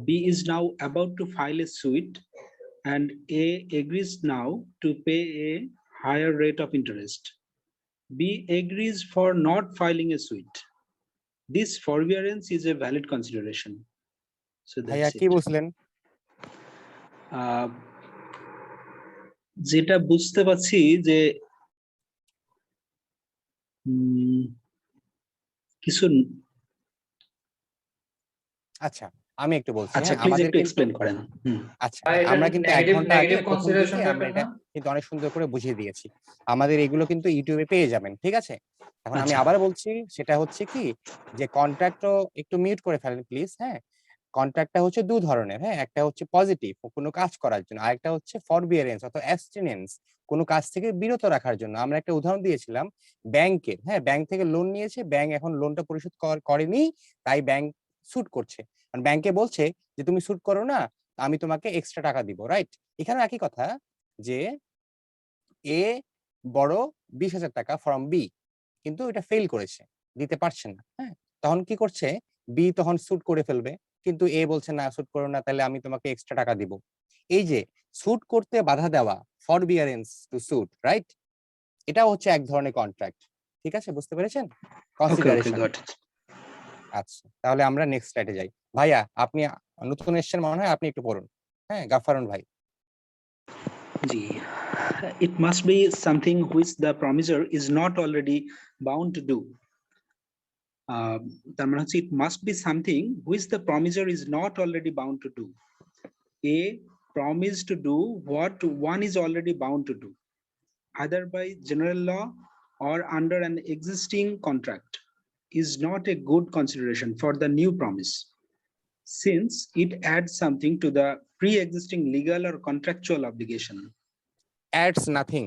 B is now about to file a suit, and A agrees now to pay a higher rate of interest. B agrees for not filing a suit. This forbearance is a valid consideration. So ভাইয়া that's কি it. বুঝলেন? যেটা বুঝতে পারছি যে কিছু। আচ্ছা, আমি একটু বলছি। আচ্ছা, হ্যাঁ, প্লিজ আমাদের একটু কিন্তু এক্সপ্লেন করেন। আচ্ছা, ভাই, এটা আমরা কিন্তু 1 ঘন্টা আগে নেগেটিভ প্রথম কনসিডারেশন দিকে আমরা টাইপের এটা না? কিন্তু অনেক সুন্দর করে বুঝিয়ে দিয়েছি। আমাদের এগুলো কিন্তু ইউটিউবে পেয়ে যাবেন, ঠিক আছে? এখন আমি আচ্ছা, আবার বলছি, সেটা হচ্ছে কি, যে কন্ট্রাক্টও একটু মিউট করে ফেলেন প্লিজ। হ্যাঁ, কন্ট্রাক্টটা হচ্ছে 2 ধরনের। হ্যাঁ, একটা হচ্ছে পজিটিভ, কোনো কাজ করার জন্য, আরেকটা হচ্ছে ফরবিয়ারেন্স অথবা অ্যাবস্টিনেন্স, কোনো কাজ থেকে বিরত রাখার জন্য। আমরা একটা উদাহরণ দিয়েছিলাম ব্যাংকের। হ্যাঁ, ব্যাংক থেকে লোন নিয়েছে, ব্যাংক এখন লোনটা পরিশোধ করেনি, তাই ব্যাংক সুট করছে। কারণ ব্যাংকে বলছে যে তুমি সুট করো না, আমি তোমাকে এক্সট্রা টাকা দিব, রাইট? এখানে একই কথা, যে এ বড় 20,000 টাকা ফ্রম বি, কিন্তু এটা ফেল করেছে, দিতে পারছে না। হ্যাঁ, তখন কি করছে, বি তখন সুট করে ফেলবে, কিন্তু এ বলছে না, সুট করো না, তাহলে আমি তোমাকে এক্সট্রা টাকা দিব। এই যে সুট করতে বাধা দেওয়া, ফরবিয়ারেন্স টু সুট, রাইট? এটাও হচ্ছে এক ধরনের কন্ট্রাক্ট। ঠিক আছে, বুঝতে পেরেছেন? ওকে, ওকে, কনসিডারেশন। Got it. আচ্ছা, তাহলে আমরা নেক্সট স্লাইডে যাই। ভাইয়া, আপনি নতুন এসেছেন মনে হয়, আপনি একটু পড়ুন। হ্যাঁ, গাফফারুন ভাই। জি, it must be something which the promisor is not already bound to do. তার মানে হচ্ছে it must be something which the promisor is not already bound to do. A promise to do what one is already bound to do, either by general law or under an existing contract, is not a good consideration for the new promise, since it adds something to the pre-existing legal or contractual obligation. Ads nothing.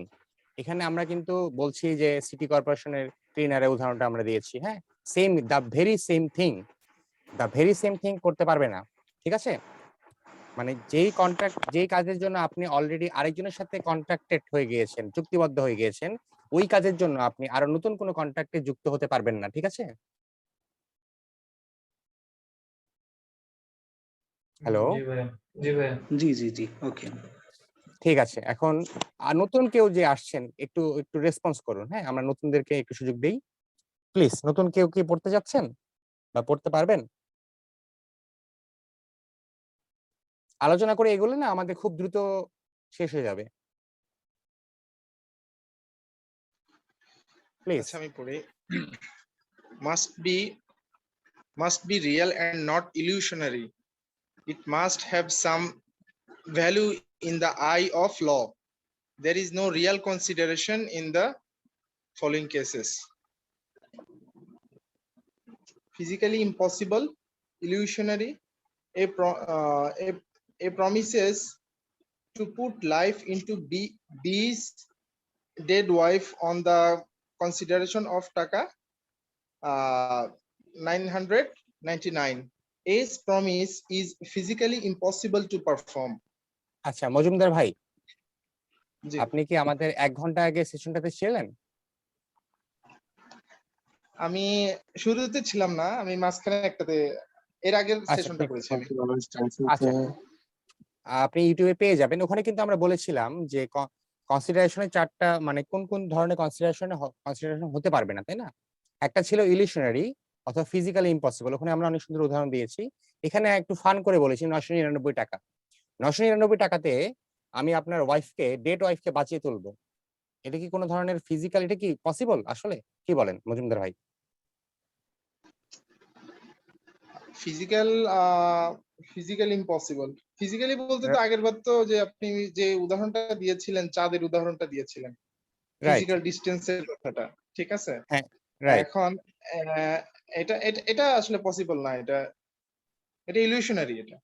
এখানে আমরা কিন্তু বলছি যে city কর্পোরেশনের ক্লিনারের উদাহরণটা আমরা দিয়েছি। হ্যাঁ, same, the very same thing করতে পারবে না, ঠিক আছে? মানে যেই কাজের জন্য আপনি অলরেডি আরেকজনের সাথে কন্ট্রাক্টেড হয়ে গিয়েছেন, চুক্তিবদ্ধ হয়ে গিয়েছেন, ওই কাজের জন্য আপনি আরো নতুন কোনো কন্ট্রাক্টে যুক্ত হতে পারবেন না, ঠিক আছে? হ্যালো, জি ভাই, জি ভাই। জি, জি, জি, ওকে। ঠিক আছে। এখন নতুন কেউ যে আসছেন, একটু একটু রেসপন্স করুন। হ্যাঁ, আমরা নতুনদেরকে একটু সুযোগ দেই প্লিজ। নতুন কেউ কি পড়তে যাচ্ছেন বা পড়তে পারবেন? আলোচনা করে এগোলে না আমাদের খুব দ্রুত শেষ হয়ে যাবে, প্লিজ। আচ্ছা, আমি পড়ি। must be real and not illusionary. It must have some value in the eye of law. There is no real consideration in the following cases: physically impossible, illusionary, a promises to put life into B's dead wife on the consideration of taka 999. A's promise is physically impossible to perform. আচ্ছা মজুমদার ভাই, জি, আপনি কি আমাদের 1 ঘন্টা আগে সেশনটাতে ছিলেন? আমি শুরুতে ছিলাম না, আমি মাঝখানে একটাতে এর আগের আচ্ছা সেশনটা ঠিক করেছি আমি। আচ্ছা আপনি ইউটিউবে পেয়ে যাবেন। ওখানে কিন্তু আমরা বলেছিলাম যে কনসিডারেশনের 4টা মানে কোন কোন ধরনের কনসিডারেশন হতে পারবে না, তাই না? একটা ছিল ইলিউশনারি অথবা ফিজিক্যালি ইম্পসিবল। ওখানে আমরা অনেক সুন্দর উদাহরণ দিয়েছি। এখানে একটু ফান করে বলেছি 999 টাকা। 999 টাকাতে আমি আপনার ডেড ওয়াইফকে বাঁচিয়ে তুলবো। এটা কি কোনো ধরনের ফিজিক্যাল, এটা কি পসিবল আসলে? কি বলেন মজুমদার ভাই? Physical impossible. ফিজিক্যালি বলতে তো আগের বার তো যে আপনি যে উদাহরণটা দিয়েছিলেন, চাঁদের উদাহরণটা দিয়েছিলেন, রাইট। ফিজিক্যাল ডিস্টেন্সের কথাটা, ঠিক আছে? হ্যাঁ, রাইট। এখন এটা এটা এটা আসলে পসিবল না, এটা এটা ইলিউশনারি এটা।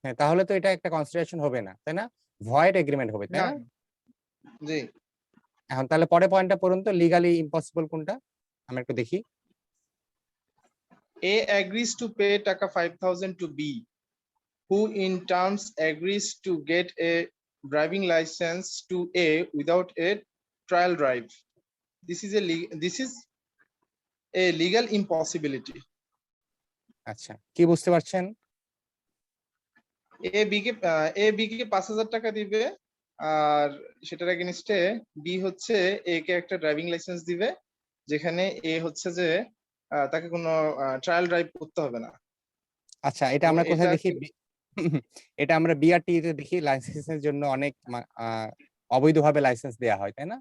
হ্যাঁ, তাহলে তো এটা একটা কনসিডারেশন হবে না, তাই না? ভয়েড এগ্রিমেন্ট হবে, তাই না, না? জি। এখন তাহলে পরের পয়েন্টটা পড়ুন তো, লিগালি ইম্পসিবল কোনটা? আমরা একটু দেখি। A agrees to pay টাকা 5,000 to B, who in turns agrees to get a driving license to A without a trial drive. This is a legal impossibility. আচ্ছা, কি বুঝতে পারছেন? A B কে 5,000 টাকা দিবে, আর সেটার এগেইনস্টে B হচ্ছে A কে একটা ড্রাইভিং লাইসেন্স দিবে, যেখানে A হচ্ছে যে তাকে কোনো ট্রায়াল ড্রাইভ করতে হবে না। আচ্ছা, এটা তো আমরা কোথায় এটা দেখি? এটা আমরা বিআরটি তে দেখি, লাইসেন্সের জন্য অনেক অবৈধভাবে লাইসেন্স দেয়া হয়, তাই না?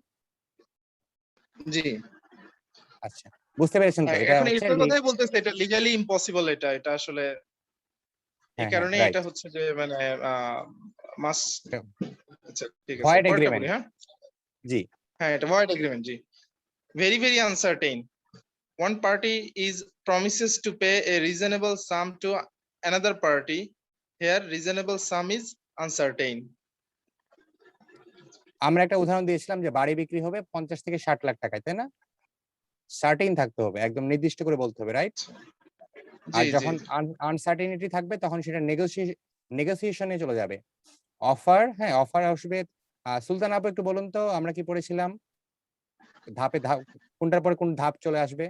জি, আচ্ছা, বুঝতে পেরেছেন তো? এটা এখন হচ্ছে এটার কথাই বলতেছে, এটা লিগালি ইম্পসিবল, এটা আসলে এই হ্যাঁ, হ্যাঁ, কারণে রাইট। এটা হচ্ছে যে মানে মাস্ট। আচ্ছা ঠিক আছে, ভয়েড পরেরটা এগ্রিমেন্ট। বলি। হ্যাঁ জি। হ্যাঁ, এটা void agreement. G, very uncertain. One party is promises to pay a reasonable sum to another party. Here reasonable sum is uncertain. আমরা একটা উদাহরণ দিয়েছিলাম যে বাড়ি বিক্রি হবে 50 থেকে 60 লাখ টাকায়, তাই না? সার্টেইন থাকতে হবে, একদম নির্দিষ্ট করে বলতে হবে, রাইট? আর জি জি যখন আনসার্টেনিটি থাকবে তখন সেটা নেগোসিয়েশনে চলে যাবে। অফার, হ্যাঁ, অফার আসবে। সুলতান আপু একটু বলুন তো, আমরা কি পড়েছিলাম? ধাপে ধাপ, কোনটার পরে কোন ধাপ চলে আসবে?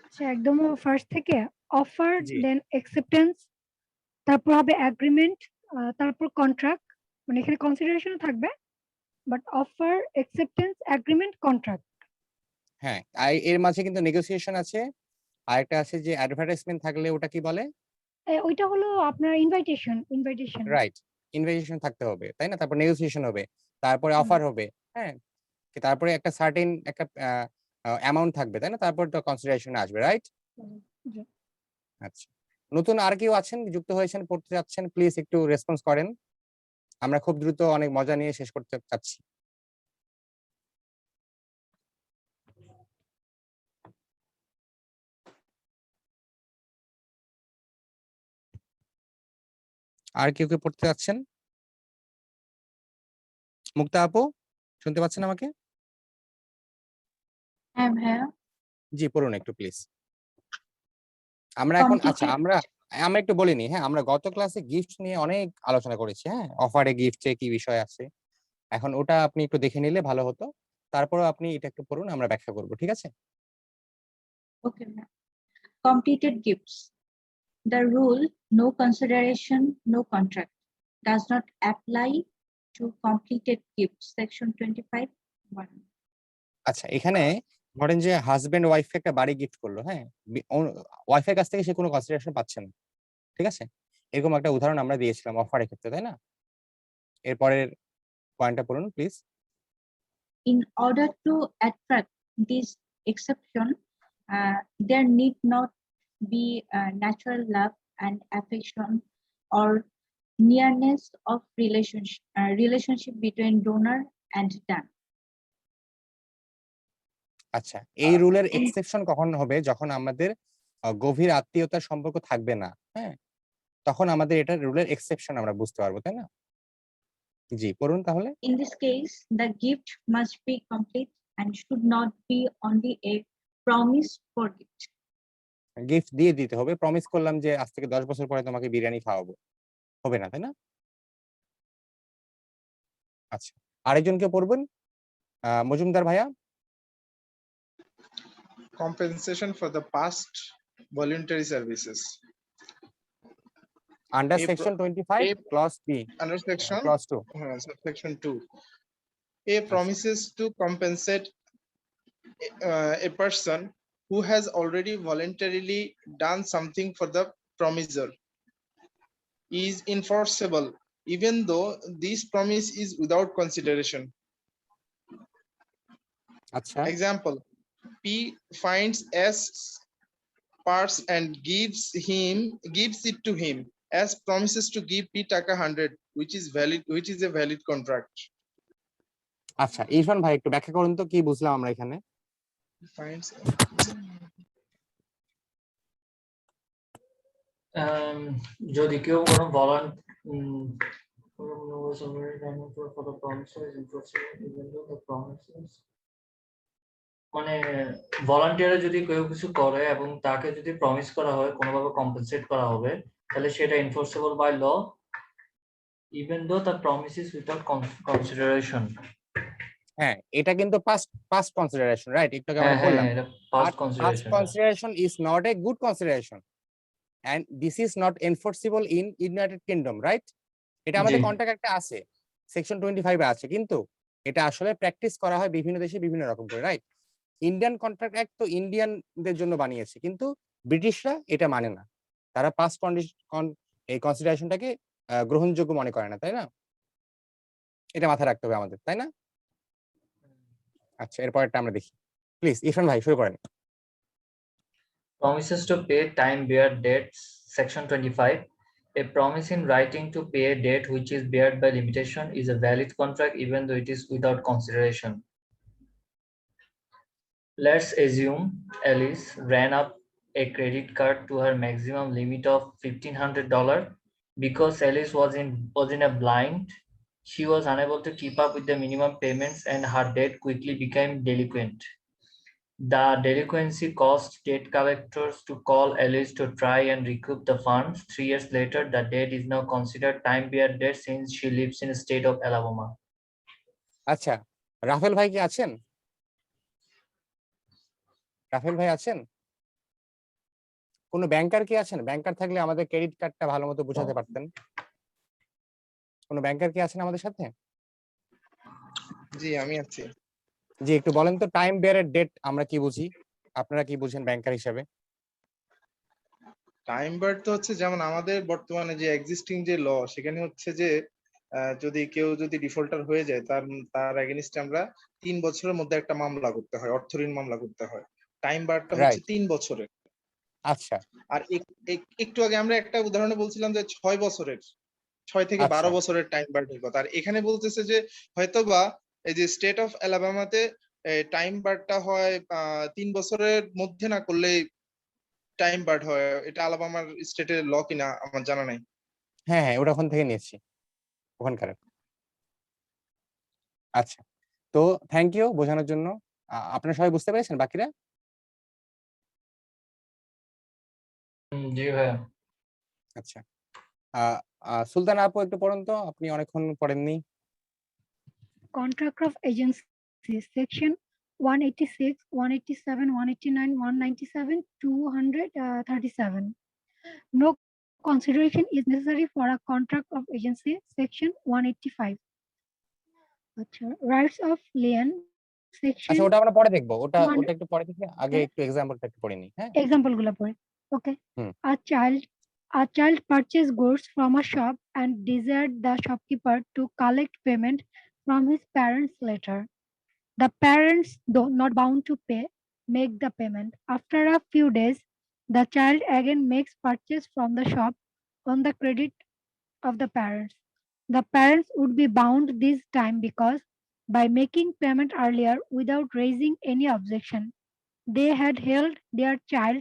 আচ্ছা, একদম ফার্স্ট থেকে অফার, জি। দেন অ্যাকসেপ্টেন্স, তারপর হবে এগ্রিমেন্ট, তারপর কন্ট্রাক্ট। মানে এখানে কনসিডারেশন থাকবে, but offer, acceptance, agreement, contract. হ্যাঁ, এর মাঝে কিন্তু নেগোসিয়েশন আছে। আরেকটা আছে যে অ্যাডভার্টাইজমেন্ট থাকলে ওটা কি বলে? ওইটা হলো আপনার ইনভাইটেশন। রাইট, ইনভিটেশন থাকতে হবে, তাই না? তারপর নেগোসিয়েশন হবে, তারপরে অফার হবে, হ্যাঁ, তারপরে একটা সার্টেন একটা অ্যামাউন্ট থাকবে, তাই না? তারপর তো কনসিডারেশন আসবে, রাইট? জি। আচ্ছা, নতুন আর কেউ আছেন, যুক্ত হয়েছেন, পড়তে যাচ্ছেন, প্লিজ একটু রেসপন্স করেন। আমরা খুব দ্রুত অনেক মজা নিয়ে শেষ করতে চাচ্ছি। আর কেউ কেউ পড়তে যাচ্ছেন? মুক্তা আপু, শুনতে পাচ্ছেন আমাকে? হ্যাঁ ভাইয়া। জি, পড়ুন একটু প্লিজ। আমরা এখন আচ্ছা, আমরা একটু বলিনি। হ্যাঁ, আমরা গত ক্লাসে গিফট নিয়ে অনেক আলোচনা করেছি। হ্যাঁ, অফারে গিফটে কি বিষয় আছে, এখন ওটা আপনি একটু দেখে নিলে ভালো হতো। তারপরে আপনি এটা একটু পড়ুন, আমরা ব্যাখ্যা করব, ঠিক আছে? Okay, ma'am. Completed gifts. The rule no consideration, no contract does not apply to completed gifts. Section 25(1). আচ্ছা, এখানে ধরেন যে হাজবেন্ড ওয়াইফকে একটা বাড়ি গিফট করলো, হ্যাঁ, ওয়াইফের কাছ থেকে সে কোনো কনসিডারেশন পাচ্ছে না, ঠিক আছে? এরকম একটা উদাহরণ আমরা দিয়েছিলাম অফারের ক্ষেত্রে, তাই না? এরপরের পয়েন্টটা পড়ুন please. In order to attract this exception, there need not be natural love and affection or nearness of relationship between donor and done. আচ্ছা, এই রুলের এক্সেপশন কখন হবে? যখন আমাদের গভীর আত্মীয়তার সম্পর্ক থাকবে না, হ্যাঁ, তখন আমাদের এটা রুলের এক্সেপশন আমরা বুঝতে পারবো, তাই না? জি, পড়ুন তাহলে। In this case, the gift must be complete and should not be only a promise for gift. Gift দিয়ে দিতে হবে, প্রমিস করলাম যে আজ থেকে 10 বছর পরে তোমাকে বিরিয়ানি খাওয়াবো, হবে না তাই না? আচ্ছা, আরেকজনকে পড়বেন, মজুমদার ভাইয়া। Compensation for the past voluntary services. Under A section 25 a- clause B Under section clause 2। subsection 2, A promises to compensate a person who has already voluntarily done something for the promiser is enforceable even though this promise is without consideration. আচ্ছা, Example, P finds S parts and gives it to him. S promises to give P taka 100, which is a valid contract. আচ্ছা ইরফান ভাই একটু ব্যাখ্যা করুন তো কি বুঝলাম আমরা এখানে। Finds যদি কেউ কোনো মানে ভলান্টিয়ারে যদি কেউ কিছু করে এবং তাকে যদি প্রমিস করা হয় কোনোভাবে কম্পেনসেট করা হবে, তাহলে সেটা enforceable by law even though the promise is without consideration. হ্যাঁ, এটা কিন্তু পাস্ট কনসিডারেশন, রাইট? একটু আগে আমরা বললাম এটা past past consideration. consideration is not a good consideration and this is not enforceable in United Kingdom, right? এটা আমাদের জি। কন্ট্রাক্ট একটা আছে, সেকশন 25 এ আছে, কিন্তু এটা আসলে প্র্যাকটিস করা হয় বিভিন্ন দেশে বিভিন্ন রকম করে, রাইট? ইন্ডিয়ান কন্ট্রাক্ট অ্যাক্ট তো ইন্ডিয়ানদের জন্য বানিয়েছে, কিন্তু ব্রিটিশরা এটা মানে না, তারা পাস্ট এই কনসিডারেশনটাকে গ্রহণযোগ্য মনে করে না, তাই না? এটা মাথায় রাখতে হবে আমাদের, তাই না? আচ্ছা, এরপরটা আমরা দেখি, প্লিজ ইরফান ভাই শুরু করেন। Promises to pay time-barred debts, section 25. A promise in writing to pay a debt which is barred by limitation is a valid contract even though it is without consideration. Let's assume Alice ran up a credit card to her maximum limit of $1,500. Because Alice was in a blind, she was unable to keep up with the minimum payments and her debt quickly became delinquent. The delinquency caused debt collectors to call Alice to try and recoup the funds. 3 years later, the debt is now considered time-barred debt since she lives in the state of Alabama. আচ্ছা, Rafael ভাই কি আছেন? Rafael ভাই আছেন? কোনো ব্যাংকার কি আছেন? ব্যাংকার থাকলে আমাদের ক্রেডিট কার্ডটা ভালো মতো বোঝাতে পারতেন। কোনো ব্যাংকার কি আছেন আমাদের সাথে? জি, আমি আছি। জি, একটু বলেন তো টাইম বেয়ারের ডেট আমরা কি বুঝি? আপনারা কি বুঝেন ব্যাংকার হিসেবে? টাইম বার তো হচ্ছে যেমন আমাদের বর্তমানে যে এক্সিস্টিং যে ল, সেখানে হচ্ছে যে যদি কেউ ডিফল্টার হয়ে যায় তার এগেইনস্টে আমরা 3 বছরের মধ্যে একটা মামলা করতে হয়, অর্থঋণ মামলা করতে হয়। টাইম বারটা হচ্ছে রাইট। 3 বছরের। আচ্ছা, আর একটু আগে আমরা একটা উদাহরণে বলছিলাম যে 6 বছরের, 6 থেকে 12 আচ্ছা। বছরের টাইম বারের কথা। আর এখানে বলতেছে যে হয়তোবা এই যে স্টেট অফ অ্যালাবামাতে টাইম বারটা হয় 3 বছরের মধ্যে না করলে টাইম বার্ড হয়। এটা আলাবামার স্টেটের ল কিনা আমার জানা নাই। হ্যাঁ, হ্যাঁ, ওটা ওখান থেকে নিয়েছি, ওখানকার। আচ্ছা, তো থ্যাংক ইউ বোঝানোর জন্য। আপনারা সবাই বুঝতে পেরেছেন বাকিরা? জি ভাইয়া। আচ্ছা, সুলতান আপু একটু পড়ুন তো, আপনি অনেকক্ষণ পড়েননি। Contract of Agency, Section 186, 187, 189, 197, 237. No consideration is necessary for a contract of agency, Section 185. Rights of lien, Section আচ্ছা, ওটা আমরা পরে দেখবো, ওটা one- একটু পরে দেখি, আগে একটু এক্সাম্পলটা একটু পড়ে নিই। হ্যাঁ, example গুলো পড়ে। Okay. Hmm. A child purchased goods from a shop and desired the shopkeeper to collect payment from his parents later. The parents, though not bound to pay, make the payment. After a few days, the child again makes purchase from the shop on the credit of the parents. The parents would be bound this time because by making payment earlier without raising any objection, they had held their child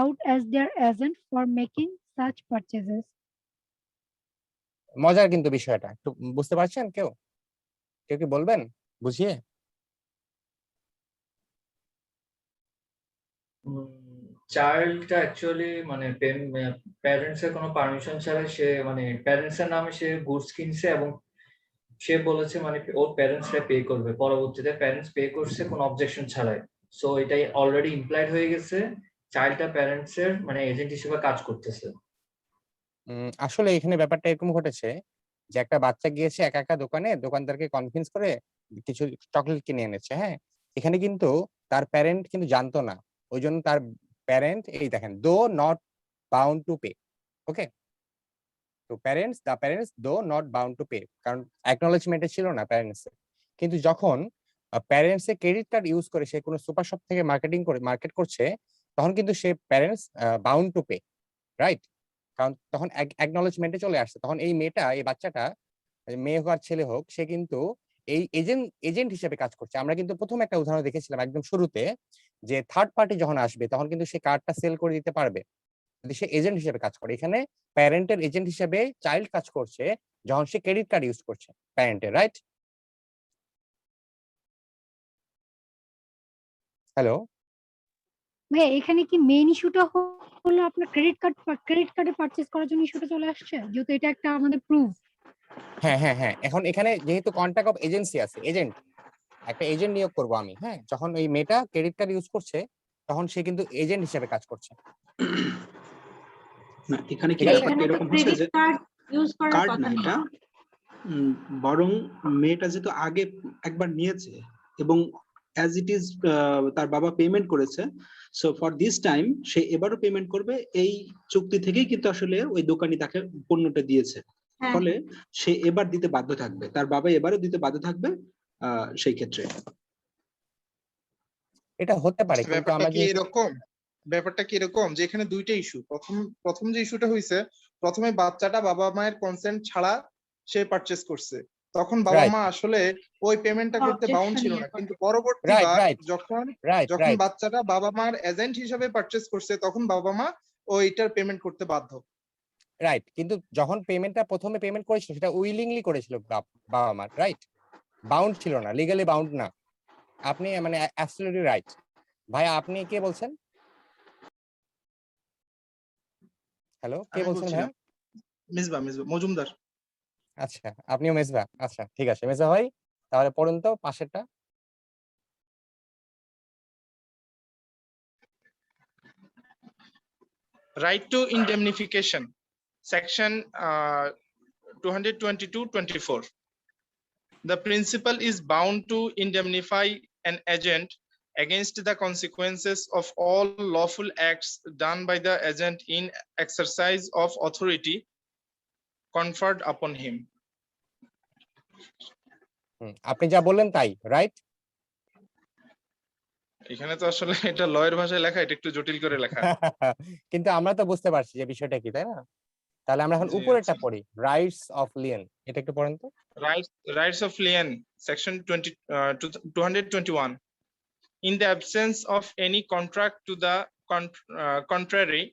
out as their agent for making such purchases. মজার কিন্তু বিষয়টা একটু বুঝতে পারছেন কেউ? কেউ কি বলবেন বুঝিয়ে? চাইল্ডটা অ্যাকচুয়ালি মানে প্যারেন্টস এর কোনো পারমিশন ছাড়া সে মানে প্যারেন্টস এর নামে সে গুডস কিনছে এবং সে বলেছে মানে ওর প্যারেন্টসরা পে করবে, পরবর্তীতে প্যারেন্টস পে করছে কোনো অবজেকশন ছাড়াই। সো এটাই অলরেডি ইমপ্লাইড হয়ে গেছে চাইল্ডটা প্যারেন্টস এর মানে এজেন্ট হিসেবে কাজ করতেছে। আসলে এখানে ব্যাপারটা এরকম ঘটেছে যে একটা বাচ্চা গিয়েছে একা একা দোকানে, দোকানদারকে কনভিন্স করে কিছু চকলেট কিনে এনেছে। হ্যাঁ, এখানে কিন্তু তার প্যারেন্ট কিন্তু জানতো না, ওই জন্য তার প্যারেন্ট এই দেখেন দো নট বাউন্ড টু পে। ওকে, তো দ্য প্যারেন্টস দো নট বাউন্ড টু পে, কারণ অ্যাকনোলেজমেন্টে ছিল না প্যারেন্টস। কিন্তু যখন প্যারেন্টস এর ক্রেডিট কার্ড ইউজ করে সে কোনো সুপার শপ থেকে মার্কেট করছে, তখন কিন্তু সে parents bound to pay, right? কারণ তখন অ্যাকনোলেজমেন্টে চলে আসছে। তখন এই মেয়েটা, এই বাচ্চাটা, মেয়ে হোক আর ছেলে হোক, সে কিন্তু এই এজেন্ট হিসেবে কাজ করছে। আমরা কিন্তু প্রথম একটা উদাহরণ দেখেছিলাম একদম শুরুতে, যে থার্ড পার্টি যখন আসবে তখন কিন্তু সে কার্ডটা সেল করে দিতে পারবে যদি সে এজেন্ট হিসেবে কাজ করে। এখানে প্যারেন্টের এজেন্ট হিসেবে চাইল্ড কাজ করছে যখন সে ক্রেডিট কার্ড ইউজ করছে প্যারেন্টের, রাইট? হ্যালো ভাইয়া, এখানে কি মেইন ইস্যুটা হলো আপনার ক্রেডিট কার্ডে পারচেজ করার জন্য ইস্যুটা চলে আসছে, যেহেতু এটা একটা আমাদের প্রুফ। হ্যাঁ হ্যাঁ হ্যাঁ, এখন এখানে যেহেতু কন্ট্রাক্ট অফ এজেন্সি আছে, একটা এজেন্ট নিয়োগ করব আমি। হ্যাঁ, যখন ওই মেয়েটা ক্রেডিট কার্ড ইউজ করছে তখন সে কিন্তু এজেন্ট হিসেবে কাজ করছে। না, এখানে কি ঠিক আছে? ব্যাপারটা এরকম হচ্ছে ক্রেডিট যে কার্ড ইউজ করার কার্ড কথা না নেই। এটা, বরং মেয়েটা যেহেতু আগে একবার নিয়েছে এবং অ্যাজ ইট ইজ তার বাবা পেমেন্ট করেছে, সো ফর দিস টাইম সে এবারও পেমেন্ট করবে, এই চুক্তি থেকেই কিন্তু আসলে ওই দোকানি তাকে পণ্যটা দিয়েছে। হ্যাঁ, ফলে সে এবার দিতে বাধ্য থাকবে, তার বাবা এবারও দিতে বাধ্য থাকবে সেই ক্ষেত্রে। এটা হতে পারে, কিন্তু ব্যাপারটা আমরা কি যেহেতু এরকম যে এখানে দুইটা ইস্যু। প্রথম যে ইস্যুটা হয়েছে, প্রথমে বাচ্চাটা বাবা মায়ের কনসেন্ট ছাড়া সে পারচেজ করছে, তখন বাবা রাইট মা আসলে ওই পেমেন্টটা করতে বাউন্ড অবজেকশন ছিল ইয়ে না। করে। কিন্তু রাইট পরবর্তীবার রাইট যখন রাইট যখন রাইট বাচ্চাটা বাবা মার এজেন্ট হিসেবে পারচেজ করছে, তখন বাবা মা ওইটার পেমেন্ট করতে বাধ্য। রাইট, কিন্তু যখন প্রথমে পেমেন্ট করেছিল সেটা উইলিংলি করেছিল বাবা মা, রাইট? বাউন্ড ছিল না, লিগালি বাউন্ড না। আপনি মানে অ্যাবসলিউটলি রাইট। ভাইয়া, আপনি কে বলছেন? হ্যালো, কে আমি বলছেন ভাইয়া? বলছিলাম মিসবা মজুমদার। আচ্ছা, আপনিও মেজবা? আচ্ছা, ঠিক আছে মেজবা ভাই, তাহলে পড়ুন তো পাশেরটা। Right to indemnification, section 222-24. The principal is bound to indemnify an agent against the consequences of all lawful acts done by the agent in exercise of authority conferred upon him. আপনি যা বললেন তাই, রাইট? এখানে তো আসলে এটা লয়ের ভাষায় লেখা, এটা একটু জটিল করে লেখা। কিন্তু আমরা তো বুঝতে পারছি যে বিষয়টা কি, তাই না? তাহলে আমরা এখন জি, উপরেরটা আচ্ছা। পড়ি, রাইটস অফ লিয়েন। এটা একটু পড়েন তো। Rights of lien, section 221. In the absence of any contract to the contrary,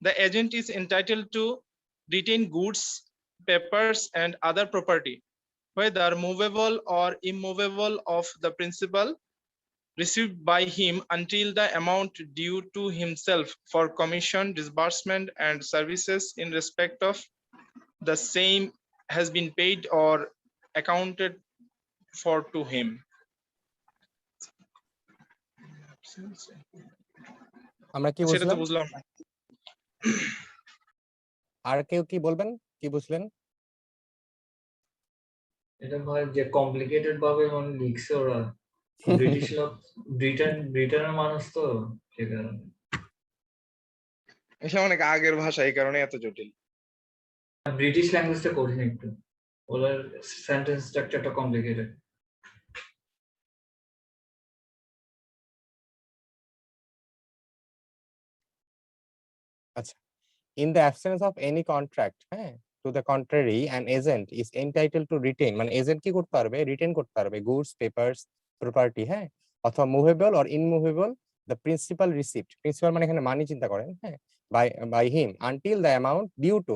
the agent is entitled to retain goods, papers, and other property, whether movable or immovable, of the principal received by him until the amount due to himself for commission, disbursement, and services in respect of the same has been paid or accounted for to him. আমরা কি সেটা তো বুঝলাম? বুঝলাম না। আর কেউ কি বলবেন, কি বুঝলেন? এটা ভাই যে কমপ্লিকেটেড ভাবে মানে লিখছে ওরা, ব্রিটিশ লোক, ব্রিটেনের মানুষ তো, সে কারণে। এটা অনেক আগের ভাষা, এই কারণে এত জটিল। ব্রিটিশ ল্যাঙ্গুয়েজটা কঠিন একটু, ওদের সেন্টেন্স স্ট্রাকচারটা কমপ্লিকেটেড। আচ্ছা, in the absence of any contract, হ্যাঁ, to the contrary an agent is entitled to retain, মানে এজেন্ট কি করতে পারবে? রিটেন করতে পারবে গুডস, পেপারস, প্রপার্টি, হ্যাঁ, অথবা movable or immovable, the principal received, principal মানে এখানে মানি চিন্তা করেন, হ্যাঁ, by him until the amount due to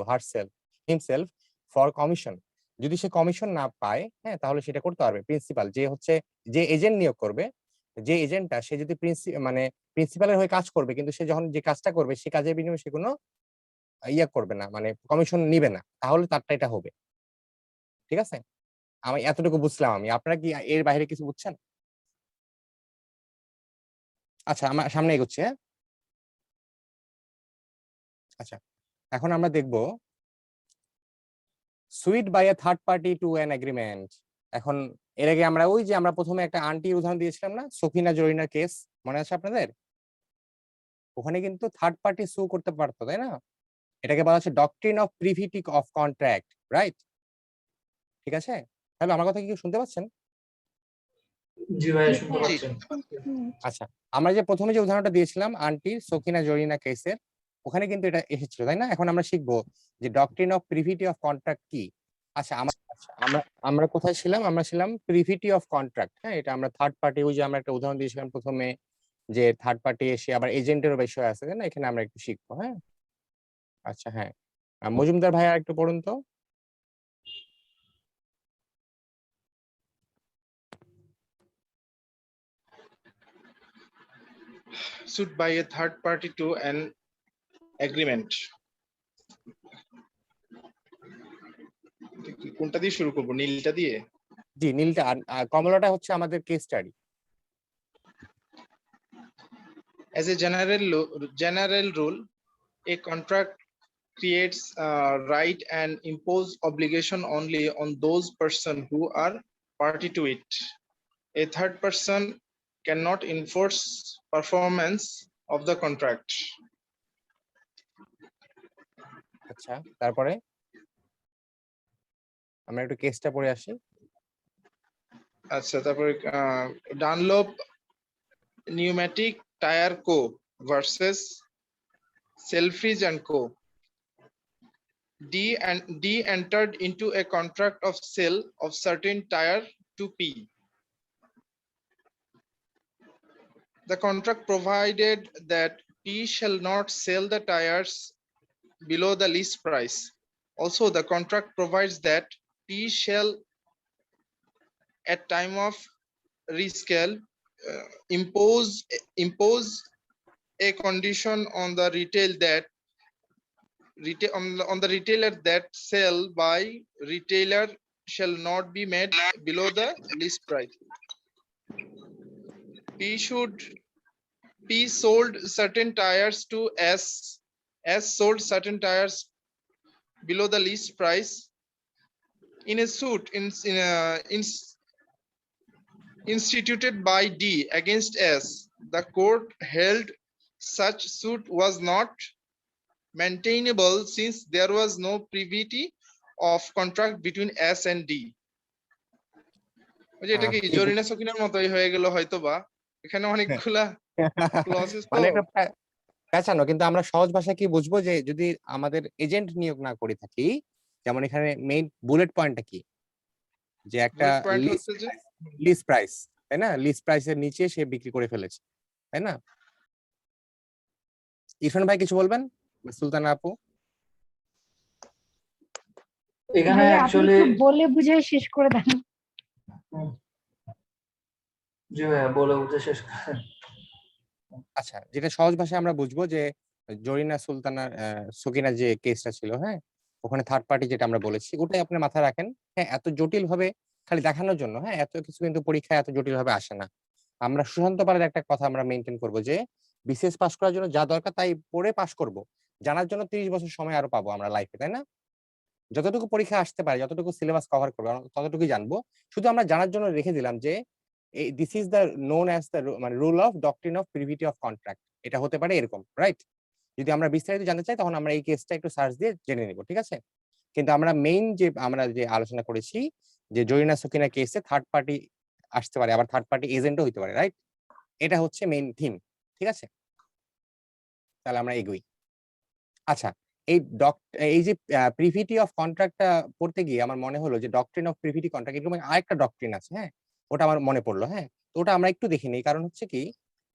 himself for commission, যদি সে কমিশন না পায়, হ্যাঁ, তাহলে সেটা করতে পারবে প্রিন্সিপাল, যে এজেন্ট নিয়োগ করবে, যে এজেন্টটা সে যদি মানে প্রিন্সিপালের হয়ে কাজ করবে, কিন্তু সে যখন যে কাজটা করবে সে কাজের বিনিময়ে সে কোনো ইয়া করবে না, মানে কমিশন নিবে না, তাহলে তারটা এটা হবে। ঠিক আছে, আমি এতটুকু বুঝলাম। আপনারা কি এর বাইরে কিছু বুঝছেন? আচ্ছা, আমার সামনে এগোচ্ছি। হ্যাঁ, আচ্ছা, এখন আমরা দেখব suit by a third party to an agreement. এখন এর আগে আমরা ওই যে আমরা প্রথমে একটা আন্টির উদাহরণ দিয়েছিলাম না, সফিনা জরিনার কেস, মনে আছে আপনাদের? ওখানে কিন্তু থার্ড পার্টি সু করতে পারতো, তাই না? এটাকে বলা হচ্ছে doctrine of privity of contract, right? ঠিক আছে, তাহলে আমার কথা কি শুনতে পাচ্ছেন? জি ভাই, শুনতে পাচ্ছেন। আচ্ছা, আমরা যে প্রথমে যে উদাহরণটা দিয়েছিলাম আন্টির সকিনা জরিনা কেসের, ওখানে কিন্তু এটা এসেছিল, তাই না? এখন আমরা শিখবো যে doctrine of privity of contract কি। আচ্ছা, আমরা আমরা কোথায় ছিলাম? আমরা ছিলাম প্রিভিটি অফ কন্ট্রাক্ট। হ্যাঁ, এটা আমরা থার্ড পার্টি, ওই যে আমরা একটা উদাহরণ দিয়েছিলাম প্রথমে, যে থার্ড পার্টি এসে আবার এজেন্টেরও বিষয় আছে, তাই না? এখানে আমরা একটু শিখবো। হ্যাঁ, আচ্ছা, হ্যাঁ, মজুমদার ভাইয়া একটু পড়ুন তো। Sued by a third party to an agreement. কোনটা দিয়ে শুরু করব? নীলটা দিয়ে? জি, নীলটা। আর কমলাটা হচ্ছে আমাদের case study. As a general rule, a contract creates right and impose obligation only on those persons who are party to it. A third person cannot enforce performance of the contract. আচ্ছা, তারপরে আমরা একটু কেসটা পড়ে আসি। আচ্ছা, তারপরে Dunlop Pneumatic Tire Co. versus Selfridge and Co. D entered into a contract of sale of certain tire to P. The contract provided that P shall not sell the tires below the list price. Also, the contract provides that P shall, at time of resale, impose a condition on the retailer that sale by retailer shall not be made below the list price. P sold certain tires to S sold certain tires below the list price. In a suit instituted by D against S, the court held such suit was not maintainable since there was no privity of contract between S and D. এটা কি জরিনা সকিনার মতই হয়ে গেল হয়তোবা, এখানে অনেকগুলা clauses তো মানে একটা পেঁচানো, কিন্তু আমরা সহজ ভাষায় কি বুঝবো যে যদি আমাদের এজেন্ট নিয়োগ না করে থাকি, যেমন এখানে মেইন বুলেট পয়েন্টটা কি, যে একটা লিস্ট প্রাইস, তাই না? লিস্ট প্রাইসের নিচে সে বিক্রি করে ফেলেছে, তাই না? ইরফান ভাই কিছু বলবেন? সুলতানা আপু? এখানে অ্যাকচুয়ালি বলে বুঝাই শেষ করে দেন। জি ভাই, বলে বুঝে শেষ করে। আচ্ছা, যেটা সহজ ভাষায় আমরা বুঝবো যে জরিনা সুলতানার সকিনা যে কেসটা ছিল, হ্যাঁ, ওখানে থার্ড পার্টি যেটা আমরা বলেছি, ওটাই আপনি মাথায় রাখেন। হ্যাঁ, এত জটিল ভাবে খালি দেখানোর জন্য, হ্যাঁ, এত কিছু কিন্তু পরীক্ষায় এত জটিল ভাবে আসে না। আমরা সুশান্ত পারের একটা কথা আমরা মেনটেন করব যে বিসিএস পাস করার জন্য যা দরকার তাই পড়ে পাস করব, জানার জন্য 30 বছর সময় আরো পাবো আমরা লাইফে, তাই না? যতটুকু পরীক্ষা আসতে পারে, যতটুকু সিলেবাস কভার করবো ততটুকুই জানবো। শুধু আমরা জানার জন্য রেখে দিলাম যে this is the known as the মানে rule of doctrine of privity of contract. এটা হতে পারে এরকম, রাইট? যদি আমরা বিস্তারিত জানতে চাই তখন আমরা এই কেসটা একটু সার্চ দিয়ে জেনে নিব, ঠিক আছে? কিন্তু আমরা মেইন যে আমরা যে আলোচনা করেছি যে জরিনা সকিনা কেসে থার্ড পার্টি আসতে পারে, আবার থার্ড পার্টি এজেন্টও হইতে পারে, রাইট? এটা হচ্ছে মেইন থিম, ঠিক আছে? তাহলে আমরা এগোই। আচ্ছা, এই যে প্রিভিটি অফ কন্ট্রাক্টটা পড়তে গিয়ে আমার মনে হলো যে ডক্ট্রিন অফ প্রিভিটি কন্ট্রাক্ট এরকম আরেকটা ডক্ট্রিন আছে, হ্যাঁ, ওটা আমার মনে পড়লো। হ্যাঁ, তো ওটা আমরা একটু দেখে নিই। কারণ হচ্ছে কি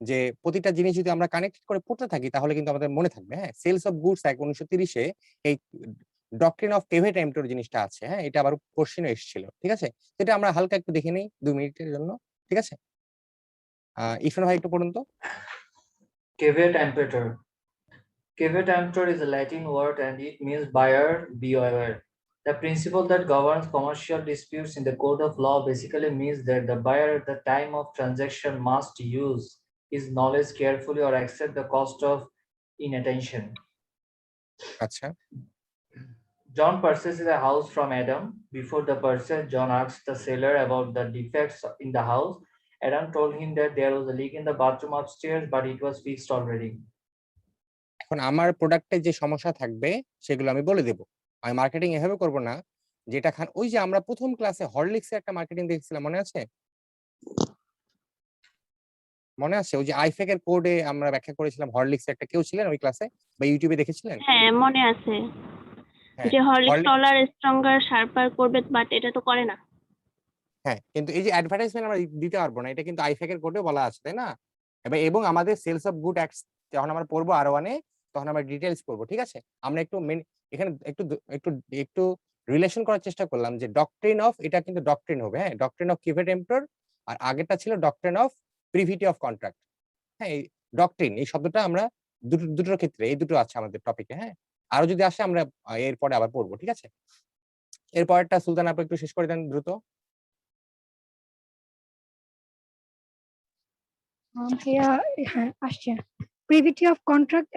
যে প্রতিটা জিনিস যদি আমরা কানেক্টেড করে পড়তে থাকি তাহলে কিন্তু আমাদের মনে থাকবে। হ্যাঁ, সেলস অফ গুডস অ্যাক্ট 1930-এ এই ডক্ট্রিন অফ কেভেট এম্পটোর জিনিসটা আছে। হ্যাঁ, এটা আবার কোশ্চেনও এসেছিল, ঠিক আছে? সেটা আমরা হালকা একটু দেখে নিই 2 মিনিটের জন্য, ঠিক আছে? ইরফান ভাই একটু পড়ুন তো। Caveat emptor. Caveat emptor is a Latin word and it means buyer beware. The principle that governs commercial disputes in the code of law basically means that the buyer at the time of transaction must use his knowledge carefully or accept the cost of inattention. আচ্ছা, John purchases a house from Adam. Before the purchase, John asked the seller about the defects in the house. Adam told him that there was a leak in the bathroom upstairs, but it was fixed already. এখন আমার প্রোডাক্টে যে সমস্যা থাকবে সেগুলো আমি বলে দেব। আমি মার্কেটিং এভাবে করব না যেটা খান, ওই যে আমরা প্রথম ক্লাসে হরলিক্সের একটা মার্কেটিং দেখছিলাম, মনে আছে? মনে আছে ওই যে আইফেক এর কোডে আমরা ব্যাখ্যা করেছিলাম হরলিক্স একটা, কেউ ছিলেন ওই ক্লাসে বা ইউটিউবে দেখেছিলেন? হ্যাঁ মনে আছে হ্যাঁ যে হরলিক্স হরলিক্স, টলার স্ট্রঙ্গার শার্পার করবে, বাট এটা তো করে না। হ্যাঁ কিন্তু এই যে অ্যাডভার্টাইজমেন্ট আমরা দিতে পারবো না, এটা কিন্তু আইফেক এর কোডে বলা আছে, তাই না? এবং আমাদের সেলস অফ গুড অ্যাক্টস যখন আমরা পড়বো R1 এ, তখন আমরা ডিটেইলস পড়বো, ঠিক আছে? আমরা একটু এখানে একটু একটু একটু রিলেশন করার চেষ্টা করলাম যে ডক্ট্রিন অফ, এটা কিন্তু ডক্ট্রিন হবে, হ্যাঁ, ডক্ট্রিন অফ কিভেট এম্পটর, আর আগেরটা ছিল doctrine of privity of contract. হ্যাঁ, এই ডক্ট্রিন এই শব্দটা আমরা দুটোর ক্ষেত্রে, এই দুটো আছে আমাদের টপিকে, হ্যাঁ। আরো যদি আসে আমরা এরপরে আবার পড়বো, ঠিক আছে? এরপরটা সুলতান আপু একটু শেষ করে দেন দ্রুত। আসছে privity of contract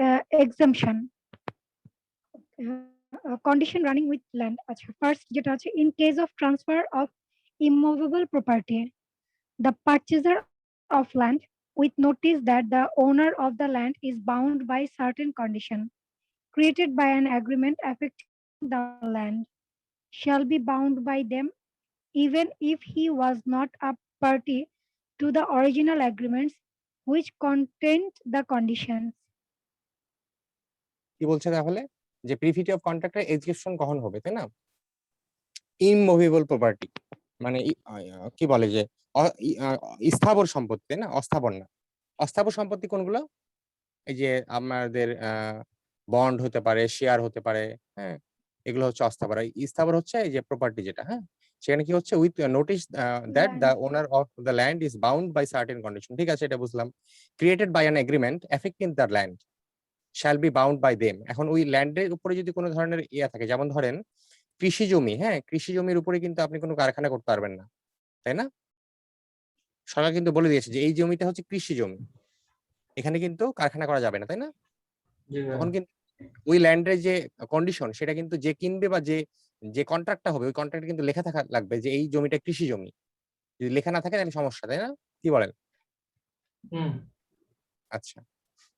exemption, condition running with land. আচ্ছা, ফার্স্ট যেটা আছে, in case of transfer of immovable property, the purchaser of land with notice that the owner of the land is bound by certain condition created by an agreement affecting the land shall be bound by them even if he was not a party to the original agreements which contained the conditions. কি বলছে তাহলে? যে privity of কন্ট্রাক্টের execution কখন হবে, তাই না? ইমমুভেবল property মানে কি বলে যে স্থাবর সম্পত্তি, তাই না? অস্থাবর না। অস্থাবর সম্পত্তি কোনগুলো? এই যে আমাদের বন্ড হতে পারে, শেয়ার হতে পারে, হ্যাঁ, এগুলো হচ্ছে অস্থাবর। স্থাবর হচ্ছে এই যে প্রপার্টি যেটা, হ্যাঁ, সেখানে কি হচ্ছে with notice that the owner of the land is bound by certain condition, ঠিক আছে, এটা বুঝলাম। Created by an agreement affecting the land shall be bound by them. এখন ওই ল্যান্ডের উপরে যদি কোনো ধরনের ইয়া থাকে, যেমন ধরেন কৃষি জমি, হ্যাঁ, কৃষি জমির উপরে কিন্তু আপনি কোনো কারখানা করতে পারবেন না, তাই না? সরকার কিন্তু বলে দিয়েছে যে এই জমিটা হচ্ছে কৃষি জমি, এখানে কিন্তু কারখানা করা যাবে না, তাই না? তখন কিন্তু ওই ল্যান্ডের যে কন্ডিশন সেটা কিন্তু যে কিনবে বা যে কন্ট্রাক্টটা হবে ওই কন্ট্রাক্টে কিন্তু লেখা থাকা লাগবে যে এই জমিটা কৃষি জমি। যদি লেখা না থাকে তাহলে সমস্যা, তাই না? কি বলেন? আচ্ছা,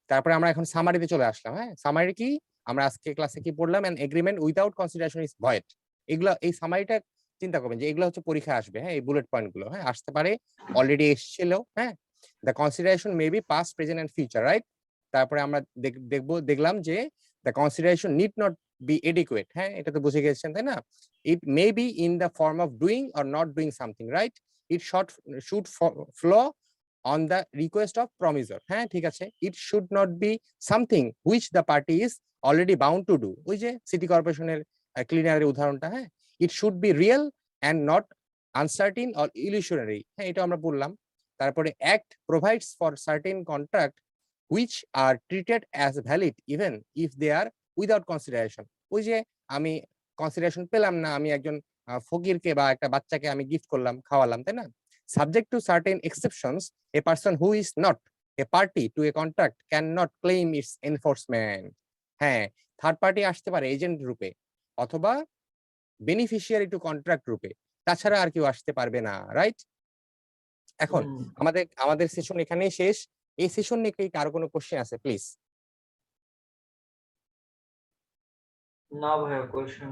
তারপরে আমরা এখন সামারিতে চলে আসলাম। হ্যাঁ, সামারি কি আমরা আজকে ক্লাসে কি পড়লাম? N agreement without consideration is void. এগুলো, এই সামারিটা চিন্তা করবেন যে এগুলো হচ্ছে পরীক্ষায় আসবে, হ্যাঁ, এই বুলেট পয়েন্ট গুলো, হ্যাঁ, আসতে পারে, অলরেডি এসেছিল, হ্যাঁ। The consideration may be past, present and future, right? তারপরে আমরা দেখলাম যে the consideration need not be adequate, হ্যাঁ, এটা তো বুঝে গেছেন, তাই না? It may be in the form of doing or not doing something, right? It should flow on the request of promisor, হ্যাঁ, ঠিক আছে। It should not be something which the party is already bound to do, ওই যে city কর্পোরেশনের ক্লিনারের উদাহরণটা, হ্যাঁ। It should be real and not uncertain or illusionary, হ্যাঁ, এটা আমরা বললাম। তারপরে act provides for certain contract which are treated as valid even if they are without consideration, ওই যে আমি কনসিডারেশন পেলাম না, আমি একজন ফকিরকে বা একটা বাচ্চাকে আমি গিফট করলাম, খাওয়ালাম, তাই না? Subject to certain exceptions, a person who is not a party to a contract cannot claim its enforcement. হ্যাঁ, থার্ড পার্টি আসতে পারে এজেন্ট রূপে অথবা বেনিফিশিয়ারি টু কন্ট্রাক্ট রূপে, তাছাড়া আর কেউ আসতে পারবে না, রাইট? এখন আমাদের সেশন এখানেই শেষ। এই সেশন নিয়ে কি কারো কোনো কোশ্চেন আছে প্লিজ? না ভাইয়া, কোশ্চেন